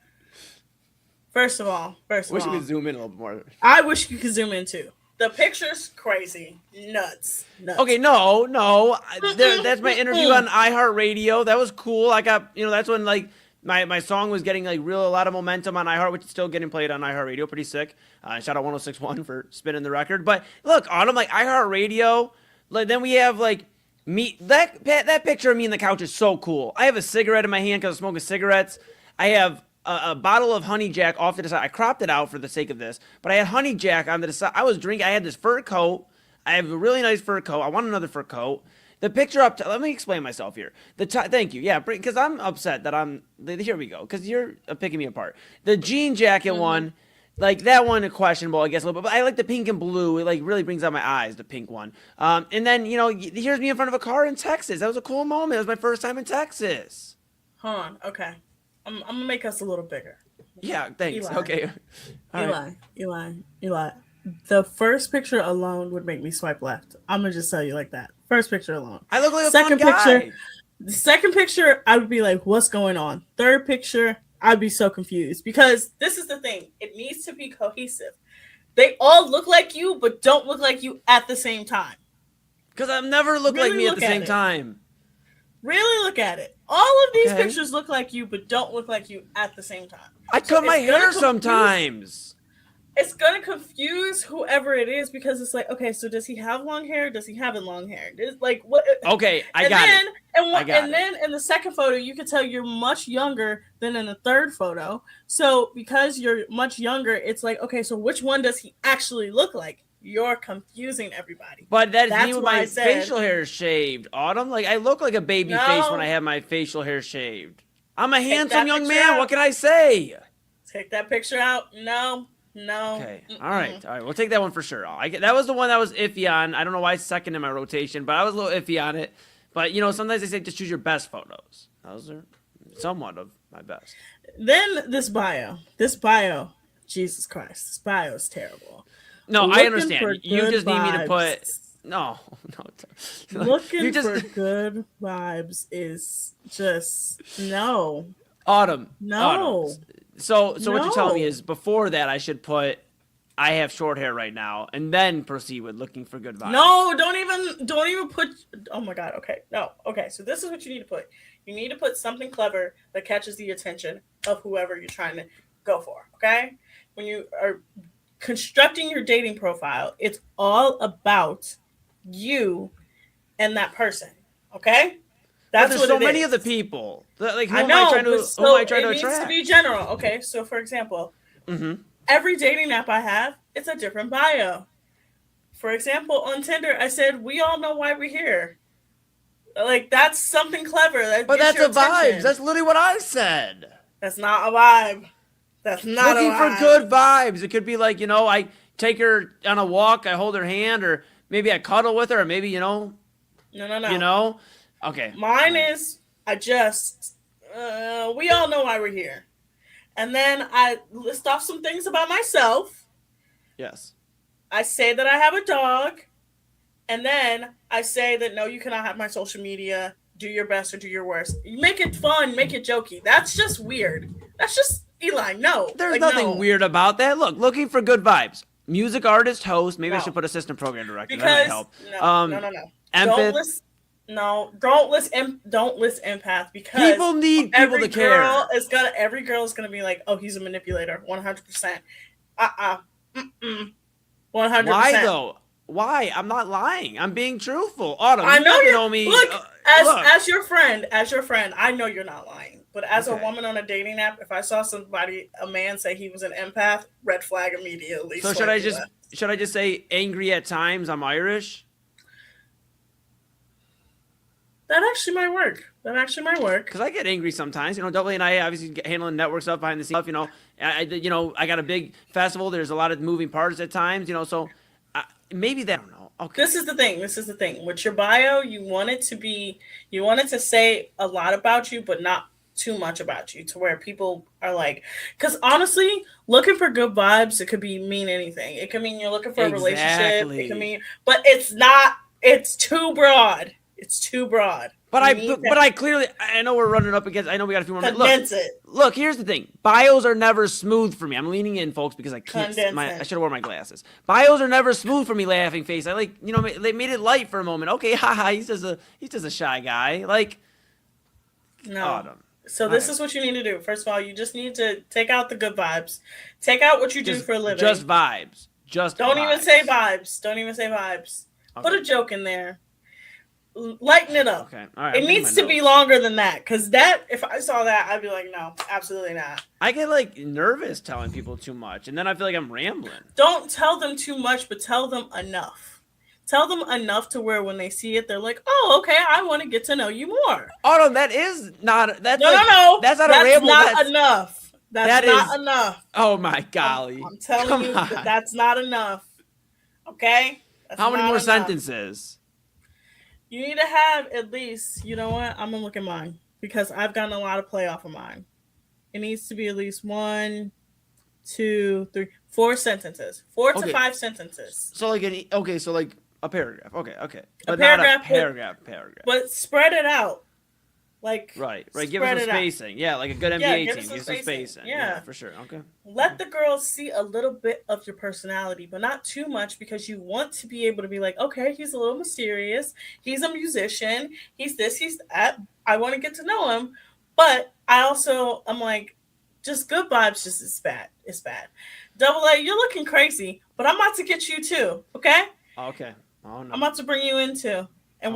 First of all. Wish you could zoom in a little bit more. I wish you could zoom in too. The picture's crazy. Nuts. Okay, no. That's my interview on iHeartRadio. That was cool. I got, that's when like my song was getting like a lot of momentum on iHeart, which is still getting played on iHeartRadio. Pretty sick. Shout out 106.1 for spinning the record. But look, Autumn, like iHeartRadio. Like then we have like me. That picture of me on the couch is so cool. I have a cigarette in my hand because I'm smoking cigarettes. I have a bottle of Honey Jack off to the side. I cropped it out for the sake of this, but I had Honey Jack on the side. I was drinking. I had this fur coat. I have a really nice fur coat. I want another fur coat. The picture up top, let me explain myself here. Thank you. Yeah, because I'm upset that here we go, because you're picking me apart. The jean jacket one, like that one questionable, I guess, a little bit, but I like the pink and blue. It like really brings out my eyes, the pink one. And then, here's me in front of a car in Texas. That was a cool moment. It was my first time in Texas. Hold on. Okay. I'm going to make us a little bigger. Yeah, thanks. Eli. Okay. Eli. The first picture alone would make me swipe left. I'm going to just tell you like that. First picture alone. I look like a fun guy. The second picture, I would be like, what's going on? Third picture, I'd be so confused because this is the thing. It needs to be cohesive. They all look like you, but don't look like you at the same time. Because I've never looked like me at the same time. Really look at it. All of these pictures look like you, but don't look like you at the same time. I cut my hair sometimes. It's going to confuse whoever it is because it's like, okay, so does he have long hair? Does he have long hair? Like what? Okay, I got it. And then in the second photo, you can tell you're much younger than in the third photo. So because you're much younger, it's like, okay, so which one does he actually look like? You're confusing everybody. But that's me with my facial hair shaved, Autumn. Like, I look like a baby face when I have my facial hair shaved. I'm a handsome young man. What can I say? Take that picture out. No. Okay. All right. We'll take that one for sure. That was the one that was iffy on. I don't know why it's second in my rotation, but I was a little iffy on it. But, sometimes they say just choose your best photos. Those are somewhat of my best. Then this bio. Jesus Christ. This bio is terrible. No, I understand. You just need me to put... No. Looking for good vibes is just... No. Autumn. No. Autumn. So what you're telling me is before that I should put I have short hair right now and then proceed with looking for good vibes. No, don't even put. Oh my God. Okay. No. Okay. So this is what you need to put. You need to put something clever that catches the attention of whoever you're trying to go for. Okay. When you are constructing your dating profile, it's all about you and that person. Okay. That's there's so many of the people. Like, who am I trying to attract? It needs to be general. Okay, so for example, every dating app I have, it's a different bio. For example, on Tinder, I said, we all know why we're here. Like, that's something clever. But that's a vibe. That's literally what I said. That's not a vibe. That's not looking for good vibes. It could be like, I take her on a walk, I hold her hand, or maybe I cuddle with her, or maybe, No. Okay. Mine is we all know why we're here. And then I list off some things about myself. Yes. I say that I have a dog. And then I say that, no, you cannot have my social media. Do your best or do your worst. You make it fun. Make it jokey. That's just weird. That's just, Eli, no. There's nothing weird about that. Look, looking for good vibes. Music artist, host. Maybe I should put assistant program director. That might help. No. Empath. Don't list empath because people need people to care. Every girl is gonna be like, oh, he's a manipulator, 100%. 100%. Why though? Why? I'm not lying. I'm being truthful. Autumn, I know you know me. Look, as your friend, I know you're not lying. But as a woman on a dating app, if I saw a man say he was an empath, red flag immediately. So should I just say angry at times? I'm Irish. That actually might work. Because I get angry sometimes. Double and I obviously handling network stuff behind the scenes stuff. I got a big festival. There's a lot of moving parts at times. So maybe that. I don't know. Okay. This is the thing. With your bio, you want it to say a lot about you, but not too much about you, to where people are like, because honestly, looking for good vibes, it could mean anything. It could mean you're looking for a relationship. It could mean, but it's not. It's too broad. It's too broad. But I clearly, I know we're running up against, I know we got a few more minutes. Condense it. Look, here's the thing. Bios are never smooth for me. I'm leaning in, folks, because I can't, I should have worn my glasses. Bios are never smooth for me, laughing face. I they made it light for a moment. Okay, haha, he's just a shy guy. Like, no. Autumn. So this is what you need to do. First of all, you just need to take out the good vibes. Take out what you do for a living. Just vibes. Don't even say vibes. Okay. Put a joke in there. Lighten it up. Okay. All right. It needs to be longer than that, because if I saw that, I'd be like, no, absolutely not. I get nervous telling people too much, and then I feel like I'm rambling. Don't tell them too much, but tell them enough. Tell them enough to where when they see it, they're like, oh, okay, I want to get to know you more. Oh no, that is not. That's no. That's not a ramble. That's enough. That's not enough. Oh my golly! I'm telling you, that's not enough. Okay. How many more sentences? You need to have at least, you know what? I'm going to look at mine because I've gotten a lot of play off of mine. It needs to be at least 1, 2, 3, 4 sentences. 4 to 5 sentences. So a paragraph. Okay. But not a paragraph. But spread it out. Right. Give us some spread it out. spacing. Yeah, like a good Yeah, NBA give team. us Give some some spacing. spacing. Yeah. For sure. Okay. Let the girls see a little bit of your personality, but not too much, because you want to be able to be like, okay, he's a little mysterious. He's a musician. He's this, he's that. I want to get to know him. But I'm like, just good vibes just is bad. It's bad. Double A, you're looking crazy, but I'm about to get you too, okay? Okay. Oh, no. I'm about to bring you in too. And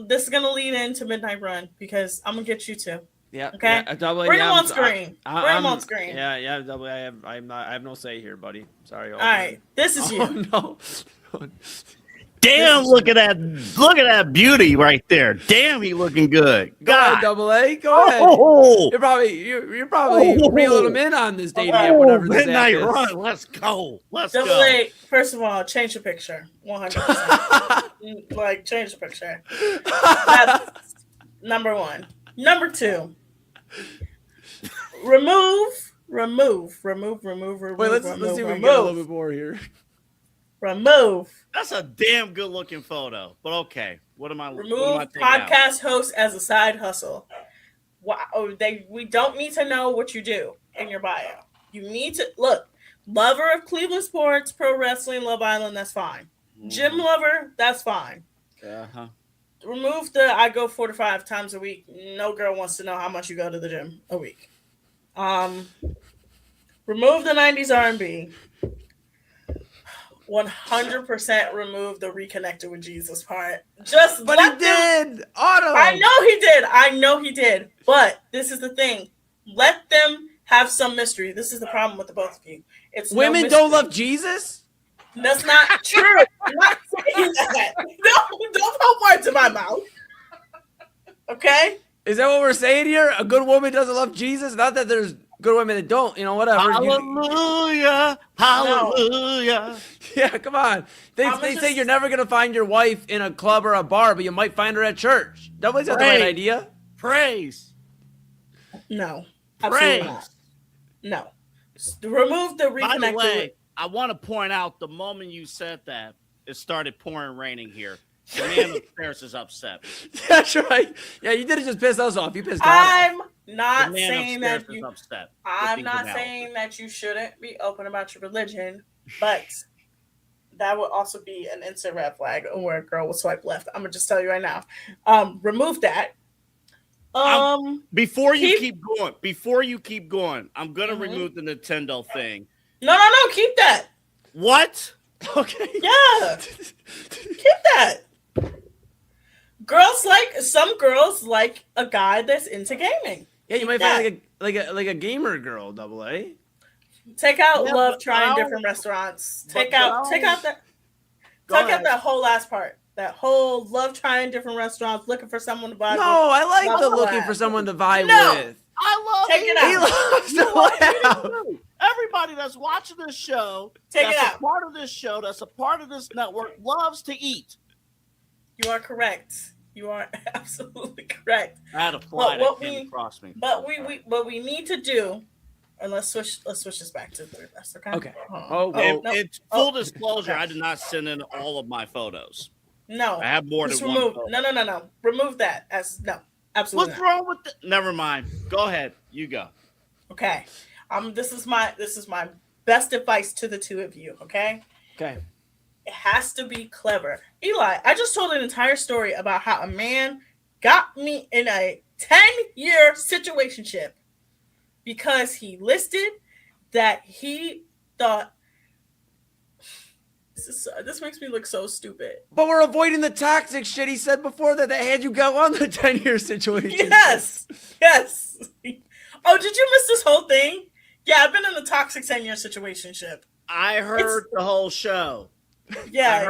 this is going to lead into Midnight Run, because I'm going to get you too. Yeah. Okay. Yeah, Double A, Bring him on screen. Bring him on screen. Yeah. Double A, I have no say here, buddy. Sorry. All right. This is you. No. Damn, look at that beauty right there. Damn, he looking good. Go ahead, Double A. Go ahead. Oh. You're probably reeling him in on this dating app, whatever this Midnight app is. Run. Let's go. Double A, first of all, change the picture. 100%. Like, change the picture. That's number one. Number two. Remove. Wait, let's see if we can get a little bit more here. Remove. That's a damn good looking photo. But okay, what am I? Remove podcast host as a side hustle. Wow, we don't need to know what you do in your bio. You need to look. Lover of Cleveland sports, pro wrestling, Love Island. That's fine. Gym lover. That's fine. Uh-huh. Remove the I go 4 to 5 times a week. No girl wants to know how much you go to the gym a week. Remove the 90s R&B. 100% remove the reconnected with Jesus part. But he did. Auto. I know he did. But this is the thing. Let them have some mystery. This is the problem with the both of you. It's women don't love Jesus? That's not true. I'm not saying that. No, don't put words in my mouth. Okay? Is that what we're saying here? A good woman doesn't love Jesus? Not that there's good women that don't, whatever. Hallelujah. Hallelujah. Yeah, come on. They say you're never going to find your wife in a club or a bar, but you might find her at church. Nobody's got the right idea. Praise. No. Absolutely not. No. Remove the reconnected. By the way, I want to point out the moment you said that, it started pouring raining here. The man upstairs is upset. That's right. Yeah, you didn't just piss us off. You pissed God I'm off. not saying that you. Upset I'm not saying that you shouldn't be open about your religion, but that would also be an instant red flag where a girl will swipe left. I'm gonna just tell you right now. Remove that. Before you keep going, I'm gonna remove the Nintendo thing. No, keep that. What? Okay. Yeah. Keep that. Some girls like a guy that's into gaming. Yeah, you might find like a gamer girl, Double A. Take out love trying different restaurants. Take out that whole last part. That whole love trying different restaurants, looking for someone to vibe with. No, I like the looking for someone to vibe with. I love Take it out. He loves to laugh. Everybody that's watching this show, that's a part of this show, that's a part of this network, loves to eat. You are correct. You are absolutely correct. I had a fly that came across me. But what we need to do, and let's switch this back to the third best, okay? Okay. It's full disclosure, I did not send in all of my photos. No. I have more than one photo. No. Remove that. Absolutely. What's wrong with the Never mind. Go ahead. You go. Okay. This is my best advice to the two of you, okay? Okay. It has to be clever. Eli, I just told an entire story about how a man got me in a 10-year situationship because he listed that he thought this makes me look so stupid. But we're avoiding the toxic shit he said before that had you go on the 10-year situation. Yes. Oh, did you miss this whole thing? Yeah, I've been in a toxic 10-year situationship. I heard the whole show. Yeah,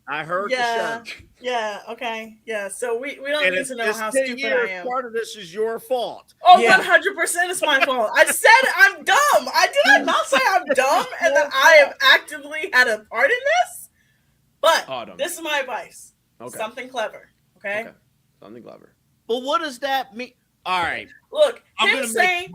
I heard the show. Yeah, okay. Yeah, so we don't need to know how stupid I am. Part of this is your fault. Oh, 100% is my fault. I said I'm dumb. I not say I'm dumb and that I have actively had a part in this. But this is my advice. Okay. Something clever. Okay? Something clever. But what does that mean? All right. Look, him saying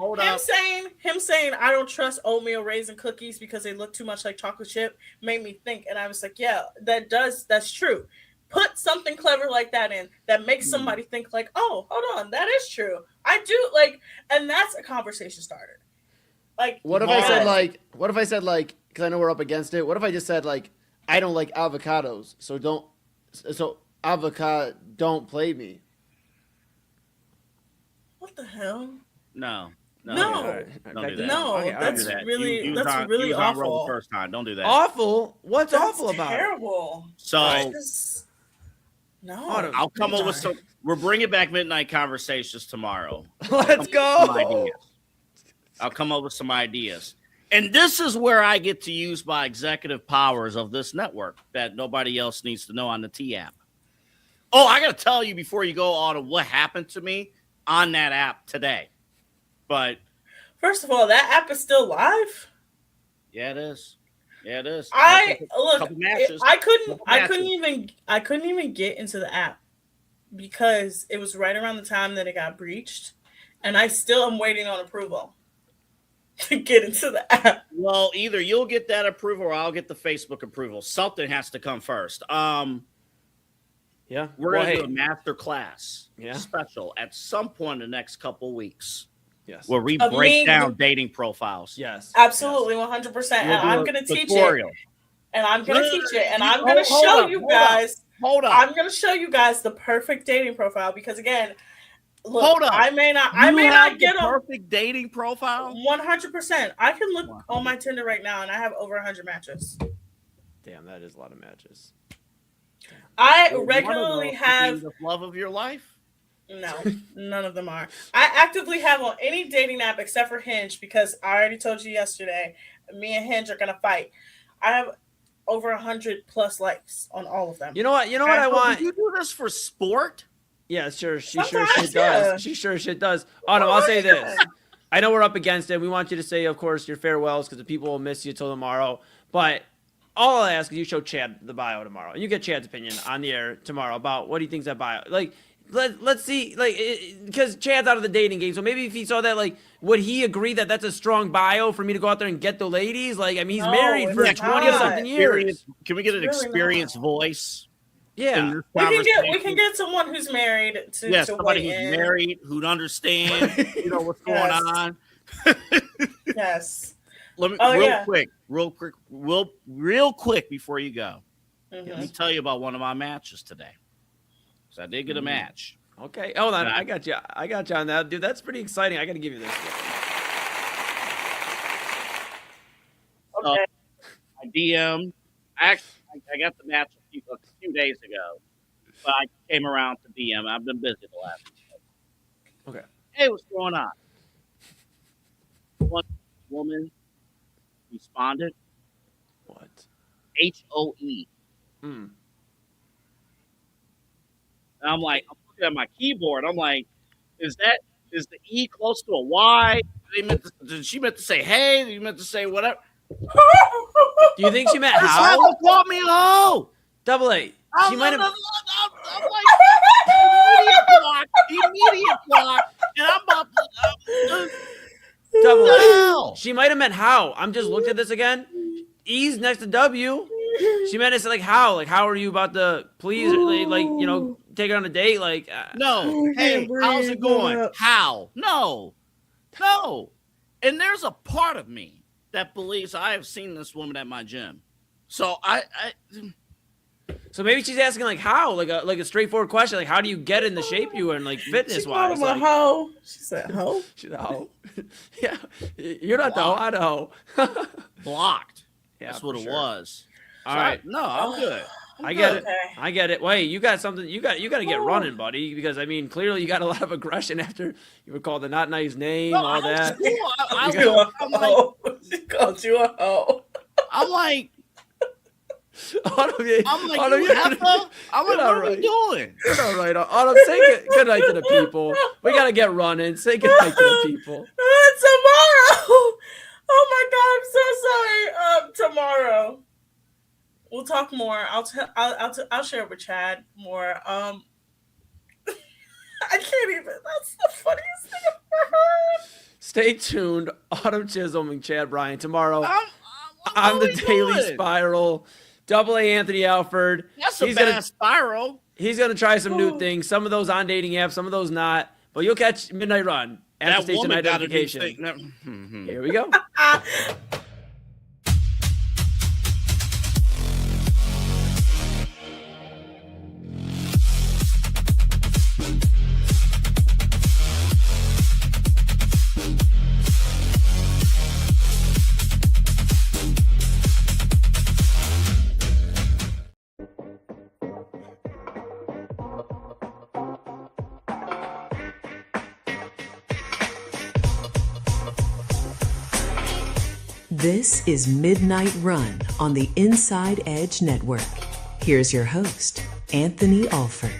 I don't trust oatmeal raisin cookies because they look too much like chocolate chip made me think, and I was like, yeah, that's true. put something clever like that in that makes somebody think like, oh, hold on, that is true. I do like, and that's a conversation starter. Like, what if I said like, because I know we're up against it. What if I just said like, I don't like avocados, so avocado don't play me. What the hell? No. No. Don't do that. No, Okay, that's do that. really You that's was really on roll awful. the first time. Don't do that. Awful? What's That's awful about terrible. So No. I'll come up with some. We're bringing back midnight conversations tomorrow. Let's go. I'll come up with some ideas. And this is where I get to use my executive powers of this network that nobody else needs to know on the T app. Oh, I got to tell you before you go on what happened to me on that app today. But first of all, that app is still live. Yeah, it is. Yeah, it is. I couldn't even get into the app because it was right around the time that it got breached, and I still am waiting on approval to get into the app. Well, either you'll get that approval or I'll get the Facebook approval. Something has to come first. Yeah, we're gonna do a master class special at some point in the next couple weeks. Yes, where we break down dating profiles. Yes, absolutely, 100%. And I'm gonna teach it. And I'm gonna teach it. And I'm gonna show you guys. Hold on. I'm gonna show you guys the perfect dating profile because again, look, hold on. I may not get a perfect dating profile. 100%. I can look on my Tinder right now, and I have over 100 matches. Damn, that is a lot of matches. I regularly have the love of your life. No, none of them are. I actively have on any dating app except for Hinge because I already told you yesterday, me and Hinge are gonna fight. I have over 100 plus likes on all of them. You know what? You know what I want? Do you do this for sport? Yeah, sure. She sure shit does. She sure shit does. Oh no, I'll say this. I know we're up against it. We want you to say, of course, your farewells because the people will miss you till tomorrow. But all I ask is you show Chad the bio tomorrow, and you get Chad's opinion on the air tomorrow about what he thinks that bio like. Let's see, like, because Chad's out of the dating game, so maybe if he saw that, like, would he agree that that's a strong bio for me to go out there and get the ladies? Like, I mean, he's married for 20-something years. Can we get an experienced voice? Yeah, we can get someone who's married to somebody who's married who'd understand, what's going on. Yes. Let me real quick before you go. Let me tell you about one of my matches today. So I did get a match. Okay, hold on. I got you on that, dude. That's pretty exciting. I got to give you this. Okay. I DM'd. Actually, I got the match a few days ago, but I came around to DM. I've been busy the last week. Okay. Hey, what's going on? One woman responded. What? HOE. And I'm like, I'm looking at my keyboard. I'm like, is the E close to a Y? Did she meant to say hey? Did you meant to say whatever? Do you think she meant how? Someone called me a hoe. Double A. She might have. I'm like, immediate block, and I'm about to. Double A. She might have meant how. I'm just looked at this again. E's next to W. She meant to say like how are you about to please like take her on a date? Like no. Hey, how's it going? How? No. And there's a part of me that believes I have seen this woman at my gym. So So maybe she's asking like how, like a straightforward question, like how do you get in the shape you are in, like fitness wise? She called him a hoe. She said hoe. She's a hoe. Yeah, you're not the hoe. I know. Blocked. Yeah, that's what it sure. was. All right. No, I'm good. I get it. I get it. Wait, you got something. You got to get running, buddy. Because I mean, clearly you got a lot of aggression after you were called a not nice name, all that. She called you a hoe. I'm like, what are you doing? You're all right. Autumn, say good night to the people. We gotta get running. Say good night to the people. Tomorrow. Oh my God, I'm so sorry. Tomorrow. We'll talk more. I'll share it with Chad more. I can't even. That's the funniest thing I've ever heard. Stay tuned. Autumn Chisholm and Chad Bryant tomorrow on the Daily Spiral. Double A Anthony Alford. That's a bad spiral. He's going to try some new things. Some of those on dating apps, some of those not. But you'll catch Midnight Run. That Station woman got a new identification. thing. Here we go. This is Midnight Run on the Inside Edge Network. Here's your host, Anthony Alford.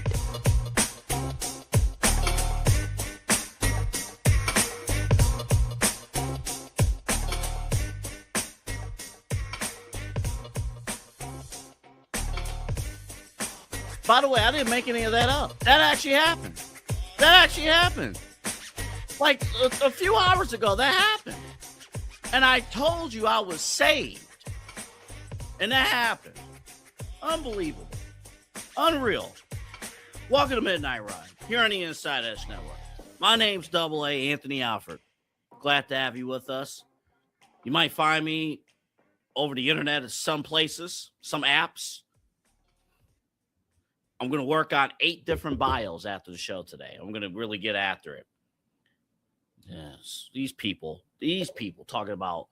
By the way, I didn't make any of that up. That actually happened. Like a few hours ago, that happened. And I told you I was saved. And that happened. Unbelievable. Unreal. Welcome to Midnight Run here on the Inside Edge Network. My name's Double A Anthony Alford. Glad to have you with us. You might find me over the internet at some places, some apps. I'm going to work on 8 different bios after the show today. I'm going to really get after it. Yes, these people talking about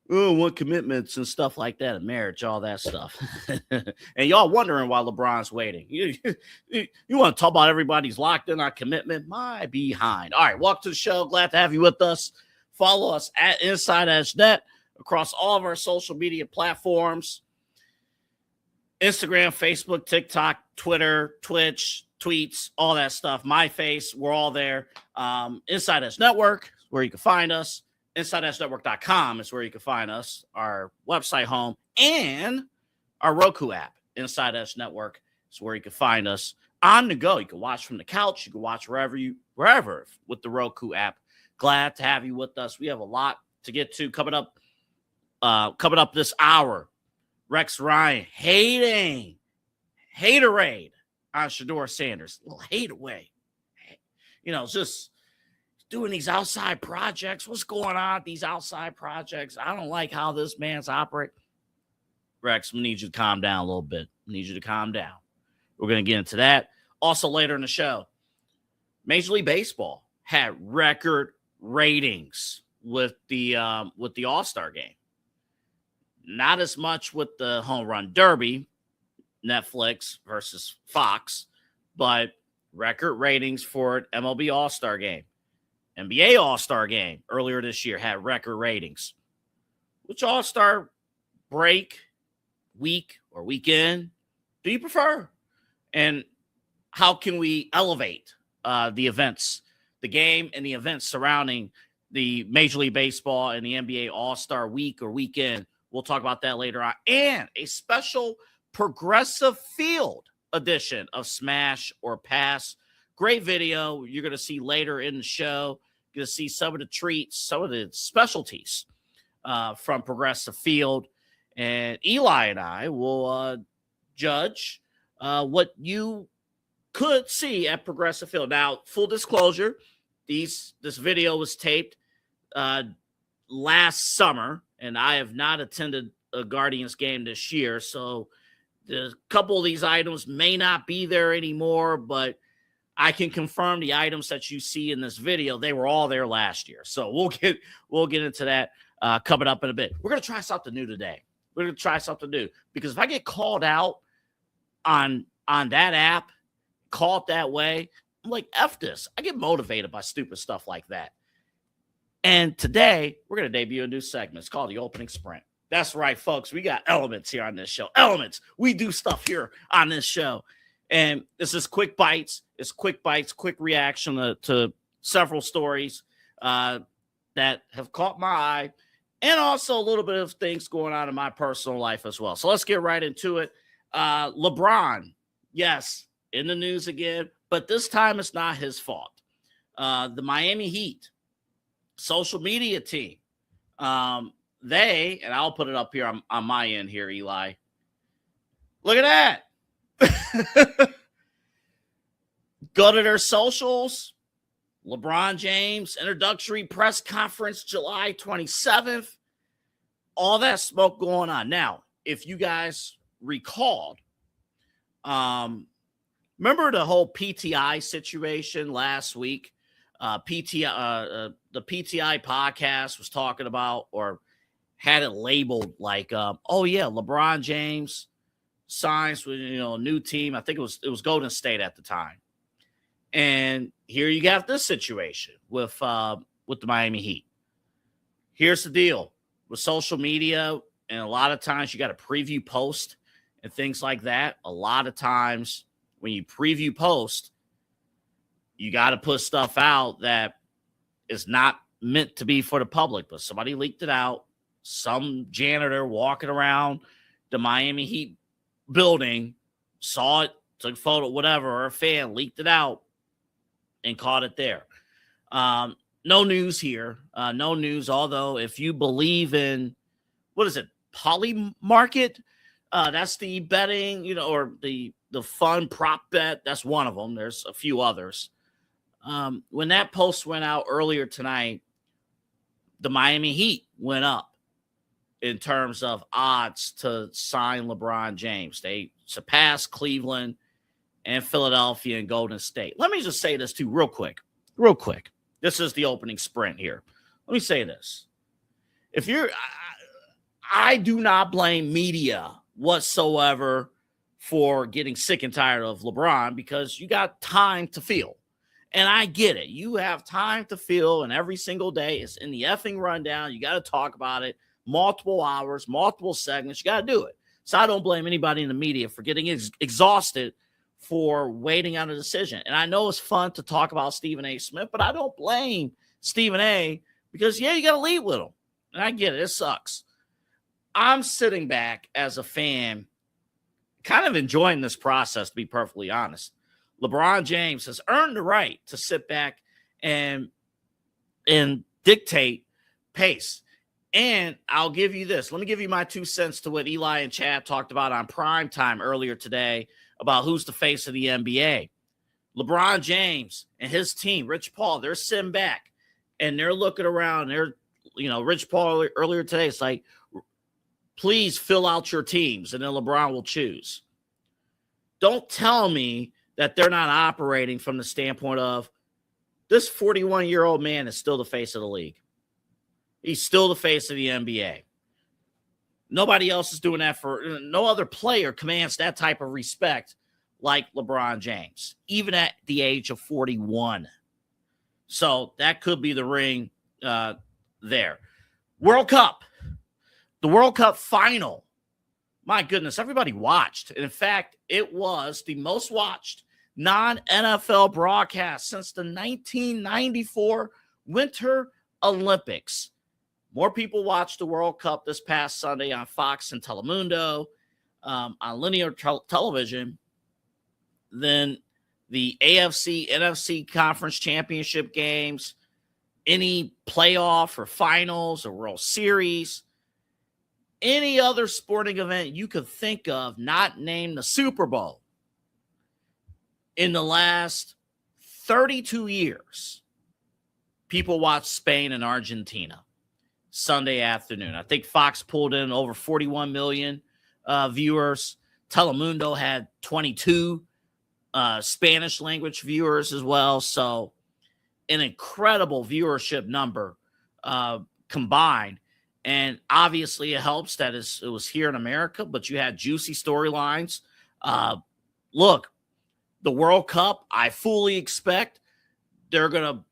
what commitments and stuff like that, and marriage, all that stuff. And y'all wondering why LeBron's waiting. You want to talk about everybody's locked in on commitment? My behind. All right, welcome to the show. Glad to have you with us. Follow us at Inside Edge Net across all of our social media platforms. Instagram, Facebook, TikTok, Twitter, Twitch, tweets, all that stuff. My face, we're all there. Inside Edge Network, where you can find us. InsideEdgeNetwork.com is where you can find us, our website home, and our Roku app. Inside Edge Network is where you can find us on the go. You can watch from the couch. You can watch wherever with the Roku app. Glad to have you with us. We have a lot to get to coming up this hour. Rex Ryan haterade on Shedeur Sanders. A little hate away. Just doing these outside projects. What's going on with these outside projects? I don't like how this man's operate. Rex, we need you to calm down a little bit. We're going to get into that. Also later in the show, Major League Baseball had record ratings with the All-Star game. Not as much with the Home Run Derby, Netflix versus Fox, but record ratings for MLB All-Star game. NBA All-Star game earlier this year had record ratings. Which All-Star break, week, or weekend do you prefer? And how can we elevate the events, the game and the events surrounding the Major League Baseball and the NBA All-Star week or weekend? We'll talk about that later on. And a special Progressive Field edition of Smash or Pass. Great video you're going to see later in the show. You're going to see some of the treats, some of the specialties from Progressive Field. And Eli and I will judge what you could see at Progressive Field. Now, full disclosure, this video was taped last summer, and I have not attended a Guardians game this year, so a couple of these items may not be there anymore, but I can confirm the items that you see in this video, they were all there last year. So we'll get into that coming up in a bit. We're going to try something new today. We're going to try something new, because if I get called out on that app, called that way, I'm like, F this. I get motivated by stupid stuff like that. And today, we're going to debut a new segment. It's called the Opening Sprint. That's right, folks. We got elements here on this show. Elements. We do stuff here on this show. And this is quick bites. It's quick bites, quick reaction to several stories that have caught my eye, and also a little bit of things going on in my personal life as well. So let's get right into it. LeBron, yes, in the news again, but this time it's not his fault. The Miami Heat social media team, and I'll put it up here on my end here, Eli. Look at that. Go to their socials. LeBron James introductory press conference July 27th. All that smoke going on. Now, if you guys recalled, remember the whole PTI situation last week? The PTI podcast was talking about, or had it labeled like, oh yeah, LeBron James signs with a new team. I think it was Golden State at the time. And here you got this situation with the Miami Heat. Here's the deal with social media, and a lot of times you got a preview post and things like that. A lot of times when you preview post, you got to put stuff out that is not meant to be for the public, but somebody leaked it out. Some janitor walking around the Miami Heat building saw it, took a photo, whatever, or a fan leaked it out and caught it there. No news here. No news. Although if you believe in, what is it? Poly market. That's the betting, or the fun prop bet. That's one of them. There's a few others. When that post went out earlier tonight, the Miami Heat went up in terms of odds to sign LeBron James. They surpassed Cleveland and Philadelphia and Golden State. Let me just say this too real quick. This is the opening sprint here. Let me say this. I do not blame media whatsoever for getting sick and tired of LeBron, because you got time to feel. And I get it. You have time to feel, and every single day it's in the effing rundown. You got to talk about it. Multiple hours, multiple segments. You got to do it. So I don't blame anybody in the media for getting exhausted for waiting on a decision. And I know it's fun to talk about Stephen A. Smith, but I don't blame Stephen A. because, you got to lead with him. And I get it. It sucks. I'm sitting back as a fan, kind of enjoying this process, to be perfectly honest. LeBron James has earned the right to sit back and dictate pace. And I'll give you this. Let me give you my 2 cents to what Eli and Chad talked about on Primetime earlier today about who's the face of the NBA. LeBron James and his team, Rich Paul, they're sitting back and they're looking around. Rich Paul earlier today, it's like, please fill out your teams, and then LeBron will choose. Don't tell me that they're not operating from the standpoint of this 41-year-old man is still the face of the league. He's still the face of the NBA. Nobody else is doing that. No other player commands that type of respect like LeBron James, even at the age of 41. So that could be the ring there. World Cup. The World Cup final. My goodness, everybody watched. In fact, it was the most watched non-NFL broadcast since the 1994 Winter Olympics. More people watched the World Cup this past Sunday on Fox and Telemundo, on linear television, than the AFC, NFC Conference Championship games, any playoff or finals or World Series, any other sporting event you could think of, not named the Super Bowl. In the last 32 years, people watched Spain and Argentina Sunday afternoon. I think Fox pulled in over 41 million viewers. Telemundo had 22 Spanish language viewers as well. So an incredible viewership number combined. And obviously it helps that it was here in America, but you had juicy storylines. Look, the World Cup, I fully expect they're going to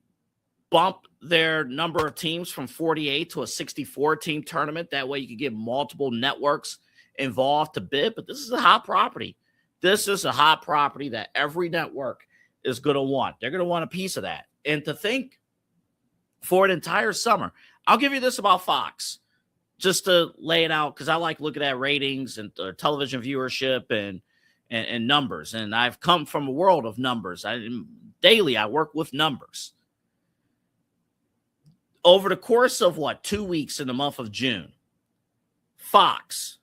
bump their number of teams from 48 to a 64-team tournament. That way you can get multiple networks involved to bid. But this is a hot property. This is a hot property that every network is going to want. They're going to want a piece of that. And to think for an entire summer, I'll give you this about Fox, just to lay it out, because I like looking at ratings and television viewership and numbers. And I've come from a world of numbers. Daily, I work with numbers. Over the course of 2 weeks in the month of June, Fox,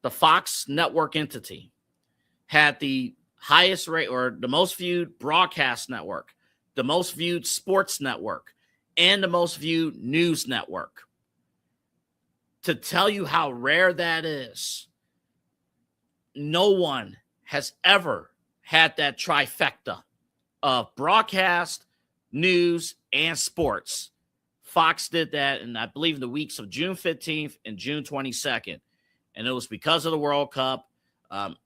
the Fox network entity, had the highest rate or the most viewed broadcast network, the most viewed sports network, and the most viewed news network. To tell you how rare that is, no one has ever had that trifecta of broadcast, news, and sports. Fox did that, and I believe in the weeks of June 15th and June 22nd. And it was because of the World Cup.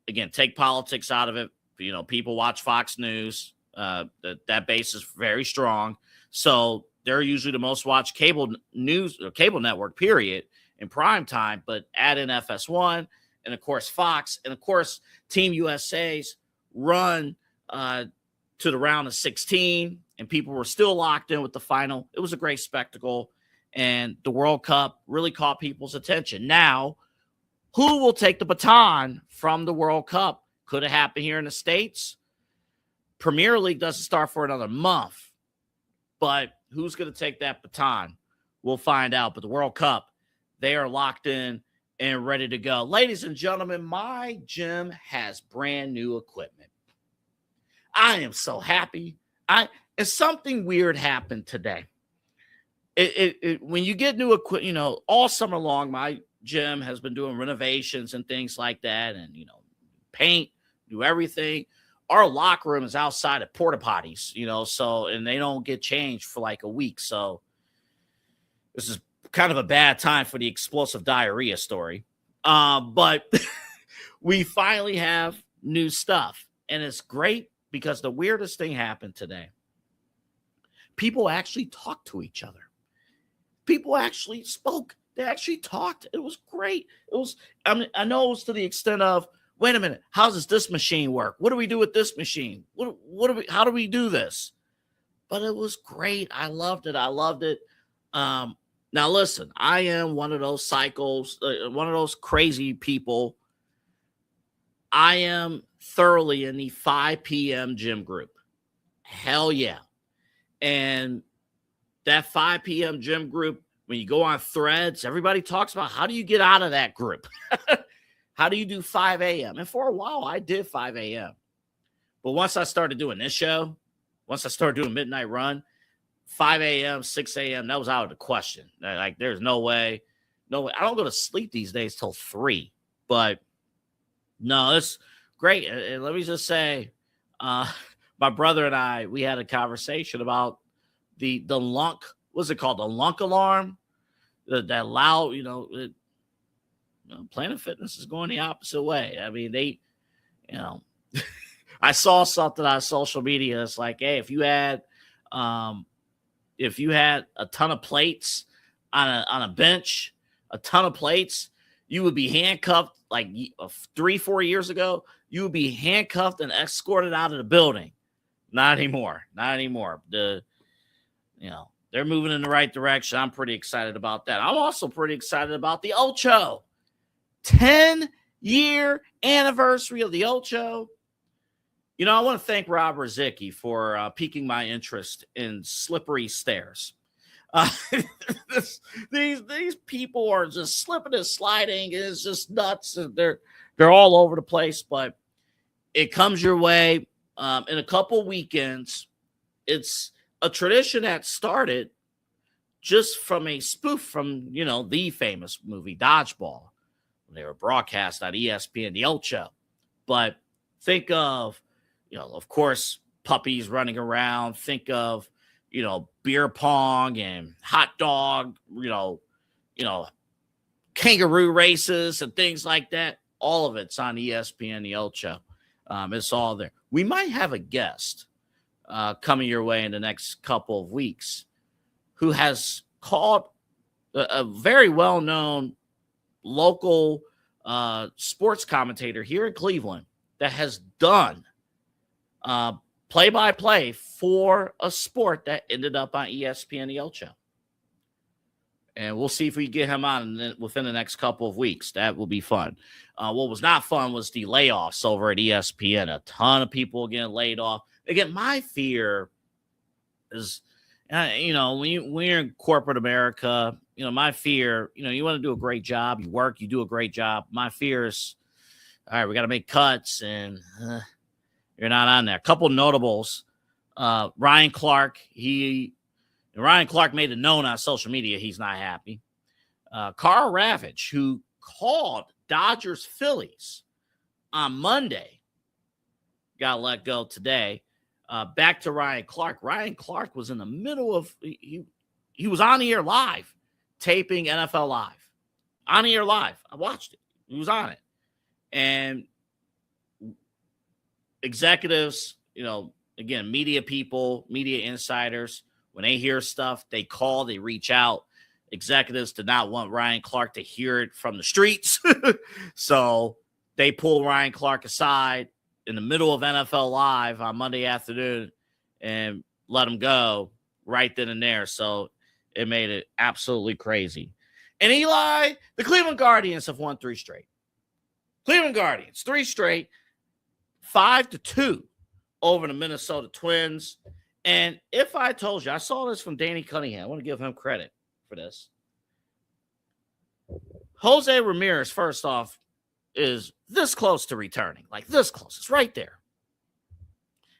Again, take politics out of it. You know, people watch Fox News. That base is very strong. So they're usually the most watched cable news or cable network, period, in prime time. But add in FS1 and, of course, Fox. And, of course, Team USA's run to the round of 16, and people were still locked in with the final. It was a great spectacle, and the World Cup really caught people's attention. Now, who will take the baton from the World Cup? Could it happen here in the States? Premier League doesn't start for another month, but who's going to take that baton? We'll find out. But the World Cup, they are locked in and ready to go. Ladies and gentlemen, my gym has brand new equipment. I am so happy. And something weird happened today. When you get new equipment, you know, all summer long, my gym has been doing renovations and things like that, and, you know, paint, do everything. Our locker room is outside at porta potties, you know, so, and they don't get changed for like a week. So this is kind of a bad time for the explosive diarrhea story. But we finally have new stuff, and it's great because the weirdest thing happened today. People actually talked to each other. People actually spoke. They actually talked. It was great. It was, I mean, I know it was to the extent of, wait a minute, how does this machine work? What do we do with this machine? How do we do this? But it was great. I loved it. Now, listen, I am one of those cycles, one of those crazy people. I am thoroughly in the 5 p.m. gym group. Hell yeah. And that 5 p.m. gym group, when you go on Threads, everybody talks about how do you get out of that group? How do you do 5 a.m.? And for a while, I did 5 a.m. But once I started doing this show, once I started doing Midnight Run, 5 a.m., 6 a.m., that was out of the question. Like, there's no way. No way. I don't go to sleep these days till 3. But, no, it's great. And let me just say, my brother and I, we had a conversation about the lunk. What's it called? The lunk alarm? That loud, you know, Planet Fitness is going the opposite way. I mean, they, you know, I saw something on social media. It's like, hey, if you had a ton of plates on a bench, a ton of plates, you would be handcuffed. Like 3-4 years ago, you would be handcuffed and escorted out of the building. Not anymore. Not anymore. They're moving in the right direction. I'm pretty excited about that. I'm also pretty excited about the Ocho. 10-year anniversary of the Ocho. You know, I want to thank Rob Rizicki for piquing my interest in slippery stairs. These people are just slipping and sliding. It's just nuts. They're all over the place, but it comes your way in a couple weekends. It's a tradition that started just from a spoof from, you know, the famous movie Dodgeball. They were broadcast on ESPN, the Ocho. But think of, you know, of course, puppies running around. Think of, you know, beer pong and hot dog, you know, kangaroo races and things like that. All of it's on ESPN, the Ocho. It's all there. We might have a guest coming your way in the next couple of weeks who has called a very well-known local sports commentator here in Cleveland that has done play-by-play for a sport that ended up on ESPN the Ocho. And we'll see if we get him on within the next couple of weeks. That will be fun. What was not fun was the layoffs over at ESPN. A ton of people getting laid off. Again, my fear is, you know, when you're in corporate America, you know, my fear, you know, you want to do a great job, you work, you do a great job. My fear is all right, we got to make cuts, and you're not on there. A couple notables. Ryan Clark, Ryan Clark made it known on social media he's not happy. Carl Ravage, who called Dodgers Phillies on Monday, got let go today. Back to Ryan Clark. Ryan Clark was in the middle of he was on the air live, taping NFL Live. On the air live. I watched it. He was on it. And executives, again, media people, media insiders, when they hear stuff, they call, they reach out. Executives did not want Ryan Clark to hear it from the streets. So they pull Ryan Clark aside in the middle of NFL Live on Monday afternoon and let him go right then and there. So it made it absolutely crazy. And Eli, the Cleveland Guardians have won 3 straight. Cleveland Guardians, 3 straight, 5-2 over the Minnesota Twins. And if I told you, I saw this from Danny Cunningham. I want to give him credit for this. Jose Ramirez, first off, is this close to returning. Like this close. It's right there.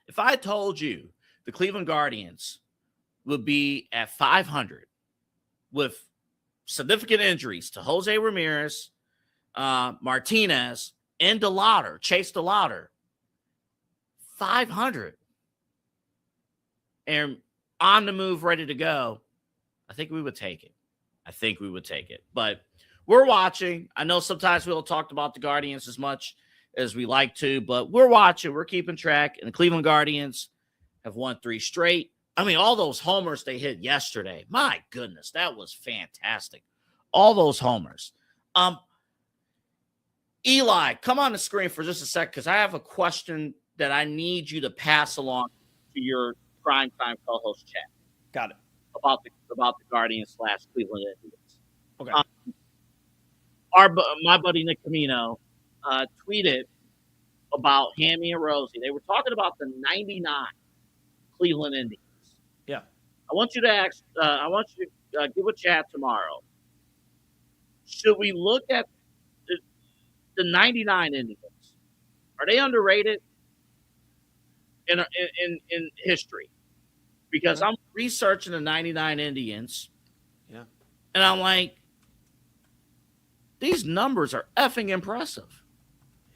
If I told you the Cleveland Guardians would be at 500 with significant injuries to Jose Ramirez, Martinez, and Chase DeLauder, 500, and on the move, ready to go, I think we would take it. But we're watching. I know sometimes we don't talk about the Guardians as much as we like to, but we're watching. We're keeping track. And the Cleveland Guardians have won 3 straight. I mean, all those homers they hit yesterday. My goodness, that was fantastic. All those homers. Eli, come on the screen for just a sec, because I have a question that I need you to pass along to your Primetime co-host chat. Got it. About the Guardians / Cleveland Indians. Okay. My buddy Nick Camino tweeted about Hammy and Rosie. They were talking about the 99 Cleveland Indians. Yeah. I want you to give a chat tomorrow. Should we look at the 99 Indians? Are they underrated in history? Because I'm researching the 99 Indians. Yeah. And I'm like, these numbers are effing impressive.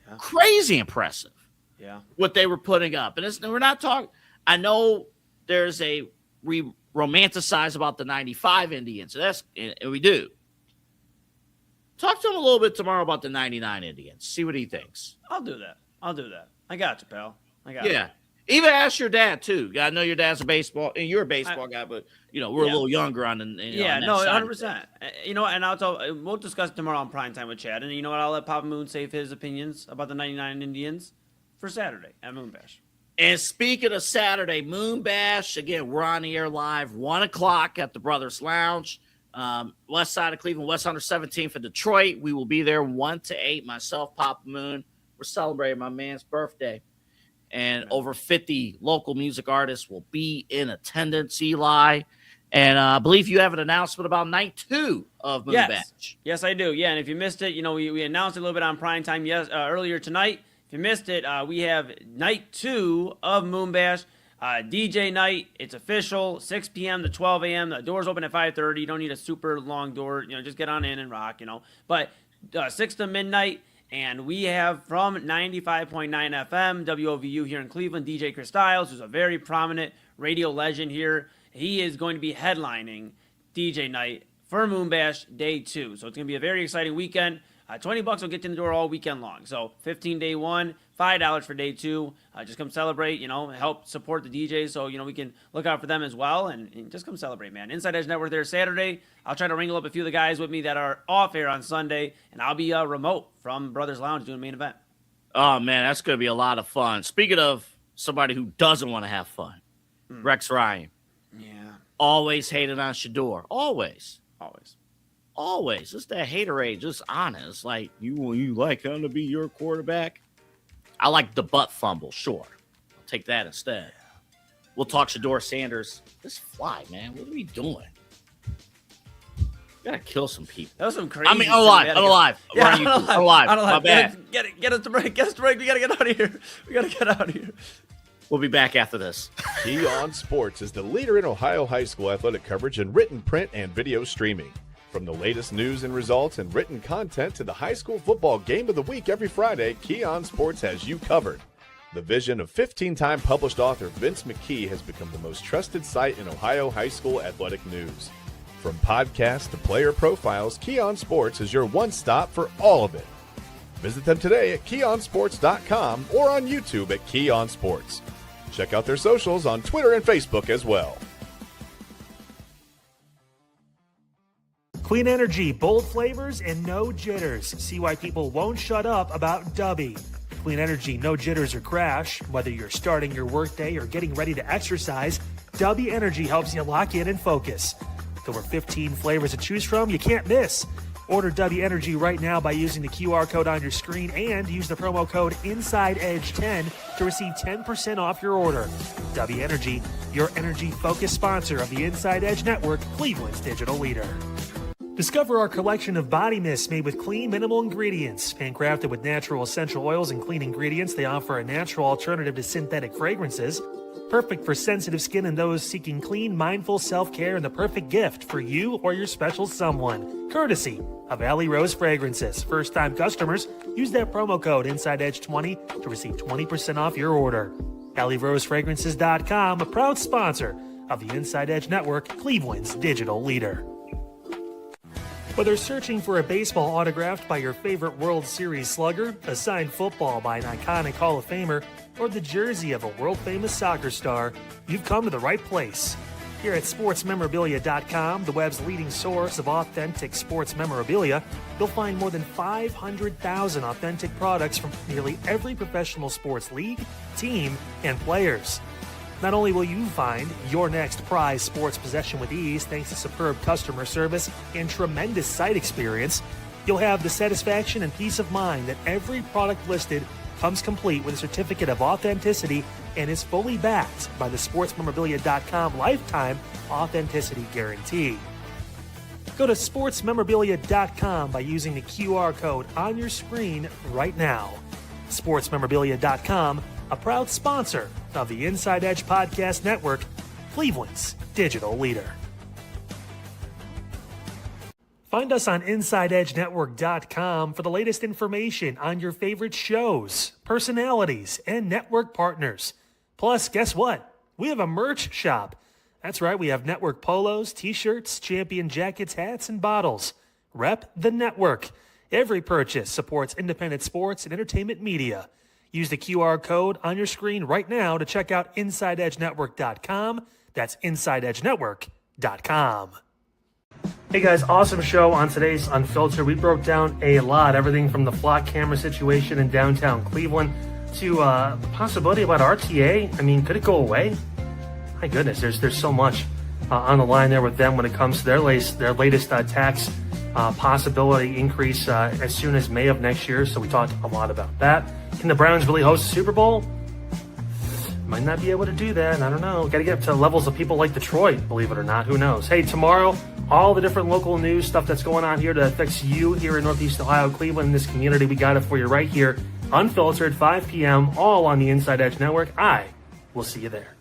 Yeah. Crazy impressive. Yeah. What they were putting up. And we're not talking. I know there's a romanticize about the 95 Indians. And we do. Talk to him a little bit tomorrow about the 99 Indians. See what he thinks. I'll do that. I got you, pal. I got you. Yeah. Even ask your dad, too. I know your dad's a baseball, and you're a baseball guy, but, we're a little younger on the. Yeah, no, 100%. And we'll discuss tomorrow on Primetime with Chad. And you know what? I'll let Papa Moon save his opinions about the 99 Indians for Saturday at Moon Bash. And speaking of Saturday, Moon Bash, again, we're on the air live, 1 o'clock at the Brothers Lounge. West side of Cleveland, West 117th in Detroit. We will be there 1 to 8. Myself, Papa Moon. We're celebrating my man's birthday. And over 50 local music artists will be in attendance, Eli. And I believe you have an announcement about night 2 of Moon Bash. Yes, I do. Yeah, and if you missed it, we announced it a little bit on Primetime earlier tonight. If you missed it, we have night 2 of Moon Bash. DJ night, it's official, 6 p.m. to 12 a.m. The doors open at 5:30. You don't need a super long door. Just get on in and rock, But 6 to midnight. And we have from 95.9 FM, WOVU here in Cleveland, DJ Chris Styles, who's a very prominent radio legend here. He is going to be headlining DJ night for Moon Bash Day 2. So it's going to be a very exciting weekend. $20 will get you in the door all weekend long. So 15 day 1, $5 for day 2. Just come celebrate, help support the DJs so, we can look out for them as well. And just come celebrate, man. Inside Edge Network there Saturday. I'll try to wrangle up a few of the guys with me that are off air on Sunday. And I'll be remote from Brothers Lounge doing main event. Oh, man, that's going to be a lot of fun. Speaking of somebody who doesn't want to have fun, Rex Ryan. Yeah. Always hated on Shador. Always. Always. Just that haterade, just honest. Like, you like him to be your quarterback? I like the butt fumble, sure. I'll take that instead. We'll talk Shador Sanders. Just fly, man. What are we doing? Gotta kill some people. That was some crazy. I mean, alive. Yeah, We're on YouTube. Alive. My bad. Get us to break. Get us to break. We gotta get out of here. We'll be back after this. Key On Sports is the leader in Ohio high school athletic coverage in written, print, and video streaming. From the latest news and results and written content to the high school football game of the week every Friday, Key On Sports has you covered. The vision of 15-time published author Vince McKee has become the most trusted site in Ohio high school athletic news. From podcasts to player profiles, Key On Sports is your one stop for all of it. Visit them today at keyonsports.com or on YouTube at Key On Sports. Check out their socials on Twitter and Facebook as well. Clean energy, bold flavors, and no jitters. See why people won't shut up about Dubby. Clean energy, no jitters or crash. Whether you're starting your workday or getting ready to exercise, Dubby Energy helps you lock in and focus. With over 15 flavors to choose from, you can't miss. Order Dubby Energy right now by using the QR code on your screen and use the promo code InsideEdge10 to receive 10% off your order. Dubby Energy, your energy-focused sponsor of the Inside Edge Network, Cleveland's digital leader. Discover our collection of body mists made with clean, minimal ingredients. Handcrafted with natural essential oils and clean ingredients, they offer a natural alternative to synthetic fragrances. Perfect for sensitive skin and those seeking clean, mindful self-care, and the perfect gift for you or your special someone. Courtesy of Alley Rose Fragrances. First-time customers, use that promo code InsideEdge20 to receive 20% off your order. AlleyRoseFragrances.com, a proud sponsor of the Inside Edge Network, Cleveland's digital leader. Whether searching for a baseball autographed by your favorite World Series slugger, a signed football by an iconic Hall of Famer, or the jersey of a world-famous soccer star, you've come to the right place. Here at sportsmemorabilia.com, the web's leading source of authentic sports memorabilia, you'll find more than 500,000 authentic products from nearly every professional sports league, team, and players. Not only will you find your next prized sports possession with ease thanks to superb customer service and tremendous site experience, you'll have the satisfaction and peace of mind that every product listed comes complete with a certificate of authenticity and is fully backed by the sportsmemorabilia.com lifetime authenticity guarantee. Go to sportsmemorabilia.com by using the QR code on your screen right now. Sportsmemorabilia.com, a proud sponsor of the Inside Edge Podcast Network, Cleveland's digital leader. Find us on InsideEdgeNetwork.com for the latest information on your favorite shows, personalities, and network partners. Plus, guess what? We have a merch shop. That's right, we have network polos, t-shirts, champion jackets, hats, and bottles. Rep the network. Every purchase supports independent sports and entertainment media. Use the QR code on your screen right now to check out InsideEdgeNetwork.com. That's InsideEdgeNetwork.com. Hey guys, awesome show on today's Unfiltered. We broke down a lot, everything from the flock camera situation in downtown Cleveland to the possibility about RTA. I mean, could it go away? My goodness, there's so much on the line there with them when it comes to their latest tax possibility increase as soon as May of next year. So we talked a lot about that. Can the Browns really host a Super Bowl? Might not be able to do that. I don't know. Got to get up to levels of people like Detroit, believe it or not. Who knows? Hey, tomorrow, all the different local news stuff that's going on here that affects you here in Northeast Ohio, Cleveland, in this community. We got it for you right here. Unfiltered, 5 p.m., all on the Inside Edge Network. I will see you there.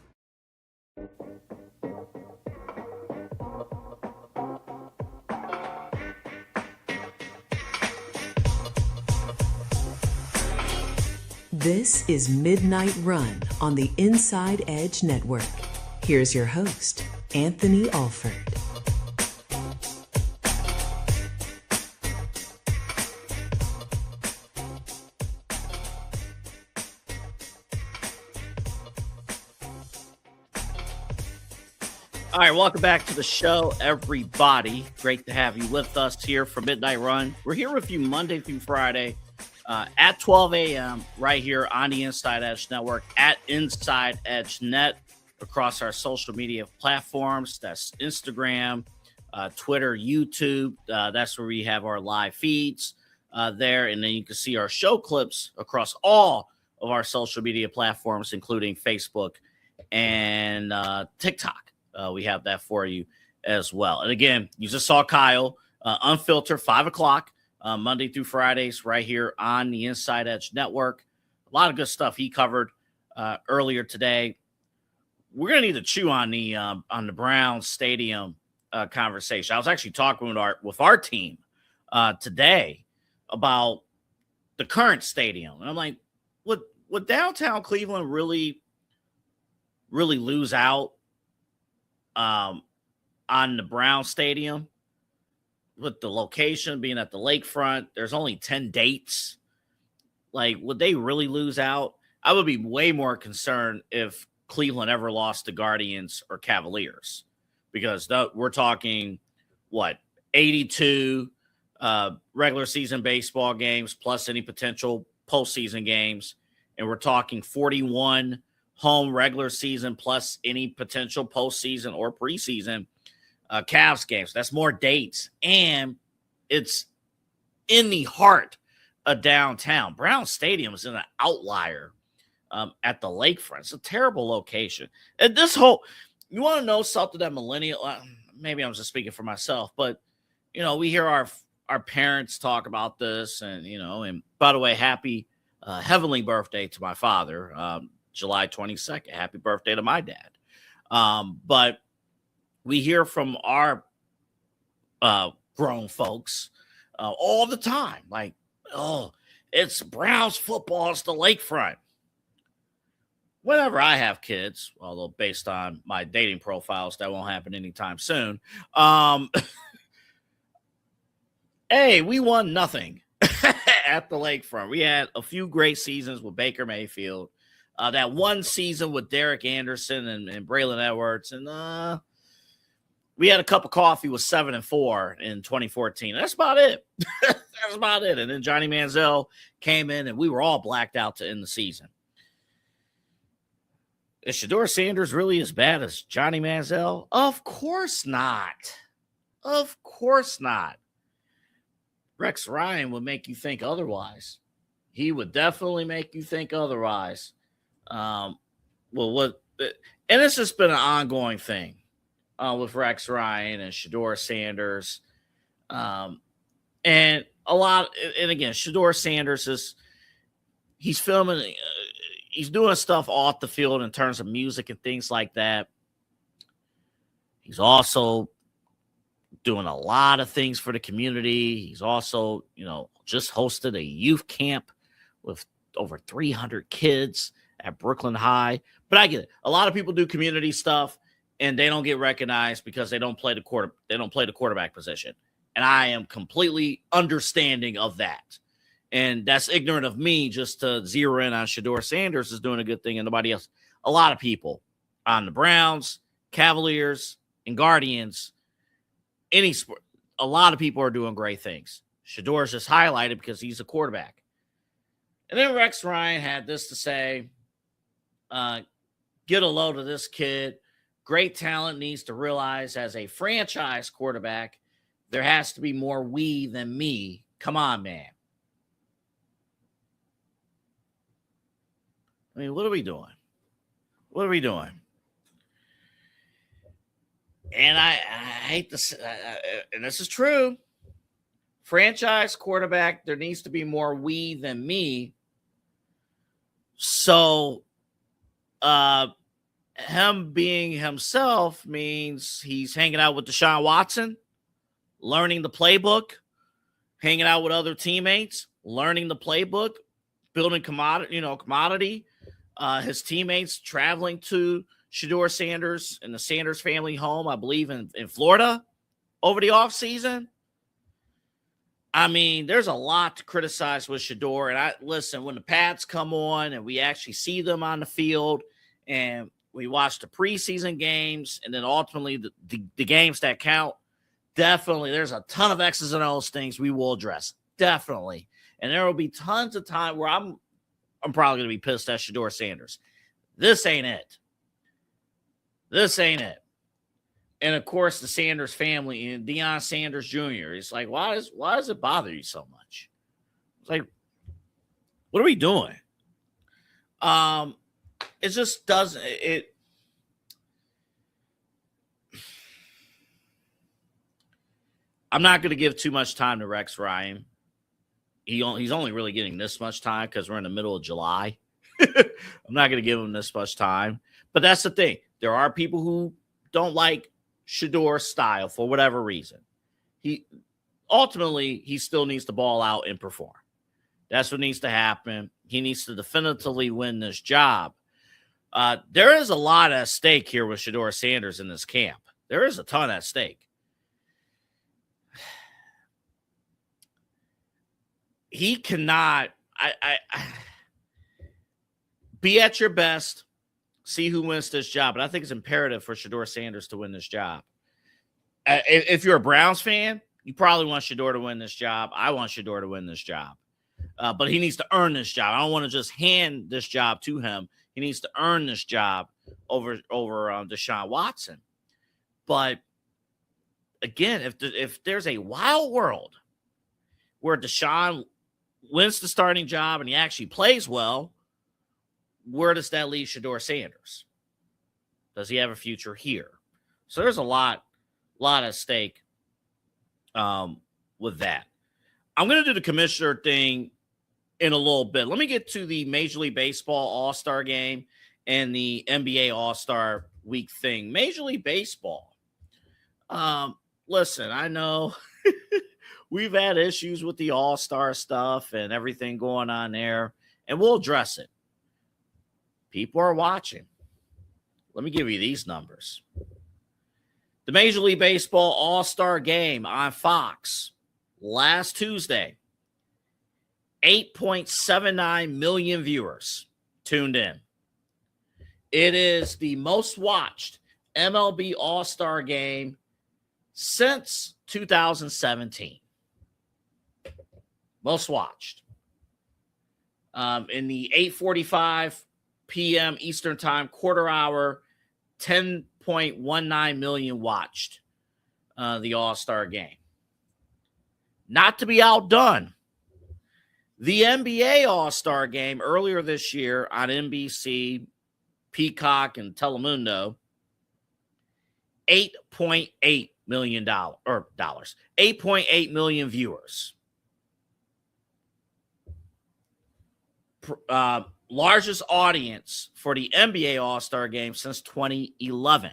This is Midnight Run on the Inside Edge Network. Here's your host, Anthony Alford. All right, welcome back to the show, everybody. Great to have you with us here for Midnight Run. We're here with you Monday through Friday at 12 a.m. right here on the Inside Edge Network at Inside Edge Net across our social media platforms. That's Instagram, Twitter, YouTube. That's where we have our live feeds there. And then you can see our show clips across all of our social media platforms, including Facebook and TikTok. We have that for you as well. And again, you just saw Kyle Unfiltered, 5 o'clock, Monday through Fridays, right here on the Inside Edge Network. A lot of good stuff he covered earlier today. We're going to need to chew on the Browns Stadium conversation. I was actually talking with our team today about the current stadium. And I'm like, would downtown Cleveland really lose out on the Browns Stadium with the location being at the lakefront? There's only 10 dates. Like, would they really lose out? I would be way more concerned if Cleveland ever lost to Guardians or Cavaliers, because we're talking, 82 regular season baseball games plus any potential postseason games. And we're talking 41 home regular season plus any potential postseason or preseason Cavs games. That's more dates. And it's in the heart of downtown. Brown Stadium is in an outlier at the lakefront. It's a terrible location. And you want to know something that millennial, maybe I'm just speaking for myself, but, we hear our parents talk about this, and by the way, happy heavenly birthday to my father, July 22nd. Happy birthday to my dad. But we hear from our grown folks all the time, like, oh, it's Browns football, it's the lakefront. Whenever I have kids, although based on my dating profiles, that won't happen anytime soon. Hey, we won nothing at the lakefront. We had a few great seasons with Baker Mayfield. That one season with Derek Anderson and Braylon Edwards. And we had a cup of coffee with 7-4 in 2014. That's about it. That's about it. And then Johnny Manziel came in, and we were all blacked out to end the season. Is Shedeur Sanders really as bad as Johnny Manziel? Of course not. Of course not. Rex Ryan would make you think otherwise. He would definitely make you think otherwise. And this has been an ongoing thing with Rex Ryan and Shedeur Sanders. And again, Shedeur Sanders he's filming, he's doing stuff off the field in terms of music and things like that. He's also doing a lot of things for the community. He's also, just hosted a youth camp with over 300 kids at Brooklyn High. But I get it. A lot of people do community stuff and they don't get recognized because they don't play the quarterback position. And I am completely understanding of that. And that's ignorant of me just to zero in on Shedeur Sanders is doing a good thing and nobody else. A lot of people on the Browns, Cavaliers, and Guardians, any sport, a lot of people are doing great things. Shedeur's just highlighted because he's a quarterback. And then Rex Ryan had this to say, get a load of this kid. Great talent, needs to realize as a franchise quarterback, there has to be more we than me. Come on, man. I mean, what are we doing? What are we doing? And I hate this, and this is true. Franchise quarterback, there needs to be more we than me. So, him being himself means he's hanging out with Deshaun Watson, learning the playbook, hanging out with other teammates, learning the playbook, building commodity. His teammates traveling to Shedeur Sanders and the Sanders family home, I believe, in Florida over the offseason. I mean, there's a lot to criticize with Shedeur. And listen, when the Pats come on and we actually see them on the field and we watch the preseason games and then ultimately the games that count, definitely there's a ton of X's and O's things we will address. Definitely. And there will be tons of time where I'm probably going to be pissed at Shedeur Sanders. This ain't it. This ain't it. And of course, the Sanders family and Deion Sanders Jr. It's like, why does it bother you so much? It's like, what are we doing? It just doesn't. I'm not going to give too much time to Rex Ryan. He's only really getting this much time because we're in the middle of July. I'm not going to give him this much time. But that's the thing. There are people who don't like Shedor's style for whatever reason. He still needs to ball out and perform. That's what needs to happen. He needs to definitively win this job. There is a lot at stake here with Shedeur Sanders in this camp. There is a ton at stake. He cannot be at your best, see who wins this job. But I think it's imperative for Shedeur Sanders to win this job. If you're a Browns fan, you probably want Shedeur to win this job. I want Shedeur to win this job. But he needs to earn this job. I don't want to just hand this job to him. He needs to earn this job over Deshaun Watson. But again, if there's a wild world where Deshaun wins the starting job and he actually plays well, where does that leave Shedeur Sanders? Does he have a future here? So there's a lot at stake with that. I'm going to do the commissioner thing in a little bit. Let me get to the Major League Baseball All-Star Game and the NBA All-Star Week thing. Major League Baseball. Listen, I know we've had issues with the All-Star stuff and everything going on there, and we'll address it. People are watching. Let me give you these numbers. The Major League Baseball All-Star Game on Fox last Tuesday, 8.79 million viewers tuned in. It is the most watched MLB All-Star Game since 2017. Most watched. In the 8:45 p.m. Eastern Time quarter hour, 10.19 million watched the All-Star Game. Not to be outdone, the NBA All-Star Game earlier this year on NBC, Peacock, and Telemundo, $8.8 million, 8.8 million viewers. Largest audience for the NBA All-Star Game since 2011.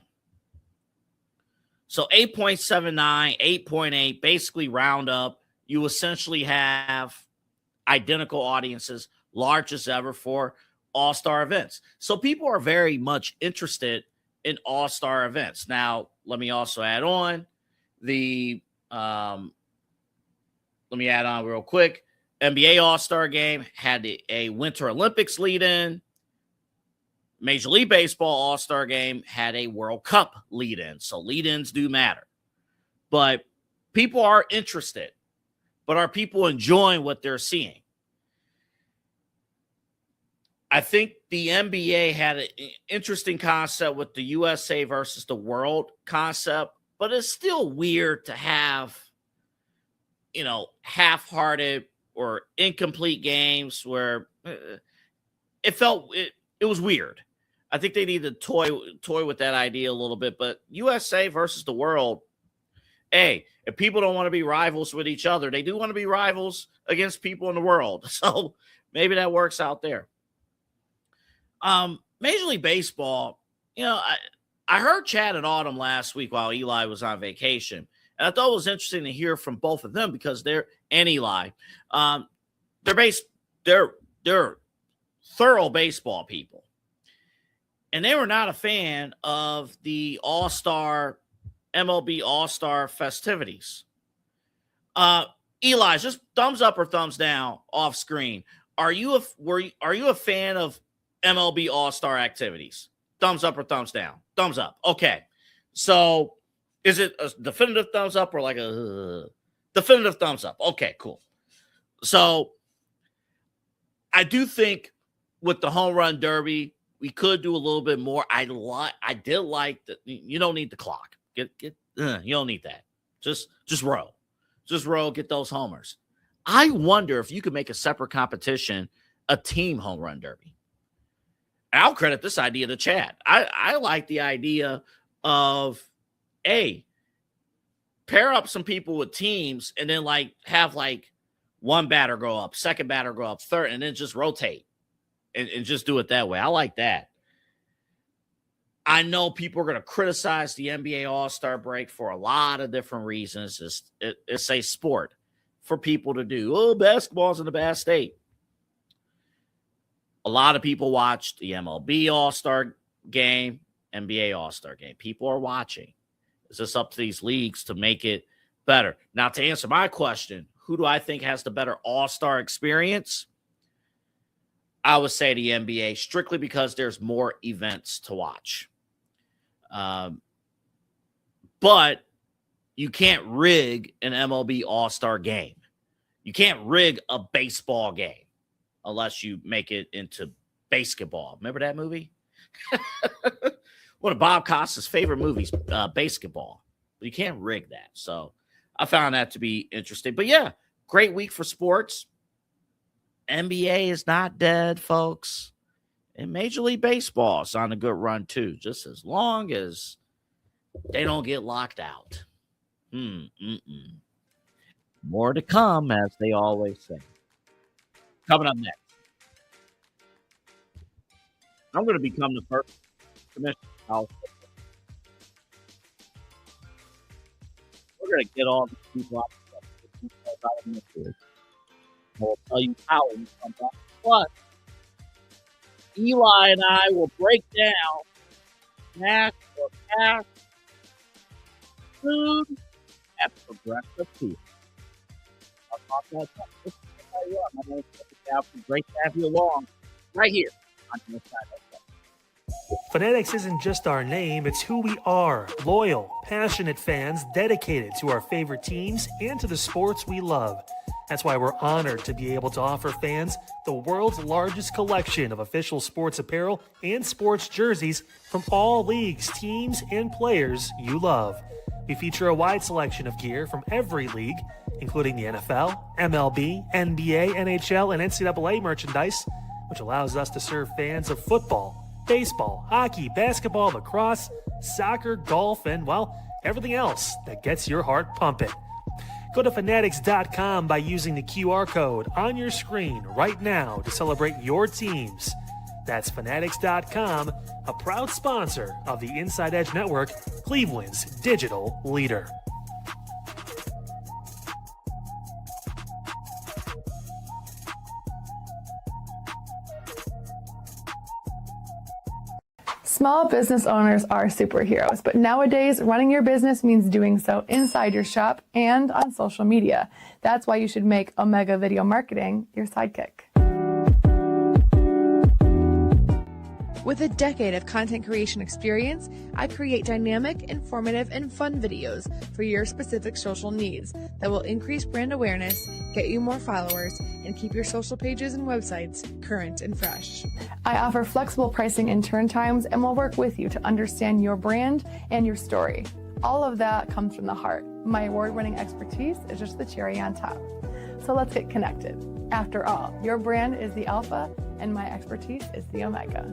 So 8.79, 8.8, basically round up. You essentially have identical audiences, largest ever for All-Star events. So people are very much interested in All-Star events. Now, let me also add on real quick. NBA All-Star Game had a Winter Olympics lead-in. Major League Baseball All-Star Game had a World Cup lead-in. So lead-ins do matter. But people are interested. But are people enjoying what they're seeing? I think the NBA had an interesting concept with the USA versus the world concept, but it's still weird to have, half-hearted or incomplete games where it was weird. I think they need to toy with that idea a little bit, but USA versus the world, hey, if people don't want to be rivals with each other, they do want to be rivals against people in the world. So maybe that works out there. Major League Baseball, I heard Chad and Autumn last week while Eli was on vacation. And I thought it was interesting to hear from both of them because and Eli, they're thorough baseball people. And they were not a fan of the MLB All-Star festivities. Eli, just thumbs up or thumbs down off screen. Are you a fan of MLB All-Star activities? Thumbs up or thumbs down? Thumbs up. Okay. So is it a definitive thumbs up or like a definitive thumbs up? Okay, cool. So I do think with the home run derby, we could do a little bit more. I did like that. You don't need the clock. You don't need that. Just roll. Just roll, get those homers. I wonder if you could make a separate competition, a team home run derby. And I'll credit this idea to Chad. I like the idea of, pair up some people with teams and then like have like one batter go up, second batter go up, third, and then just rotate and just do it that way. I like that. I know people are going to criticize the NBA All-Star break for a lot of different reasons. It's a sport for people to do. Oh, basketball's in a bad state. A lot of people watched the MLB All-Star game, NBA All-Star game. People are watching. It's just up to these leagues to make it better. Now, to answer my question, who do I think has the better All-Star experience? I would say the NBA, strictly because there's more events to watch. But you can't rig an MLB All-Star game. You can't rig a baseball game unless you make it into basketball. Remember that movie? One of Bob Costas' favorite movies, basketball. But you can't rig that. So I found that to be interesting. But yeah, great week for sports. NBA is not dead, folks. And Major League Baseball is on a good run, too, just as long as they don't get locked out. More to come, as they always say. Coming up next, I'm going to become the first commissioner. We're going to get all the people out of the I'll tell you how when you come back. But Eli and I will break down snack or fast food at Progressive Field. I'll talk about that. My name is great to have you along right here on the Inside Edge. Fanatics isn't just our name, it's who we are. Loyal, passionate fans dedicated to our favorite teams and to the sports we love. That's why we're honored to be able to offer fans the world's largest collection of official sports apparel and sports jerseys from all leagues, teams, and players you love. We feature a wide selection of gear from every league, including the NFL, MLB, NBA, NHL, and NCAA merchandise, which allows us to serve fans of football, baseball, hockey, basketball, lacrosse, soccer, golf, and, well, everything else that gets your heart pumping. Go to fanatics.com by using the QR code on your screen right now to celebrate your teams. That's fanatics.com, a proud sponsor of the Inside Edge Network, Cleveland's digital leader. Small business owners are superheroes, but nowadays running your business means doing so inside your shop and on social media. That's why you should make Omega Video Marketing your sidekick. With a decade of content creation experience, I create dynamic, informative, and fun videos for your specific social needs that will increase brand awareness, get you more followers, and keep your social pages and websites current and fresh. I offer flexible pricing and turn times and will work with you to understand your brand and your story. All of that comes from the heart. My award-winning expertise is just the cherry on top. So let's get connected. After all, your brand is the alpha and my expertise is the omega.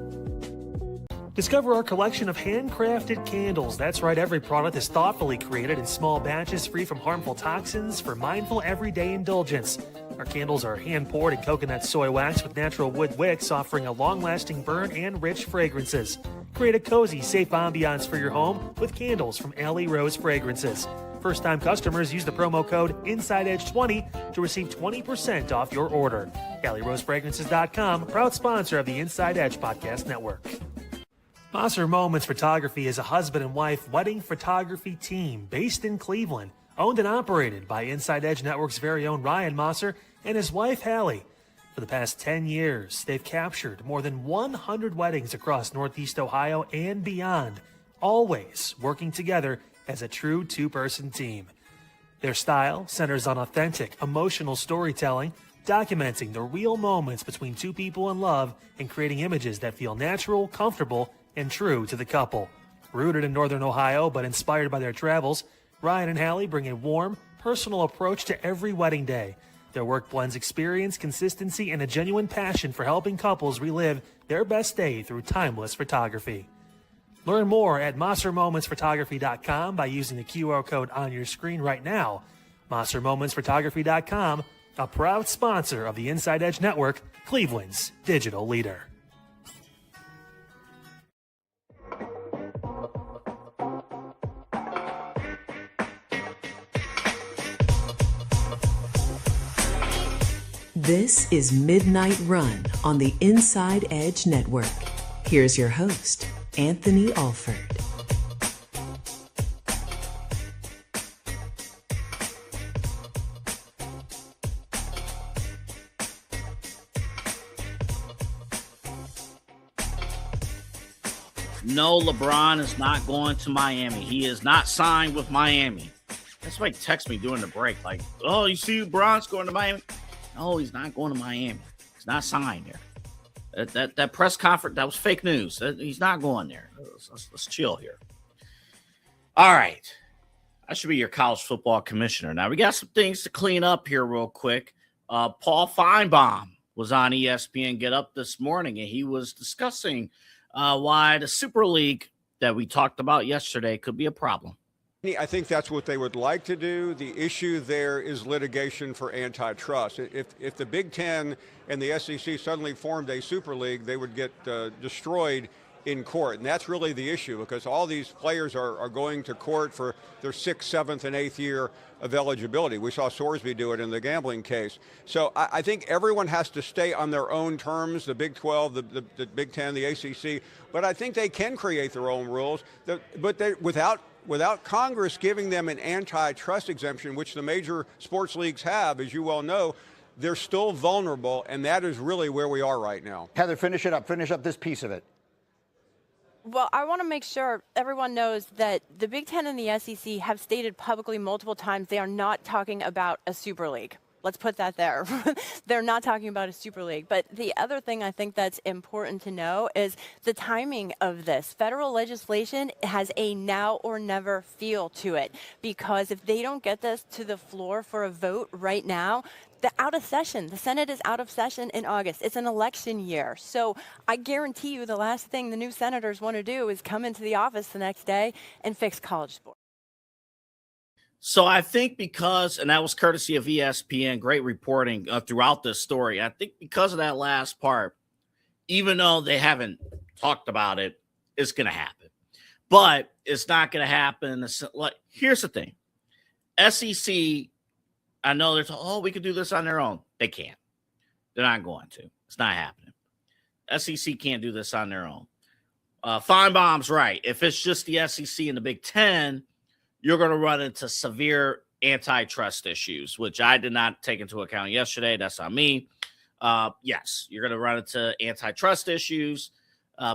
Discover our collection of handcrafted candles. That's right, every product is thoughtfully created in small batches free from harmful toxins for mindful everyday indulgence. Our candles are hand-poured in coconut soy wax with natural wood wicks, offering a long-lasting burn and rich fragrances. Create a cozy, safe ambiance for your home with candles from Alley Rose Fragrances. First-time customers use the promo code InsideEdge20 to receive 20% off your order. AlleyRoseFragrances.com, proud sponsor of the Inside Edge Podcast Network. Mosser Moments Photography is a husband and wife wedding photography team based in Cleveland, owned and operated by Inside Edge Network's very own Ryan Mosser and his wife Hallie. For the past 10 years, they've captured more than 100 weddings across Northeast Ohio and beyond, always working together as a true two-person team. Their style centers on authentic, emotional storytelling, documenting the real moments between two people in love and creating images that feel natural, comfortable, and true to the couple. Rooted in Northern Ohio but inspired by their travels, Ryan and Hallie bring a warm, personal approach to every wedding day. Their work blends experience, consistency, and a genuine passion for helping couples relive their best day through timeless photography. Learn more at monstermomentsphotography.com by using the QR code on your screen right now. monstermomentsphotography.com, a proud sponsor of the Inside Edge Network, Cleveland's digital leader. This is Midnight Run on the Inside Edge Network. Here's your host, Anthony Alford. No, LeBron is not going to Miami. He is not signed with Miami. That's why he texted me during the break. Like, oh, you see LeBron's going to Miami? No, he's not going to Miami. He's not signed there. That press conference, that was fake news. He's not going there. Let's chill here. All right. I should be your college football commissioner. Now, we got some things to clean up here real quick. Paul Feinbaum was on ESPN Get Up this morning, and he was discussing why the Super League that we talked about yesterday could be a problem. I think that's what they would like to do. The issue there is litigation for antitrust. If the Big Ten and the SEC suddenly formed a Super League, they would get destroyed in court. And that's really the issue, because all these players are going to court for their 6th, 7th, and 8th year of eligibility. We saw Sorsby do it in the gambling case. So I think everyone has to stay on their own terms, the Big 12, the Big 10, the ACC. But I think they can create their own rules, without Congress giving them an antitrust exemption, which the major sports leagues have, as you well know. They're still vulnerable, and that is really where we are right now. Heather, finish it up. Finish up this piece of it. Well, I want to make sure everyone knows that the Big Ten and the SEC have stated publicly multiple times they are not talking about a Super League. Let's put that there. They're not talking about a Super League. But the other thing I think that's important to know is the timing of this. Federal legislation has a now or never feel to it, because if they don't get this to the floor for a vote right now, they're out of session. The Senate is out of session in August. It's an election year. So I guarantee you the last thing the new senators want to do is come into the office the next day and fix college sports. So I think because, and that was courtesy of ESPN, great reporting throughout this story. I think because of that last part, even though they haven't talked about it, it's going to happen. But it's not going to happen. Here's the thing. SEC, I know they're we could do this on their own. They can't. They're not going to. It's not happening. SEC can't do this on their own. Feinbaum's right. If it's just the SEC and the Big Ten, you're going to run into severe antitrust issues, which I did not take into account yesterday. That's on me. Yes, you're going to run into antitrust issues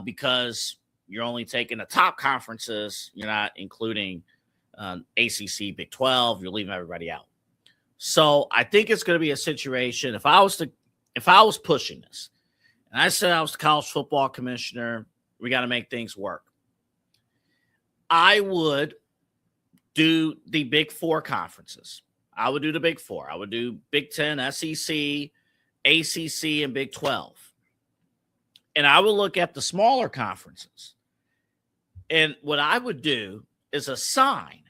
because you're only taking the top conferences. You're not including ACC, Big 12. You're leaving everybody out. So I think it's going to be a situation. If I was pushing this, and I said I was the college football commissioner, we got to make things work, I would do the Big Four conferences. I would do the Big Four. I would do Big 10, SEC, ACC, and Big 12. And I would look at the smaller conferences. And what I would do is assign,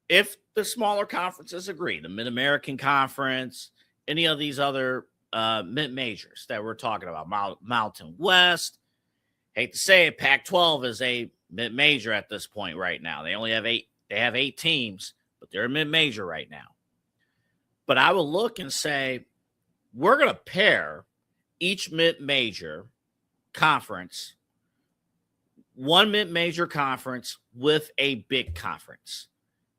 if the smaller conferences agree, the Mid-American Conference, any of these other mid-majors that we're talking about, Mountain West, hate to say it, Pac-12 is a mid-major at this point right now. They only have 8. They have 8 teams, but they're a mid-major right now. But I will look and say, we're going to pair each mid-major conference, one mid-major conference with a big conference.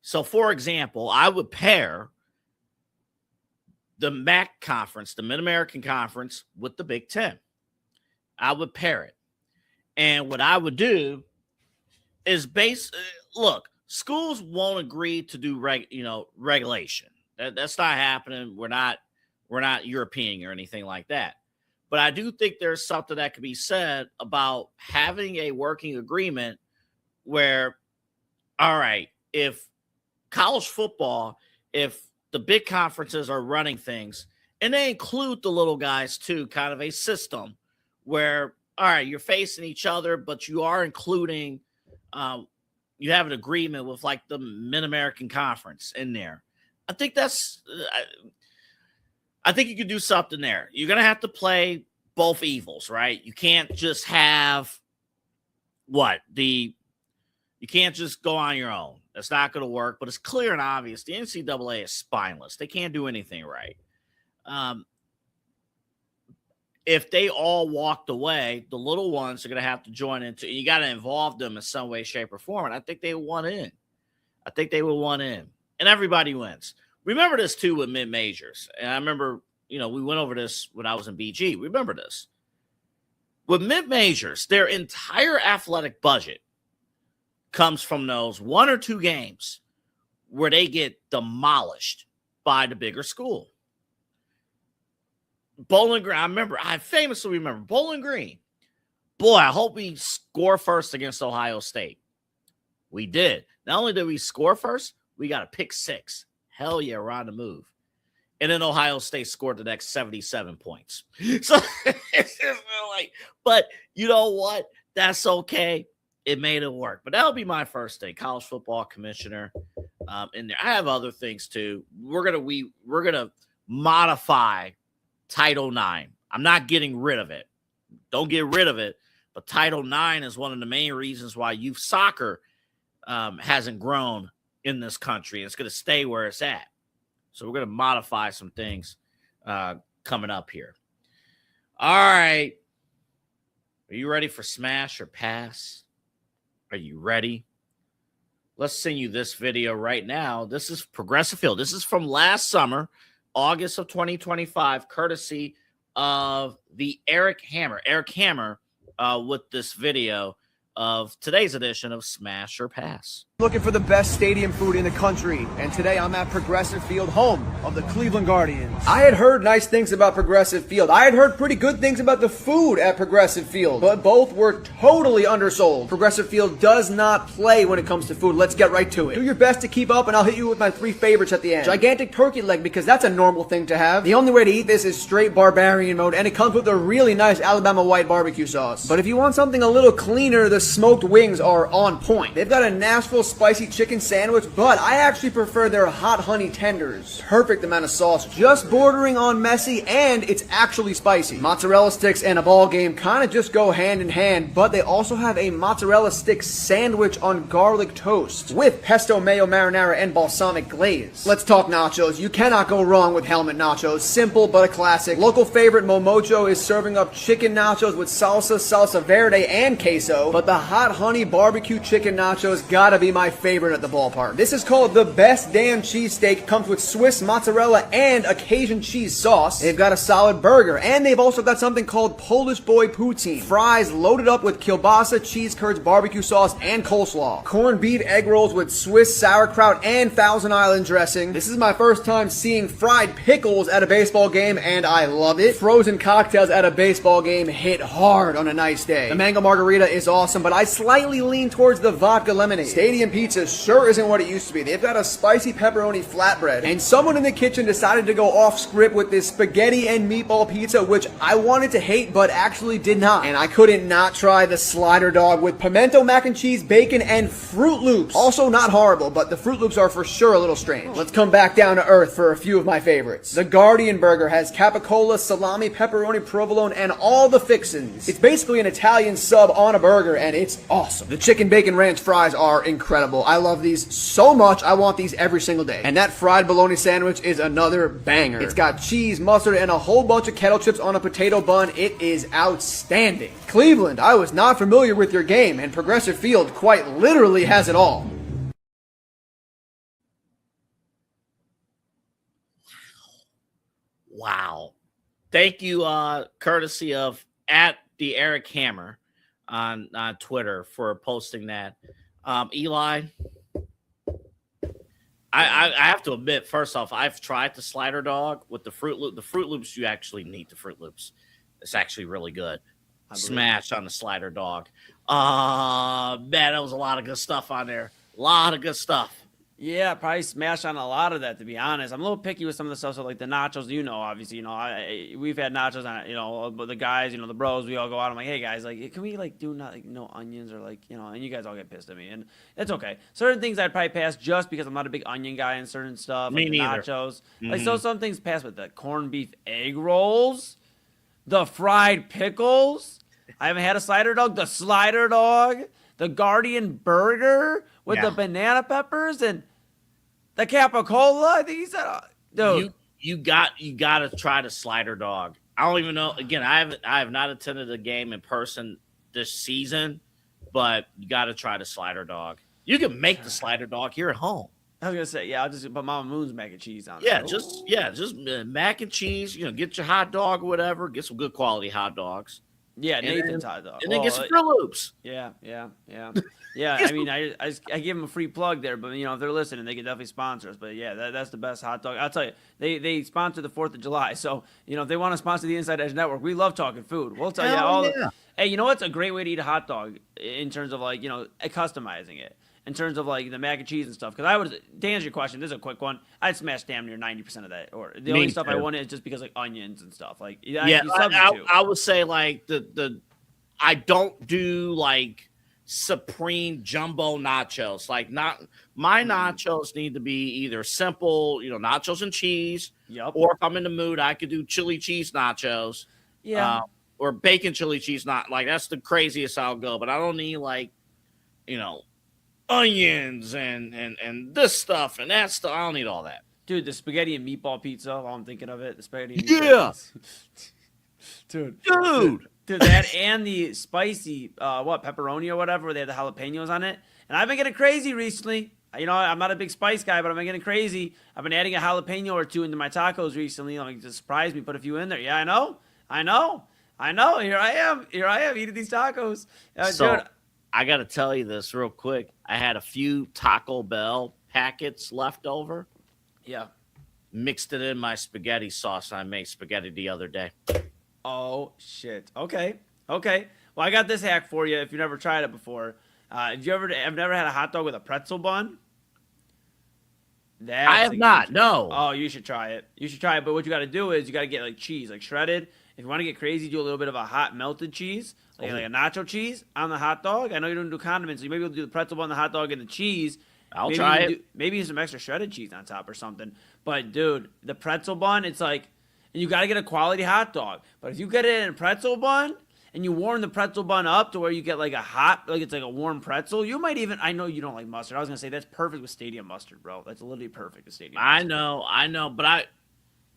So, for example, I would pair the MAC conference, the Mid-American Conference, with the Big Ten. I would pair it. And what I would do is look, schools won't agree to do regulation. That's not happening. We're not European or anything like that. But I do think there's something that could be said about having a working agreement where, all right, if college football, if the big conferences are running things, and they include the little guys too, kind of a system where, all right, you're facing each other, but you are including you have an agreement with like the Mid-American Conference in there. I think I think you could do something there. You're going to have to play both evils, right? You can't just have you can't just go on your own. That's not going to work, but it's clear and obvious. The NCAA is spineless. They can't do anything right. If they all walked away, the little ones are going to have to join into. You got to involve them in some way, shape, or form. And I think they would want in. And everybody wins. Remember this too with mid majors. And I remember, we went over this when I was in BG. Remember this with mid majors. Their entire athletic budget comes from those 1 or 2 games where they get demolished by the bigger school. Bowling Green, I famously remember Bowling Green. Boy, I hope we score first against Ohio State. We did. Not only did we score first, we got a pick 6. Hell yeah, we're on the move. And then Ohio State scored the next 77 points. So it's just but you know what? That's okay. It made it work. But that'll be my first thing. College football commissioner in there. I have other things too. We're gonna modify Title IX. I'm not getting rid of it. Don't get rid of it. But Title IX is one of the main reasons why youth soccer hasn't grown in this country. It's going to stay where it's at. So we're going to modify some things coming up here. All right. Are you ready for Smash or Pass? Are you ready? Let's send you this video right now. This is Progressive Field. This is from last summer, August of 2025, courtesy of the Eric Hammer. Eric Hammer with this video of today's edition of Smash or Pass. Looking for the best stadium food in the country, and today I'm at Progressive Field, home of the Cleveland Guardians. I had heard nice things about Progressive Field. I had heard pretty good things about the food at Progressive Field, but both were totally undersold. Progressive Field does not play when it comes to food. Let's get right to it. Do your best to keep up, and I'll hit you with my 3 favorites at the end. Gigantic turkey leg, because that's a normal thing to have. The only way to eat this is straight barbarian mode, and it comes with a really nice Alabama white barbecue sauce. But if you want something a little cleaner, the smoked wings are on point. They've got a Nashville spicy chicken sandwich, but I actually prefer their hot honey tenders. Perfect amount of sauce, just bordering on messy, and it's actually spicy. Mozzarella sticks and a ball game kind of just go hand in hand, but they also have a mozzarella stick sandwich on garlic toast with pesto, mayo, marinara, and balsamic glaze. Let's talk nachos. You cannot go wrong with Helmet Nachos. Simple but a classic. Local favorite Momocho is serving up chicken nachos with salsa verde, and queso, but the hot honey barbecue chicken nachos gotta be my favorite at the ballpark. This is called the best damn cheesesteak. Comes with Swiss mozzarella and a Cajun cheese sauce. They've got a solid burger, and they've also got something called Polish boy poutine. Fries loaded up with kielbasa, cheese curds, barbecue sauce, and coleslaw. Corned beef egg rolls with Swiss sauerkraut and Thousand Island dressing. This is my first time seeing fried pickles at a baseball game, and I love it. Frozen cocktails at a baseball game hit hard on a nice day. The mango margarita is awesome, but I slightly lean towards the vodka lemonade. Stadium pizza sure isn't what it used to be. They've got a spicy pepperoni flatbread, and someone in the kitchen decided to go off script with this spaghetti and meatball pizza, which I wanted to hate but actually did not. And I couldn't not try the slider dog with pimento mac and cheese, bacon, and Fruit Loops. Also not horrible, but the Fruit Loops are for sure a little strange. Let's come back down to earth for a few of my favorites. The Guardian Burger has capicola, salami, pepperoni, provolone, and all the fixins. It's basically an Italian sub on a burger, and it's awesome. The chicken bacon ranch fries are incredible. I love these so much, I want these every single day. And that fried bologna sandwich is another banger. It's got cheese, mustard, and a whole bunch of kettle chips on a potato bun. It is outstanding. Cleveland, I was not familiar with your game, and Progressive Field quite literally has it all. Wow. Thank you, courtesy of at the Eric Hammer on Twitter for posting that. Eli, I have to admit, first off, I've tried the slider dog with the Fruit Loop. The Fruit Loops, you actually need the Fruit Loops. It's actually really good. Smash on the slider dog. Man, that was a lot of good stuff on there. A lot of good stuff. Yeah, probably smash on a lot of that, to be honest. I'm a little picky with some of the stuff, so like the nachos, obviously, we've had nachos on, but the guys, the bros, we all go out. I'm like, hey guys, like, can we like do not like no onions or like, and you guys all get pissed at me, and it's okay. Certain things I'd probably pass just because I'm not a big onion guy in certain stuff, Me like the neither. nachos. Mm-hmm. Like, so some things pass, with the corned beef egg rolls, the fried pickles. I haven't had a slider dog. The slider dog, the Guardian burger with the banana peppers and the capicola. I think he said, dude, you got to try the slider dog. I don't even know. Again, I have not attended a game in person this season, but you got to try the slider dog. You can make the slider dog here at home. I was gonna say, I'll just put Mama Moon's mac and cheese on. Yeah, just mac and cheese. Get your hot dog or whatever. Get some good quality hot dogs. Yeah, Nathan's hot dog. And then get some Froot Loops. Yeah. I mean, I give them a free plug there, but if they're listening, they can definitely sponsor us. But yeah, that's the best hot dog. I'll tell you, they sponsor the 4th of July, so if they want to sponsor the Inside Edge Network, we love talking food. We'll tell you all. Hey, you know what's a great way to eat a hot dog in terms of customizing it. In terms of like the mac and cheese and stuff, because to answer your question, this is a quick one. I'd smash damn near 90% of that, or the only stuff I want is just because like onions and stuff. Like I would say like I don't do like supreme jumbo nachos. Like my nachos need to be either simple, nachos and cheese. Yep. Or if I'm in the mood, I could do chili cheese nachos. Yeah. Or bacon chili cheese. Not like that's the craziest I'll go, but I don't need like onions and this stuff and that stuff. I don't need all that. Dude, the spaghetti and meatball pizza, while I'm thinking of it. The spaghetti and meatball Dude, that and the spicy, pepperoni or whatever, where they have the jalapenos on it. And I've been getting crazy recently. I'm not a big spice guy, but I've been getting crazy. I've been adding a jalapeno or two into my tacos recently. Like, just surprised me, put a few in there. Yeah, I know. Here I am eating these tacos. Dude, I got to tell you this real quick. I had a few Taco Bell packets left over. Yeah. Mixed it in my spaghetti sauce. I made spaghetti the other day. Oh, shit. Okay. Well, I got this hack for you if you've never tried it before. Have you never had a hot dog with a pretzel bun? I have not, no. Oh, you should try it. But what you got to do is you got to get like cheese, like shredded. If you want to get crazy, do a little bit of a hot melted cheese, like a nacho cheese on the hot dog. I know you don't do condiments, so you maybe will do the pretzel bun, the hot dog, and the cheese. I'll try it. Maybe some extra shredded cheese on top or something. But, dude, the pretzel bun, it's like, and you got to get a quality hot dog. But if you get it in a pretzel bun and you warm the pretzel bun up to where you get like it's like a warm pretzel, you might even, I know you don't like mustard. I was going to say that's perfect with stadium mustard, bro. That's literally perfect with stadium mustard. I know. But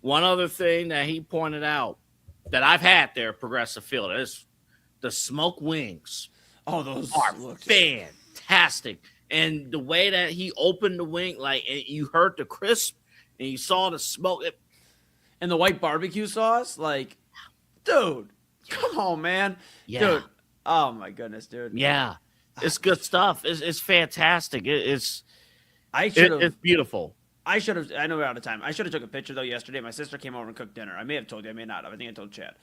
one other thing that he pointed out that I've had there at Progressive Field is the smoked wings. Oh, those are fantastic. And the way that he opened the wing, like, and you heard the crisp and you saw the smoke. And the white barbecue sauce, like, dude, come on, man. Yeah. Dude, oh my goodness, dude. Yeah. It's good stuff. It's fantastic. It's beautiful. I know we're out of time. I should have took a picture, though, yesterday. My sister came over and cooked dinner. I may have told you. I may not have. I think I told Chad.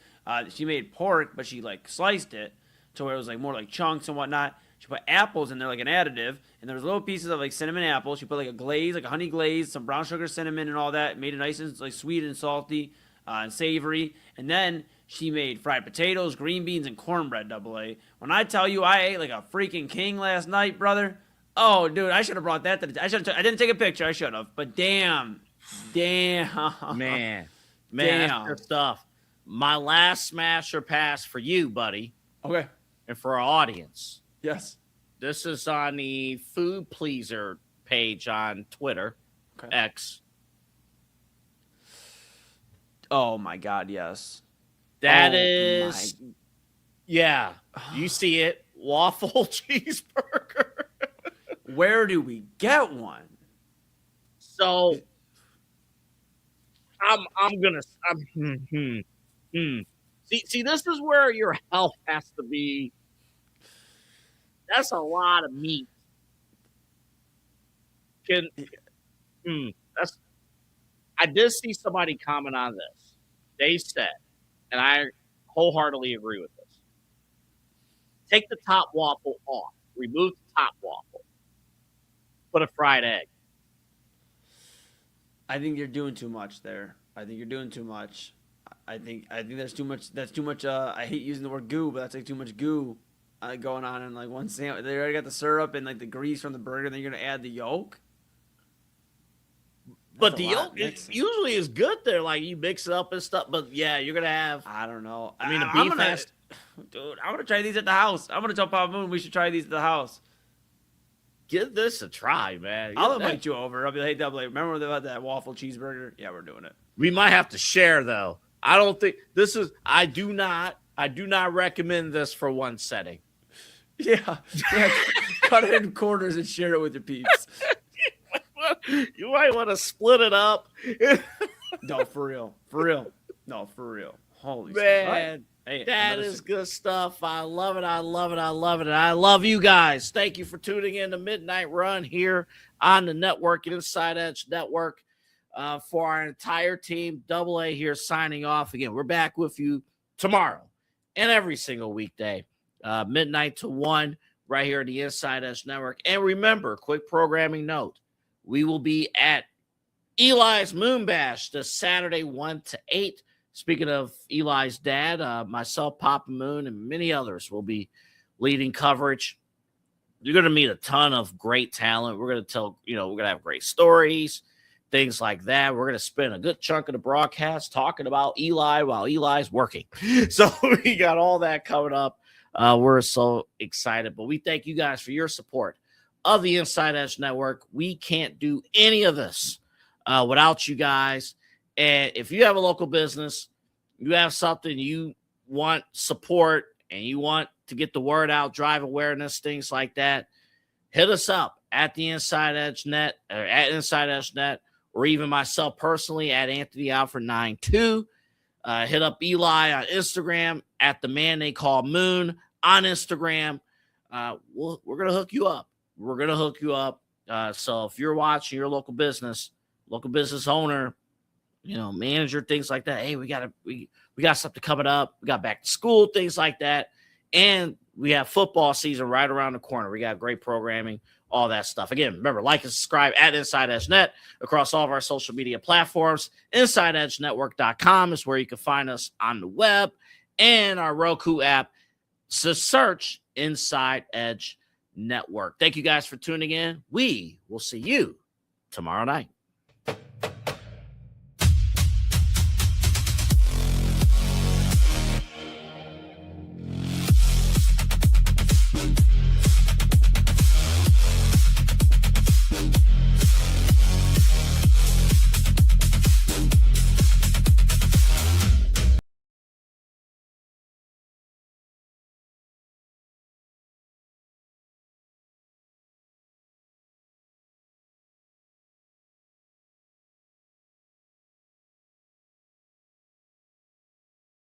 She made pork, but she, like, sliced it to where it was, like, more like chunks and whatnot. She put apples in there, like an additive, and there was little pieces of, like, cinnamon apples. She put, like, a glaze, like a honey glaze, some brown sugar, cinnamon, and all that. Made it nice and, like, sweet and salty and savory. And then she made fried potatoes, green beans, and cornbread double A. When I tell you I ate like a freaking king last night, brother. Oh, dude, I should have brought that to I didn't take a picture. I should have. But damn. Man, that's good stuff. My last smash or pass for you, buddy. Okay. And for our audience. Yes. This is on the Food Pleaser page on Twitter. Okay. X. Oh, my God, yes. That is... Yeah. You see it. Waffle cheeseburger. Where do we get one? So... See, this is where your health has to be. That's a lot of meat. I did see somebody comment on this. They said, and I wholeheartedly agree with this. Take the top waffle off. Remove the top waffle. Put a fried egg. I think you're doing too much there. I think you're doing too much. I think there's too much. That's too much. I hate using the word goo, but that's like too much goo going on in like one sandwich. They already got the syrup and like the grease from the burger. And then you're gonna add the yolk. But the yolk usually is good there. Like you mix it up and stuff. But yeah, you're gonna have. I don't know. I mean, the beef has. Dude, I'm gonna try these at the house. I'm gonna tell Papa Moon we should try these at the house. Give this a try, man. I'll invite you over. I'll be like, hey, Double A, remember about that waffle cheeseburger? Yeah, we're doing it. We might have to share though. I don't think this is. I do not recommend this for one setting. Yeah. Cut it in quarters and share it with your peeps. You might want to split it up. No, for real. No, for real. Holy man. Right. Hey, that is good stuff. I love it. I love you guys. Thank you for tuning in to Midnight Run here on the network, Inside Edge Network. For our entire team, Double A here signing off. Again, we're back with you tomorrow and every single weekday, midnight to 1, right here at the Inside Edge Network. And remember, quick programming note, we will be at Eli's Moon Bash this Saturday, 1 to 8. Speaking of Eli's dad, myself, Papa Moon, and many others will be leading coverage. You're going to meet a ton of great talent. We're going to tell, we're going to have great stories, things like that. We're going to spend a good chunk of the broadcast talking about Eli while Eli's working. So we got all that coming up. We're so excited, but we thank you guys for your support of the Inside Edge Network. We can't do any of this without you guys. And if you have a local business, you have something you want support and you want to get the word out, drive awareness, things like that, hit us up at the Inside Edge Net or at Inside Edge Net, or even myself personally at Anthony Alfred 92. Hit up Eli on Instagram at the man they call Moon on Instagram. We're going to hook you up. So if you're watching your local business owner, manager, things like that. Hey, we got something coming up. We got back to school, things like that. And we have football season right around the corner. We got great programming, all that stuff. Again, remember, like and subscribe at Inside Edge Net across all of our social media platforms. InsideEdgeNetwork.com is where you can find us on the web, and our Roku app. So search Inside Edge Network. Thank you guys for tuning in. We will see you tomorrow night.